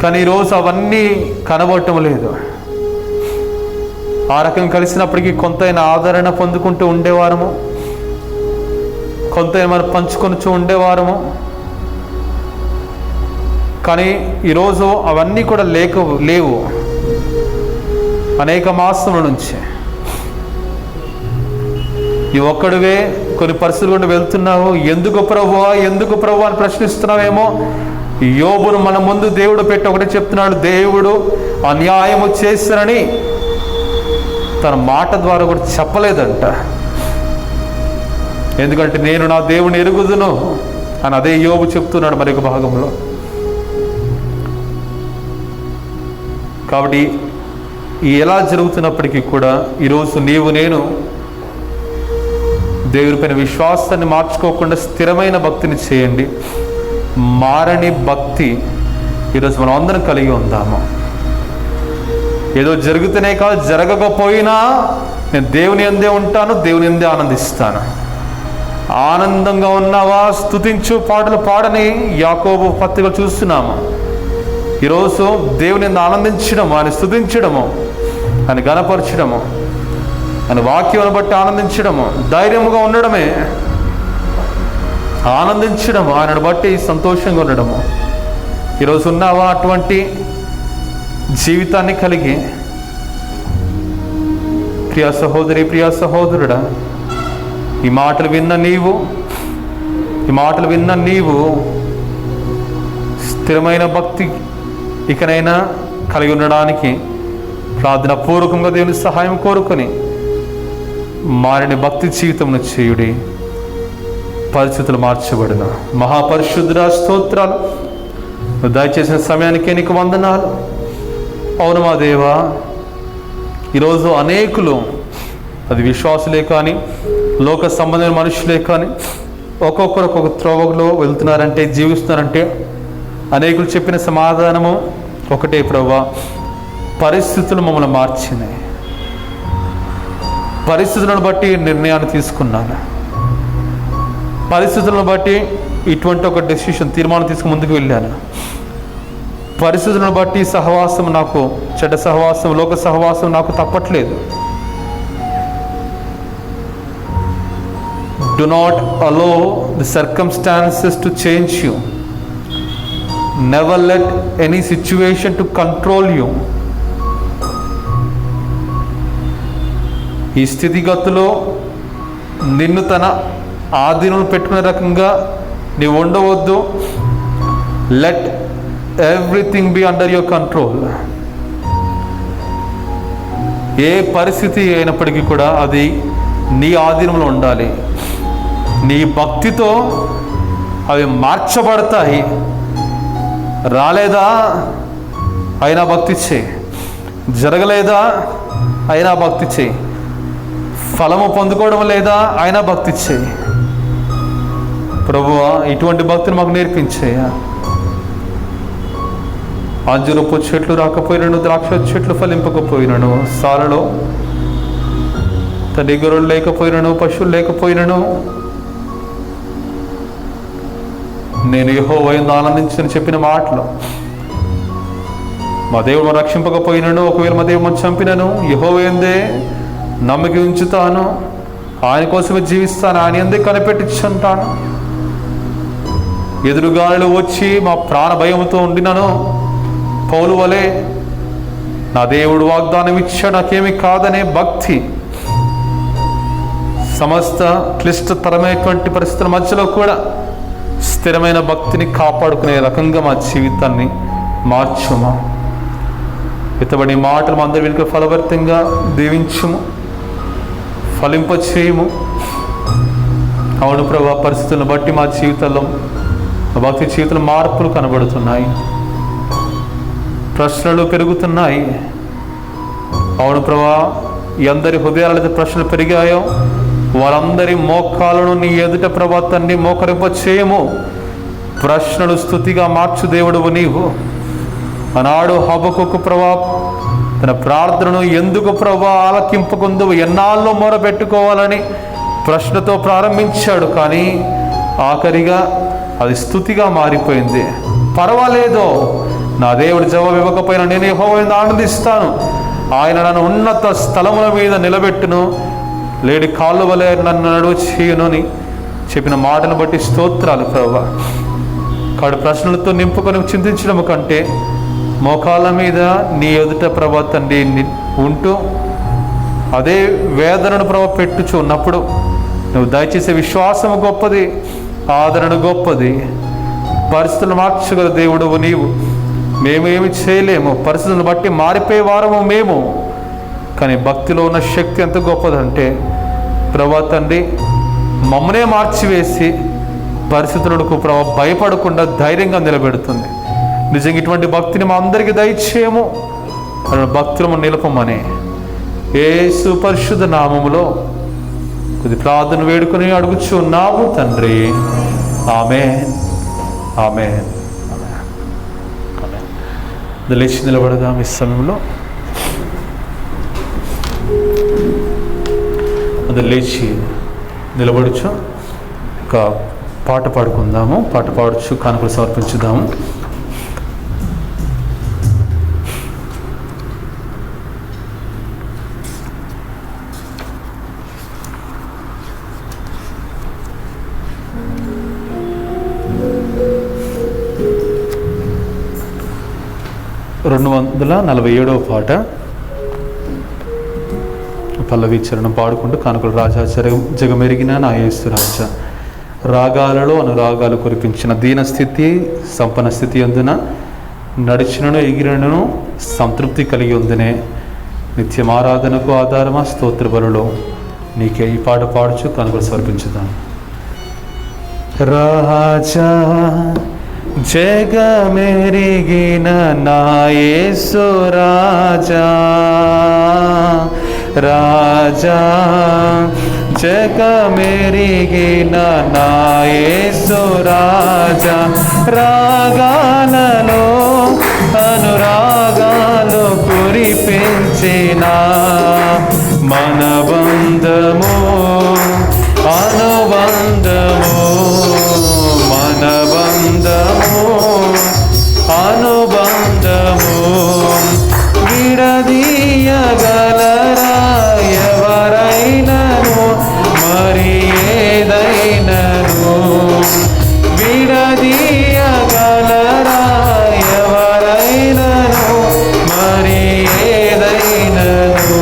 కానీ ఈరోజు అవన్నీ కనబడటం లేదు. ఆ రకం కలిసినప్పటికీ కొంతైనా ఆదరణ పొందుకుంటూ ఉండేవారము, కొంతైనా మనం పంచుకొని ఉండేవారము. కానీ ఈరోజు అవన్నీ కూడా లేవు. అనేక మాసముల నుంచి ఈ ఒక్కడివే కొన్ని పరిస్థితులు గుండా వెళ్తున్నావు. ఎందుకు ప్రభువా అని ప్రశ్నిస్తున్నావేమో. యోబును మన ముందు దేవుడు పెట్టి ఒకటే చెప్తున్నాడు, దేవుడు అన్యాయము చేశారని తన మాట ద్వారా కూడా చెప్పలేదంట. ఎందుకంటే నేను నా దేవుని ఎరుగుదును అని అదే యోబు చెప్తున్నాడు మరొక భాగంలో. కాబట్టి ఎలా జరుగుతున్నప్పటికీ కూడా ఈరోజు నీవు నేను దేవుడిపైన విశ్వాసాన్ని మార్చుకోకుండా స్థిరమైన భక్తిని చేయండి. మారని భక్తి ఈరోజు మనం అందరం కలిగి ఉందాము. ఏదో జరుగుతూనే కాదు, జరగకపోయినా నేను దేవుని యందే ఉంటాను, దేవుని యందే ఆనందిస్తాను. ఆనందంగా ఉన్నావా? స్తుతించు, పాటలు పాడని యాకోబు పత్రిక చూస్తున్నాము. ఈరోజు దేవుని యందు ఆనందించడము, ఆయన స్తుతించడము, ఆయన గణపరచడము, ఆయన వాక్యం బట్టి ఆనందించడము, ధైర్యముగా ఉండడమే, ఆనందించడము, ఆయనను బట్టి సంతోషంగా ఉండడము. ఈరోజు ఉన్నావా అటువంటి జీవితాన్ని కలిగి? ప్రియా సహోదరి, ప్రియా సహోదరుడా, ఈ మాటలు విన్న నీవు స్థిరమైన భక్తి ఇకనైనా కలిగి ఉండడానికి ప్రార్థన పూర్వకంగా దేవుని సహాయం కోరుకొని మారిన భక్తి జీవితమును చేయుడి. పరిస్థితులు మార్చబడిన మహాపరిశుద్ధుడా, స్తోత్రాలు. దయచేసిన సమయానికే నీకు వందనాలు. అవును మా దేవా, ఈరోజు అనేకులు, అది విశ్వాసులే కానీ లోక సంబంధమైన మనుషులే కానీ, ఒక్కొక్కరు ఒక్కొక్క త్రోవలో వెళ్తున్నారంటే, జీవిస్తున్నారంటే అనేకులు చెప్పిన సమాధానము ఒకటే, ప్రభువా, పరిస్థితులు మమ్మల్ని మార్చినాయి, పరిస్థితులను బట్టి నిర్ణయాన్ని తీసుకున్నాను, పరిస్థితులను బట్టి ఇటువంటి ఒక తీర్మానం తీసుకుని ముందుకు వెళ్ళాను, పరిస్థితులను బట్టి సహవాసం నాకు, చెడ్డ సహవాసం, లోక సహవాసం నాకు తప్పట్లేదు. Do not allow the circumstances to change you. Never let any situation to control you. ఈ స్థితిగతులో నిన్ను తన ఆధీనంలో పెట్టుకునే రకంగా నీవు ఉండవద్దు. Let everything be under your control. ఏ పరిస్థితి అయినప్పటికీ కూడా అది నీ ఆధీనంలో ఉండాలి. నీ భక్తితో అవి మార్చబడతాయి. రాలేదా? అయినా భక్తి చేయి. జరగలేదా? అయినా భక్తి చేయి. ఫలము పొందుకోవడం లేదా? అయినా భక్తి చేయి. ప్రభువా, ఇటువంటి భక్తిని మాకు నేర్పించేయా. అంజూరపు చెట్లు రాకపోయినను, ద్రాక్ష చెట్లు ఫలింపకపోయినను, సాలలో తండ్రి గొర్రెలు లేకపోయినను, పశువులు లేకపోయినను, నేను యెహోవా యందు ఆనందించని చెప్పిన మాటలు, మా దేవుడు మనం రక్షింపకపోయినను, ఒకవేళ మా దేవుడు మనం చంపినను, యెహోవా యందే నమ్మకి ఉంచుతాను, ఆయన కోసమే జీవిస్తాను, ఆయన యందే కనిపెట్టించుంటాను. ఎదురుగాలు వచ్చి మా ప్రాణ భయంతో ఉండినను, పౌలు వలె నా దేవుడు వాగ్దానం ఇచ్చాడు, నాకేమీ కాదనే భక్తి సమస్త క్లిష్టతరమైనటువంటి పరిస్థితుల మధ్యలో కూడా స్థిరమైన భక్తిని కాపాడుకునే రకంగా మా జీవితాన్ని మార్చుము. ఇతబడి మాటలు మా అందరి వెనుక ఫలభరితంగా దీవించుము, ఫలింపచేయము. అవును ప్రభా, పరిస్థితులను బట్టి మా జీవితంలో, మా భక్తి జీవితంలో మార్పులు కనబడుతున్నాయి, ప్రశ్నలు పెరుగుతున్నాయి. అవును ప్రభా, ఎందరి హృదయాలైతే ప్రశ్నలు పెరిగాయో వారందరి మోకాలను నీ ఎదుట ప్రభా తండ్రి మోకరింప చేయము. ప్రశ్నలు స్తుతిగా మార్చు దేవుడువు నీవు. ఆనాడు హబక్కుకు ప్రభా తన ప్రార్థనను ఎందుకు ప్రభా ఆలకింపకుందువు, ఎన్నాళ్ళలో మొరపెట్టుకోవాలని ప్రశ్నతో ప్రారంభించాడు, కానీ ఆఖరిగా అది స్తుతిగా మారిపోయింది. పర్వాలేదు, నా దేవుడు జవాబు ఇవ్వకపోయినా నేను యెహోవా యందు ఆనందిస్తాను, ఆయన నన్ను ఉన్నత స్థలముల మీద నిలబెట్టును, లేడి కాళ్ళు వలె నన్ను నడువ చేయును అని చెప్పిన మాటను బట్టి స్తోత్రాలు ప్రభువా. కాడు ప్రశ్నలతో నింపుకొని చింతించడం కంటే మోకాళ్ళ మీద నీ ఎదుట ప్రభా తండ్రి ఉంటూ అదే వేదనను ప్రభా పెట్టుచు ఉన్నప్పుడు నువ్వు దయచేసే విశ్వాసము గొప్పది, ఆదరణ గొప్పది. పరిస్థితులు మార్చగల దేవుడువు నీవు. మేమేమి చేయలేము, పరిస్థితులను బట్టి మారిపోయే వారము మేము, కానీ భక్తిలో ఉన్న శక్తి ఎంత గొప్పదంటే ప్రభా తండ్రి మమ్మనే మార్చివేసి పరిస్థితులకు ప్రభా భయపడకుండా ధైర్యంగా నిలబెడుతుంది. నిజంగా ఇటువంటి భక్తిని మా అందరికీ దయచేయము. భక్తులము నిలపమని యేసు పరిశుద్ధ నామములో కొద్ది ప్రార్థన వేడుకొని అడుగుచున్నాము తండ్రి. ఆమేన్, ఆమేన్, ఆమేన్. లేచి నిలబడదాం. ఈ సమయంలో అది లేచి నిలబడుచు ఒక పాట పాడుకుందాము. పాట పాడుచు కానుకలు సమర్పించుదాము. రెండు 247వ పాట పల్లవి చరణం పాడుకుంటూ కానుకలు రాజా జగమెరిగిన నా యేసు రాజా. రాగాలలో అనురాగాలు కురిపించిన దీనస్థితి సంపన్న స్థితి అందున నడిచినను ఎగిరినను సంతృప్తి కలిగి ఉందనే నిత్యం ఆరాధనకు ఆధారమా స్తోత్ర బలులో నీకే ఈ పాట పాడుచు కానుకలు సమర్పించుదాం. రాజా జగమెరిగిన నా యేసు రాజా, రాజా జగమెరిగిన నా యేసు రాజా. రాగాలలో అనురాగాలు కురిపించిన మన బంధము అనుబంధము, మన బంధము అనుబంధము విడదీయగలరా ఎవరైనను మరి ఏదైనను, విడదీయగలరా ఎవరైనను మరి ఏదైనను.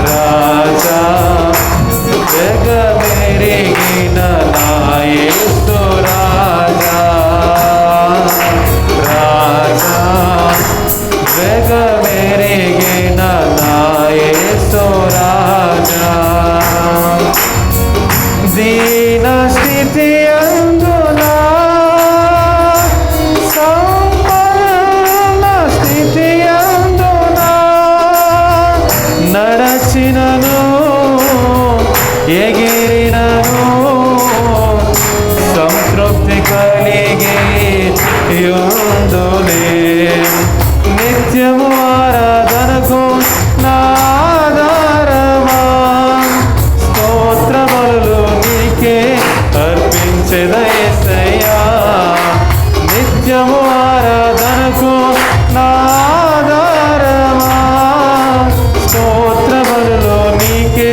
రాజా జగమెరిగిన నా యేసు రాజా, రాజా జగమెరిగిన నా యేసు రాజా. దీన స్థితి అందునా సంపన్న స్థితి అందునా నడచినను ఎగిరినను సంతృప్తి కలిగి యుందులే. నిత్యము ఆరాధనకు నా ఆధారమా స్తోత్ర బలులు నీకే అర్పించెద యేసయ్యా. నిత్యము ఆరాధనకు నా ఆధారమా స్తోత్ర బలులు నీకే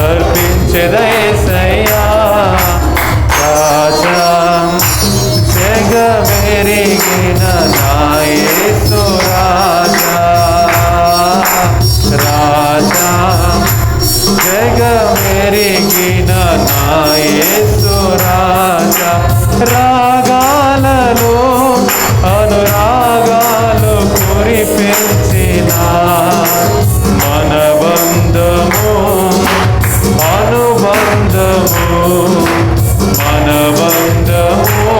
అర్పించెద యేసయ్యా. రాజా జగమెరిగిన నా యేసు రాజా, రాజా జగమెరిగిన నా యేసు రాజా. రాగాలలో అనురాగాలు కురిపించిన మన బంధము అనుబంధము, మన బంధము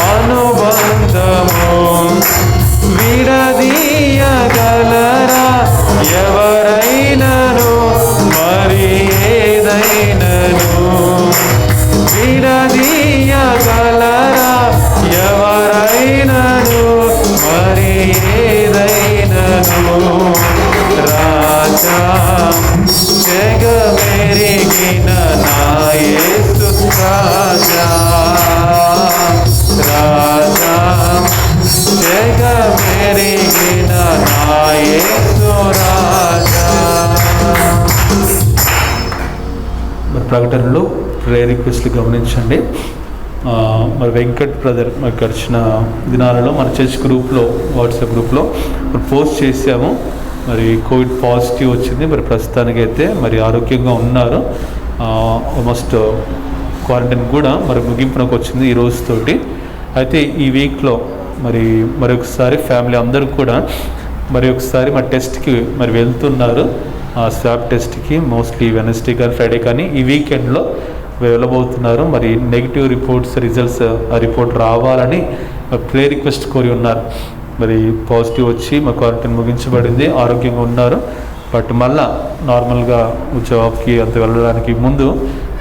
అనుబంధము విడదీయగలరా ఎవరైనను మరి ఏదైనను, విడదీయగలరా ఎవరైనను మరి ఏదైనను. రాజా జగమెరిగిన నా యేసు రాజా, రాజా జగమెరిగిన నా యేసు రాజా. మరి ప్రకటనలో ప్రేయర్ రిక్వెస్ట్లు గమనించండి. మరి వెంకట్ బ్రదర్ మరి గడిచిన దినాలలో మన చర్చ్ గ్రూప్లో వాట్సాప్ గ్రూప్లో మరి పోస్ట్ చేసాము. మరి కోవిడ్ పాజిటివ్ వచ్చింది. మరి ప్రస్తుతానికి అయితే మరి ఆరోగ్యంగా ఉన్నారు. ఆల్మోస్ట్ క్వారంటైన్ కూడా మరి ముగింపునకు వచ్చింది ఈ రోజుతోటి. అయితే ఈ వీక్లో మరొకసారి ఫ్యామిలీ అందరూ కూడా మరి ఒకసారి మా టెస్ట్కి మరి వెళ్తున్నారు. స్వాబ్ టెస్ట్కి మోస్ట్లీ వెనస్డే కానీ ఫ్రైడే కానీ ఈ వీకెండ్లో వెళ్ళబోతున్నారు. మరి నెగిటివ్ రిపోర్ట్స్ రిజల్ట్స్ రిపోర్ట్ రావాలని ప్రే రిక్వెస్ట్ కోరి ఉన్నారు. మరి పాజిటివ్ వచ్చి మా క్వారంటైన్ ముగించబడింది, ఆరోగ్యంగా ఉన్నారు. బట్ మళ్ళా నార్మల్గా జాబ్కి అంత వెళ్ళడానికి ముందు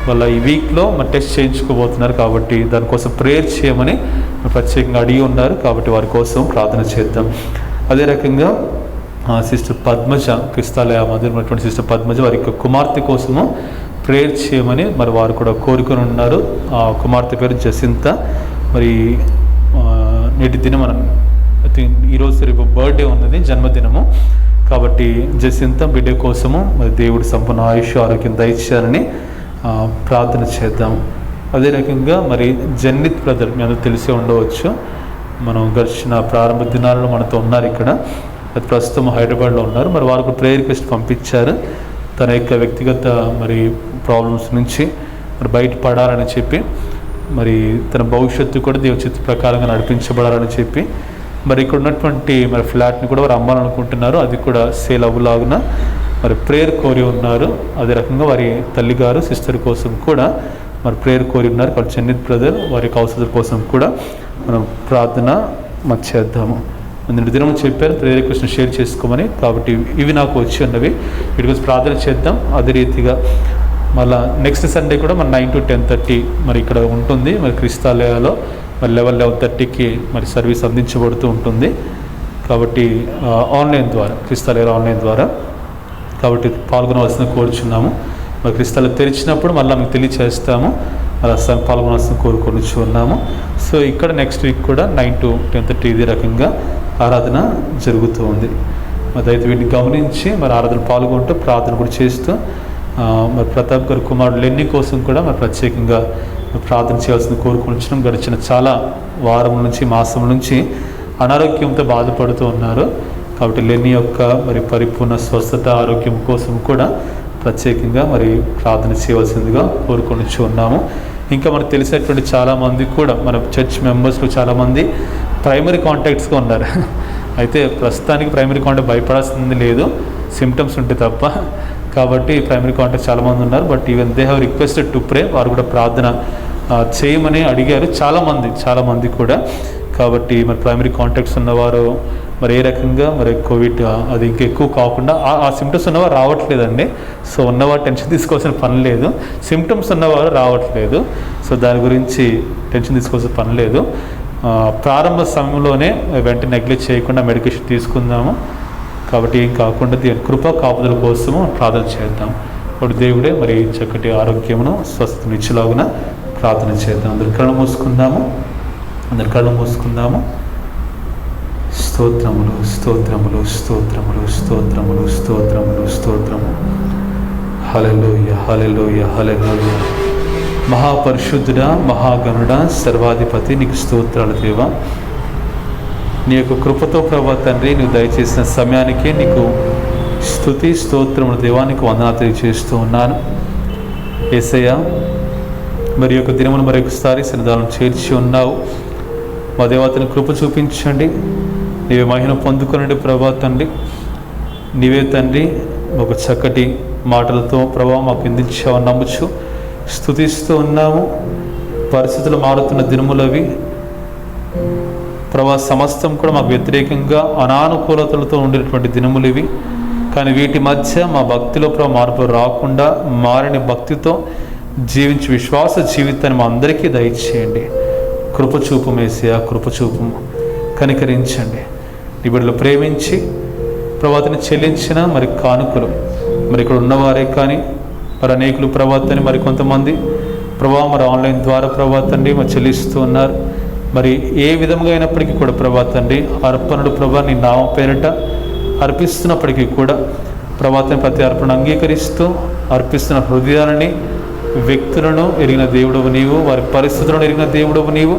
వాళ్ళ ఈ వీక్లో మరి టెస్ట్ చేయించుకోబోతున్నారు. కాబట్టి దానికోసం ప్రేయర్ చేయమని ప్రత్యేకంగా అడిగి ఉన్నారు. కాబట్టి వారి కోసం ప్రార్థన చేద్దాం. అదే రకంగా సిస్టర్ పద్మజ, క్రిస్తాలయ మధురమైనటువంటి సిస్టర్ పద్మజ వారి యొక్క కుమార్తె కోసము ప్రేయర్ చేయమని మరి వారు కూడా కోరుకొని ఉన్నారు. ఆ కుమార్తె పేరు జసింత. మరి నేటి దినం మనం ఈరోజు రేపు బర్త్డే ఉన్నది, జన్మదినము. కాబట్టి జసింత బిడ్డ కోసము మరి దేవుడు సంపూర్ణ ఆయుష్ ఆరోగ్యం దయచేయాలని ప్రార్థన చేద్దాం. అదే రకంగా మరి జన్నిత్ బ్రదర్, మీ అందరూ తెలిసే ఉండవచ్చు, మనం గడిచిన ప్రారంభ దినాలలో మనతో ఉన్నారు ఇక్కడ. అది ప్రస్తుతం హైదరాబాద్లో ఉన్నారు. మరి వారికి ప్రేయర్ రిక్వెస్ట్ పంపించారు. తన యొక్క వ్యక్తిగత మరి ప్రాబ్లమ్స్ నుంచి మరి బయటపడాలని చెప్పి, మరి తన భవిష్యత్తు కూడా దేవుని చిత్త ప్రకారంగా నడిపించబడాలని చెప్పి మరి ఇక్కడ ఉన్నటువంటి మరి ఫ్లాట్ని కూడా వారు అమ్మాలనుకుంటున్నారు. అది కూడా సేల్ అవ్వలాగున మరి ప్రేయర్ కోరి ఉన్నారు. అదే రకంగా వారి తల్లిగారు సిస్టర్ కోసం కూడా మరి ప్రేయర్ కోరి ఉన్నారు. కాబట్టి జన్నిత్ బ్రదర్ వారి అవసరం కోసం కూడా మనం ప్రార్థన మరి చేద్దాము. నిన్న దినం చెప్పారు ప్రేయర్ రిక్వెస్ట్ షేర్ చేసుకోమని. కాబట్టి ఇవి నాకు వచ్చి ఉన్నవి, వీటి గురించి ప్రార్థన చేద్దాం. అదే రీతిగా మళ్ళీ నెక్స్ట్ సండే కూడా మన 9 to 10:30 మరి ఇక్కడ ఉంటుంది. మరి క్రిస్తాలయాలో మరి 11:30కి మరి సర్వీస్ అందించబడుతూ ఉంటుంది. కాబట్టి ఆన్లైన్ ద్వారా, క్రిస్తాలయాలో ఆన్లైన్ ద్వారా కాబట్టి పాల్గొనవలసిన కోరుచున్నాము. మరి క్రిస్తాలు తెరిచినప్పుడు మళ్ళీ మీకు తెలియచేస్తాము. అలా పాల్గొనవలసిన కోరుకొని ఉన్నాము. సో ఇక్కడ నెక్స్ట్ వీక్ కూడా 9 to 10:30 ఇదే రకంగా ఆరాధన జరుగుతూ ఉంది. మరి అయితే వీటిని గమనించి మరి ఆరాధన పాల్గొంటూ ప్రార్థన కూడా చేస్తూ మరి ప్రతాప్ గారి కుమారుడు లెన్ని కోసం కూడా మరి ప్రత్యేకంగా ప్రార్థన చేయాల్సిన కోరుకుంటున్నాం. గడిచిన చాలా వారం నుంచి మాసం నుంచి అనారోగ్యంతో బాధపడుతూ ఉన్నారు. కాబట్టి లెన్ని యొక్క మరి పరిపూర్ణ స్వస్థత ఆరోగ్యం కోసం కూడా ప్రత్యేకంగా మరి ప్రార్థన చేయవలసిందిగా కోరుకొని ఉన్నాము. ఇంకా మనకు తెలిసేటువంటి చాలామంది కూడా మన చర్చ్ మెంబర్స్లో చాలామంది ప్రైమరీ కాంటాక్ట్స్గా ఉన్నారు. అయితే ప్రస్తుతానికి ప్రైమరీ కాంటాక్ట్ భయపడాల్సింది లేదు, సిమ్టమ్స్ ఉంటే తప్ప. కాబట్టి ప్రైమరీ కాంటాక్ట్ చాలామంది ఉన్నారు. But even they have requested to pray, వారు కూడా ప్రార్థన చేయమని అడిగారు చాలామంది కూడా. కాబట్టి మరి ప్రైమరీ కాంటాక్ట్స్ ఉన్నవారు మరి ఏ రకంగా మరి కోవిడ్ అది ఇంకా ఎక్కువ కాకుండా ఆ సిమ్టమ్స్ ఉన్నవారు రావట్లేదండి. సో ఉన్నవారు టెన్షన్ తీసుకోవాల్సిన పని లేదు, సిమ్టమ్స్ ఉన్నవారు రావట్లేదు. సో దాని గురించి టెన్షన్ తీసుకోవాల్సిన పని లేదు. ప్రారంభ సమయంలోనే వెంటనే నెగ్లెక్ట్ చేయకుండా మెడికేషన్ తీసుకుందాము. కాబట్టి ఏం కాకుండా దేవుని కృపా కాపుదల కోసము ప్రార్థన చేద్దాం. ఇప్పుడు దేవుడే మరి చక్కటి ఆరోగ్యమును స్వస్థతను ఇచ్చేలాగున ప్రార్థన చేద్దాం. అందరి కళ్ళు మూసుకుందాము. స్తోత్రములు స్తోత్రములు స్తోత్రములు స్తోత్రములు స్తోత్రములు స్తోత్రము. హల్లెలూయా హల్లెలూయా హల్లెలూయా. మహాపరిశుద్ధుడా, మహాగణుడా, సర్వాధిపతి, నీకు స్తోత్రాలు దేవా. నీ యొక్క కృపతో ప్రభా తండ్రి నువ్వు దయచేసిన సమయానికే నీకు స్తుతి స్తోత్రములు దేవానికి వందనాలు తెలియజేస్తూ ఉన్నాను. యేసయ్య మరి యొక్క దినమును మరొకసారి సన్నిధానం చేర్చి ఉన్నావు. మా దేవతని కృప చూపించండి, నీవే మహిమ పొందుకునండి ప్రభా తండ్రి. నీవే తండ్రి ఒక చక్కటి మాటలతో ప్రభా మాకు అందించావు నమ్ముచు స్తుతిస్తూ ఉన్నాము. పరిస్థితులు మారుతున్న దినములవి ప్రభా, సమస్తం కూడా మాకు వ్యతిరేకంగా అనానుకూలతలతో ఉండేటువంటి దినములు ఇవి. కానీ వీటి మధ్య మా భక్తిలో ప్రభా మార్పు రాకుండా మారిన భక్తితో జీవించి విశ్వాస జీవితాన్ని మా అందరికీ దయచేయండి. కృపచూపు మేసియా, కృపచూపు కనికరించండి. నీ బిడ్డలు ప్రేమించి ప్రభాతని చెల్లించిన మరి కానుకలు మరి ఇక్కడ ఉన్నవారే కానీ మరి అనేకులు ప్రభాతని మరి కొంతమంది ప్రభా మరి ఆన్లైన్ ద్వారా ప్రభాతండి మరి చెల్లిస్తూ ఉన్నారు. మరి ఏ విధంగా అయినప్పటికీ కూడా ప్రభాతండి అర్పణుడు ప్రభా నీ నామం పేరిట అర్పిస్తున్నప్పటికీ కూడా ప్రభాతని ప్రతి అర్పణ అంగీకరిస్తూ అర్పిస్తున్న హృదయాలని వ్యక్తులను ఎరిగిన దేవుడవు నీవు, వారి పరిస్థితులను ఎరిగిన దేవుడవు నీవు.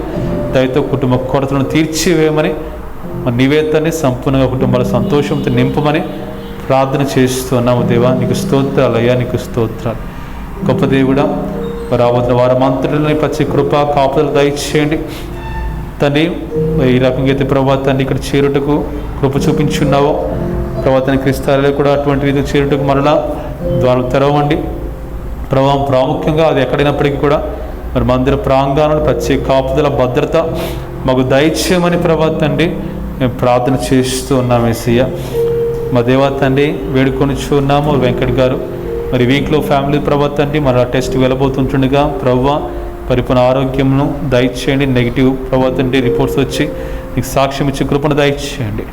దయతో కుటుంబ కొరతలను తీర్చివేయమని మరి నీవేతని సంపూర్ణంగా కుటుంబాల సంతోషంతో నింపమని ప్రార్థన చేస్తున్నాము దేవా. నీకు స్తోత్రాలు అయ్యా, నీకు స్తోత్రాలు. గొప్ప దేవుడా, మరి రాబోతున్న వారమంతటిని ప్రతి కృప కాపుదలు దయచేయండి తండ్రి. ఈ రకంగా అయితే ప్రభాతాన్ని ఇక్కడ చేరుటకు కృప చూపించున్నావో ప్రభాతాన్ని క్రీస్తులో కూడా అటువంటి రీతి చేరుటకు మరలా ద్వారం తెరవండి ప్రభావం. ప్రాముఖ్యంగా అది ఎక్కడైనప్పటికీ కూడా మరి మందిర ప్రాంగణంలో ప్రత్యేక కాపుదల భద్రత మాకు దయచేయమని ప్రభాతండి మేము ప్రార్థన చేస్తూ ఉన్నాం యేసయ్య. మా దేవా తండ్రి వేడుకొని చూన్నాము వెంకట్ గారు మరి వీక్లో ఫ్యామిలీ ప్రభా తండ్రి మన టెస్ట్ వెళ్ళబోతుంటుండగా ప్రభువా పరిపూర్ణ ఆరోగ్యమును దయచేయండి. నెగిటివ్ ప్రభా తండ్రి రిపోర్ట్స్ వచ్చి నీకు సాక్ష్యం ఇచ్చి కృపను దయచేయండి.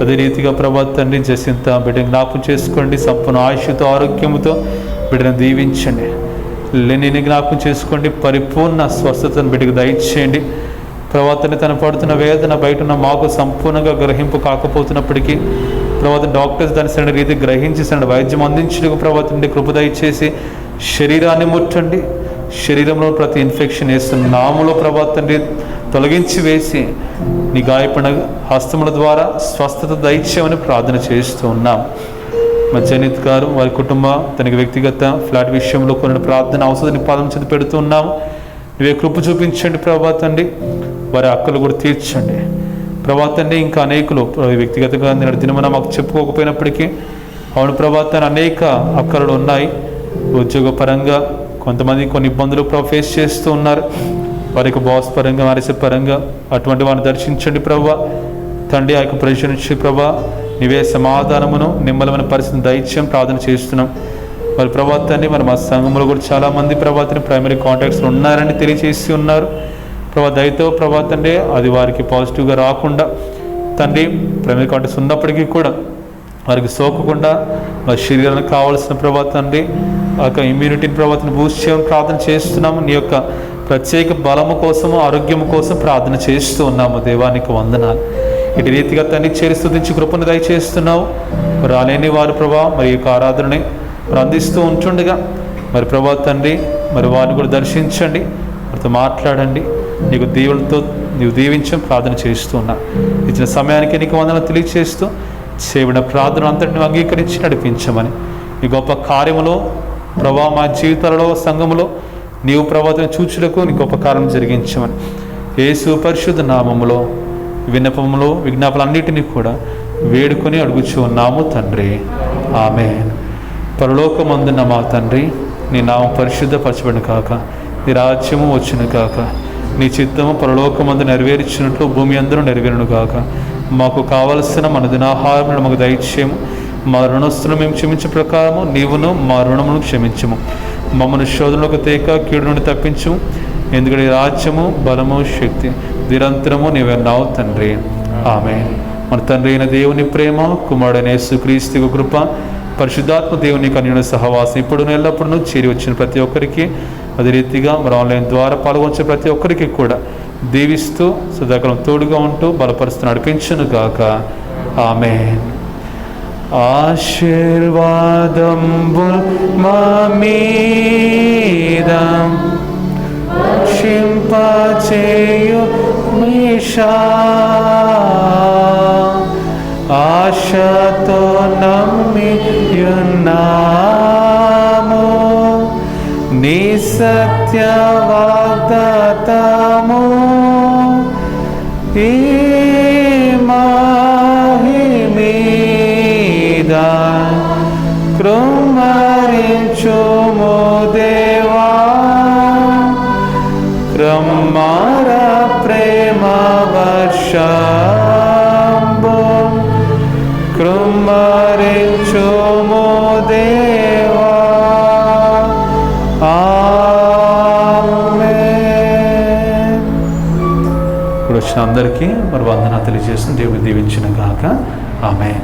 అదే రీతిగా ప్రభా తండ్రి జసింత బిడ్డను జ్ఞాపకం చేసుకోండి. సంపూర్ణ ఆయుష్తో ఆరోగ్యముతో బిడ్డను దీవించండి. లేని జ్ఞాపకం చేసుకోండి. పరిపూర్ణ స్వస్థతను బిడ్డకు దయచేయండి. ప్రవర్తన తన పడుతున్న వేదన బయట ఉన్న మాకు సంపూర్ణంగా గ్రహింపు కాకపోతున్నప్పటికీ ప్రవర్తన డాక్టర్స్ దాని సరైన రీతి గ్రహించి సరైన వైద్యం అందించడానికి ప్రవర్తన కృప దయచేసి శరీరాన్ని ముట్టండి. శరీరంలో ప్రతి ఇన్ఫెక్షన్ వేస్తున్న నాములో ప్రవర్తన తొలగించి వేసి నీ గాయపడిన హస్తముల ద్వారా స్వస్థత దయచేయమని ప్రార్థన చేస్తూ ఉన్నాం. మా జనిత్ గారు వారి కుటుంబం తనకి వ్యక్తిగత ఫ్లాట్ విషయంలో కొన్ని ప్రార్థన అవసరాన్ని పాదం చెంది పెడుతూ ఉన్నాము. నువ్వే కృప చూపించండి ప్రభా తండ్రి. వారి హక్కులు కూడా తీర్చండి ప్రభా తండ్రి. ఇంకా అనేకులు వ్యక్తిగతంగా నేను దినమన మాకు చెప్పుకోకపోయినప్పటికీ అవును ప్రభా తండ్రి అనేక అక్కలు ఉన్నాయి. ఉద్యోగ పరంగా కొంతమంది కొన్ని ఇబ్బందులు ఫేస్ చేస్తూ ఉన్నారు. వారికి బాస్ పరంగా వారిసే పరంగా అటువంటి వారిని దర్శించండి ప్రభా తండ్రి. ఆ యొక్క ప్రెషర్ నుంచి ప్రభా నీవే సమాధానమును నిమ్మలమైన పరిస్థితిని దయచేయం ప్రార్థన చేస్తున్నాం. మరి ప్రభాతాన్ని మరి మా సంఘంలో కూడా చాలామంది ప్రభాతాన్ని ప్రైమరీ కాంటాక్ట్స్లో ఉన్నారని తెలియజేసి ఉన్నారు. ప్రభా దయతో ప్రభాతండి అది వారికి పాజిటివ్గా రాకుండా తండ్రి ప్రైమరీ కాంటాక్ట్స్ ఉన్నప్పటికీ కూడా వారికి సోకకుండా వారి శరీరానికి కావాల్సిన ప్రభాతండి ఆ యొక్క ఇమ్యూనిటీని ప్రభాతాన్ని బూస్ట్ చేయమని ప్రార్థన చేస్తున్నాము. నీ యొక్క ప్రత్యేక బలము కోసము ఆరోగ్యం కోసం ప్రార్థన చేస్తూ ఉన్నాము. దేవానికి వందనాలు. ఇటు రీతిగా తండ్రి చేరి స్తుతించి కృపను దయచేస్తున్నావు. రాలేని వారు ప్రభా మరి యొక్క ఆరాధనని మరి అందిస్తూ ఉంటుండగా మరి ప్రభా తండ్రి మరి వారిని కూడా దర్శించండి. వారితో మాట్లాడండి. నీకు దీవులతో నీవు దీవించని ప్రార్థన చేస్తూ ఉన్నా. ఇచ్చిన సమయానికి నీకు వందన తెలియచేస్తూ చేయబడిన ప్రార్థన అంతటిని అంగీకరించి నడిపించమని ఈ గొప్ప కార్యములో ప్రభా మా జీవితాలలో సంఘములో నీవు ప్రభావం చూచుటకు నీ గొప్ప కార్యం జరిగించమని యేసు పరిశుద్ధ నామములో విన్నపములో విజ్ఞాపనలన్నిటినీ కూడా వేడుకొని అడుగుచూ ఉన్నాము తండ్రి. ఆమేన్. పరలోకమందున్న మా తండ్రి నీ నామం పరిశుద్ధపరచబడిన కాక నీ రాజ్యము వచ్చును కాక నీ చిత్తము పరలోకమందు నెరవేర్చినట్లు భూమి అందరూ నెరవేరును కాక. మాకు కావలసిన మన దినాహారములను మాకు దయచేయము. మా రుణస్తులను మేము క్షమించే ప్రకారము నీవును మా రుణమును క్షమించము. మమ్మల్ని శోధనలకు తేక కీడు నుండి తప్పించము. ఎందుకంటే రాజ్యము బలము శక్తి నిరంతరము నీవెన్నావు తండ్రి. ఆమేన్. మన తండ్రి అయిన దేవుని ప్రేమ కుమారుడైన యేసుక్రీస్తు కృప పరిశుద్ధాత్మ దేవుని కన్యుని సహవాసం ఇప్పుడు ఎల్లప్పుడూ చేరి వచ్చిన ప్రతి ఒక్కరికి అదే రీతిగా మరి ఆన్లైన్ ద్వారా పాల్గొంచే ప్రతి ఒక్కరికి కూడా దీవిస్తూ సదాకాలం తోడుగా ఉంటూ బలపరుస్తూ నడిపించును గాక. ఆమేన్. ఆశీర్వాదంబుల్ మా మీద వర్షింపచేయు మీషా ఆశతో నమ్మియున్నాము నీ సత్య వాగ్దాతము ఈ మహిమీద కృమ్మరించుము దేవా క్రమర ప్రేమ వర్షంబు కృమ్మరించుము దేవా. ఆమేన్. ఇప్పుడు వచ్చిన అందరికీ మరి వందన తెలియజేస్తుంది. దేవుడు దీవించిన గాక. ఆమేన్.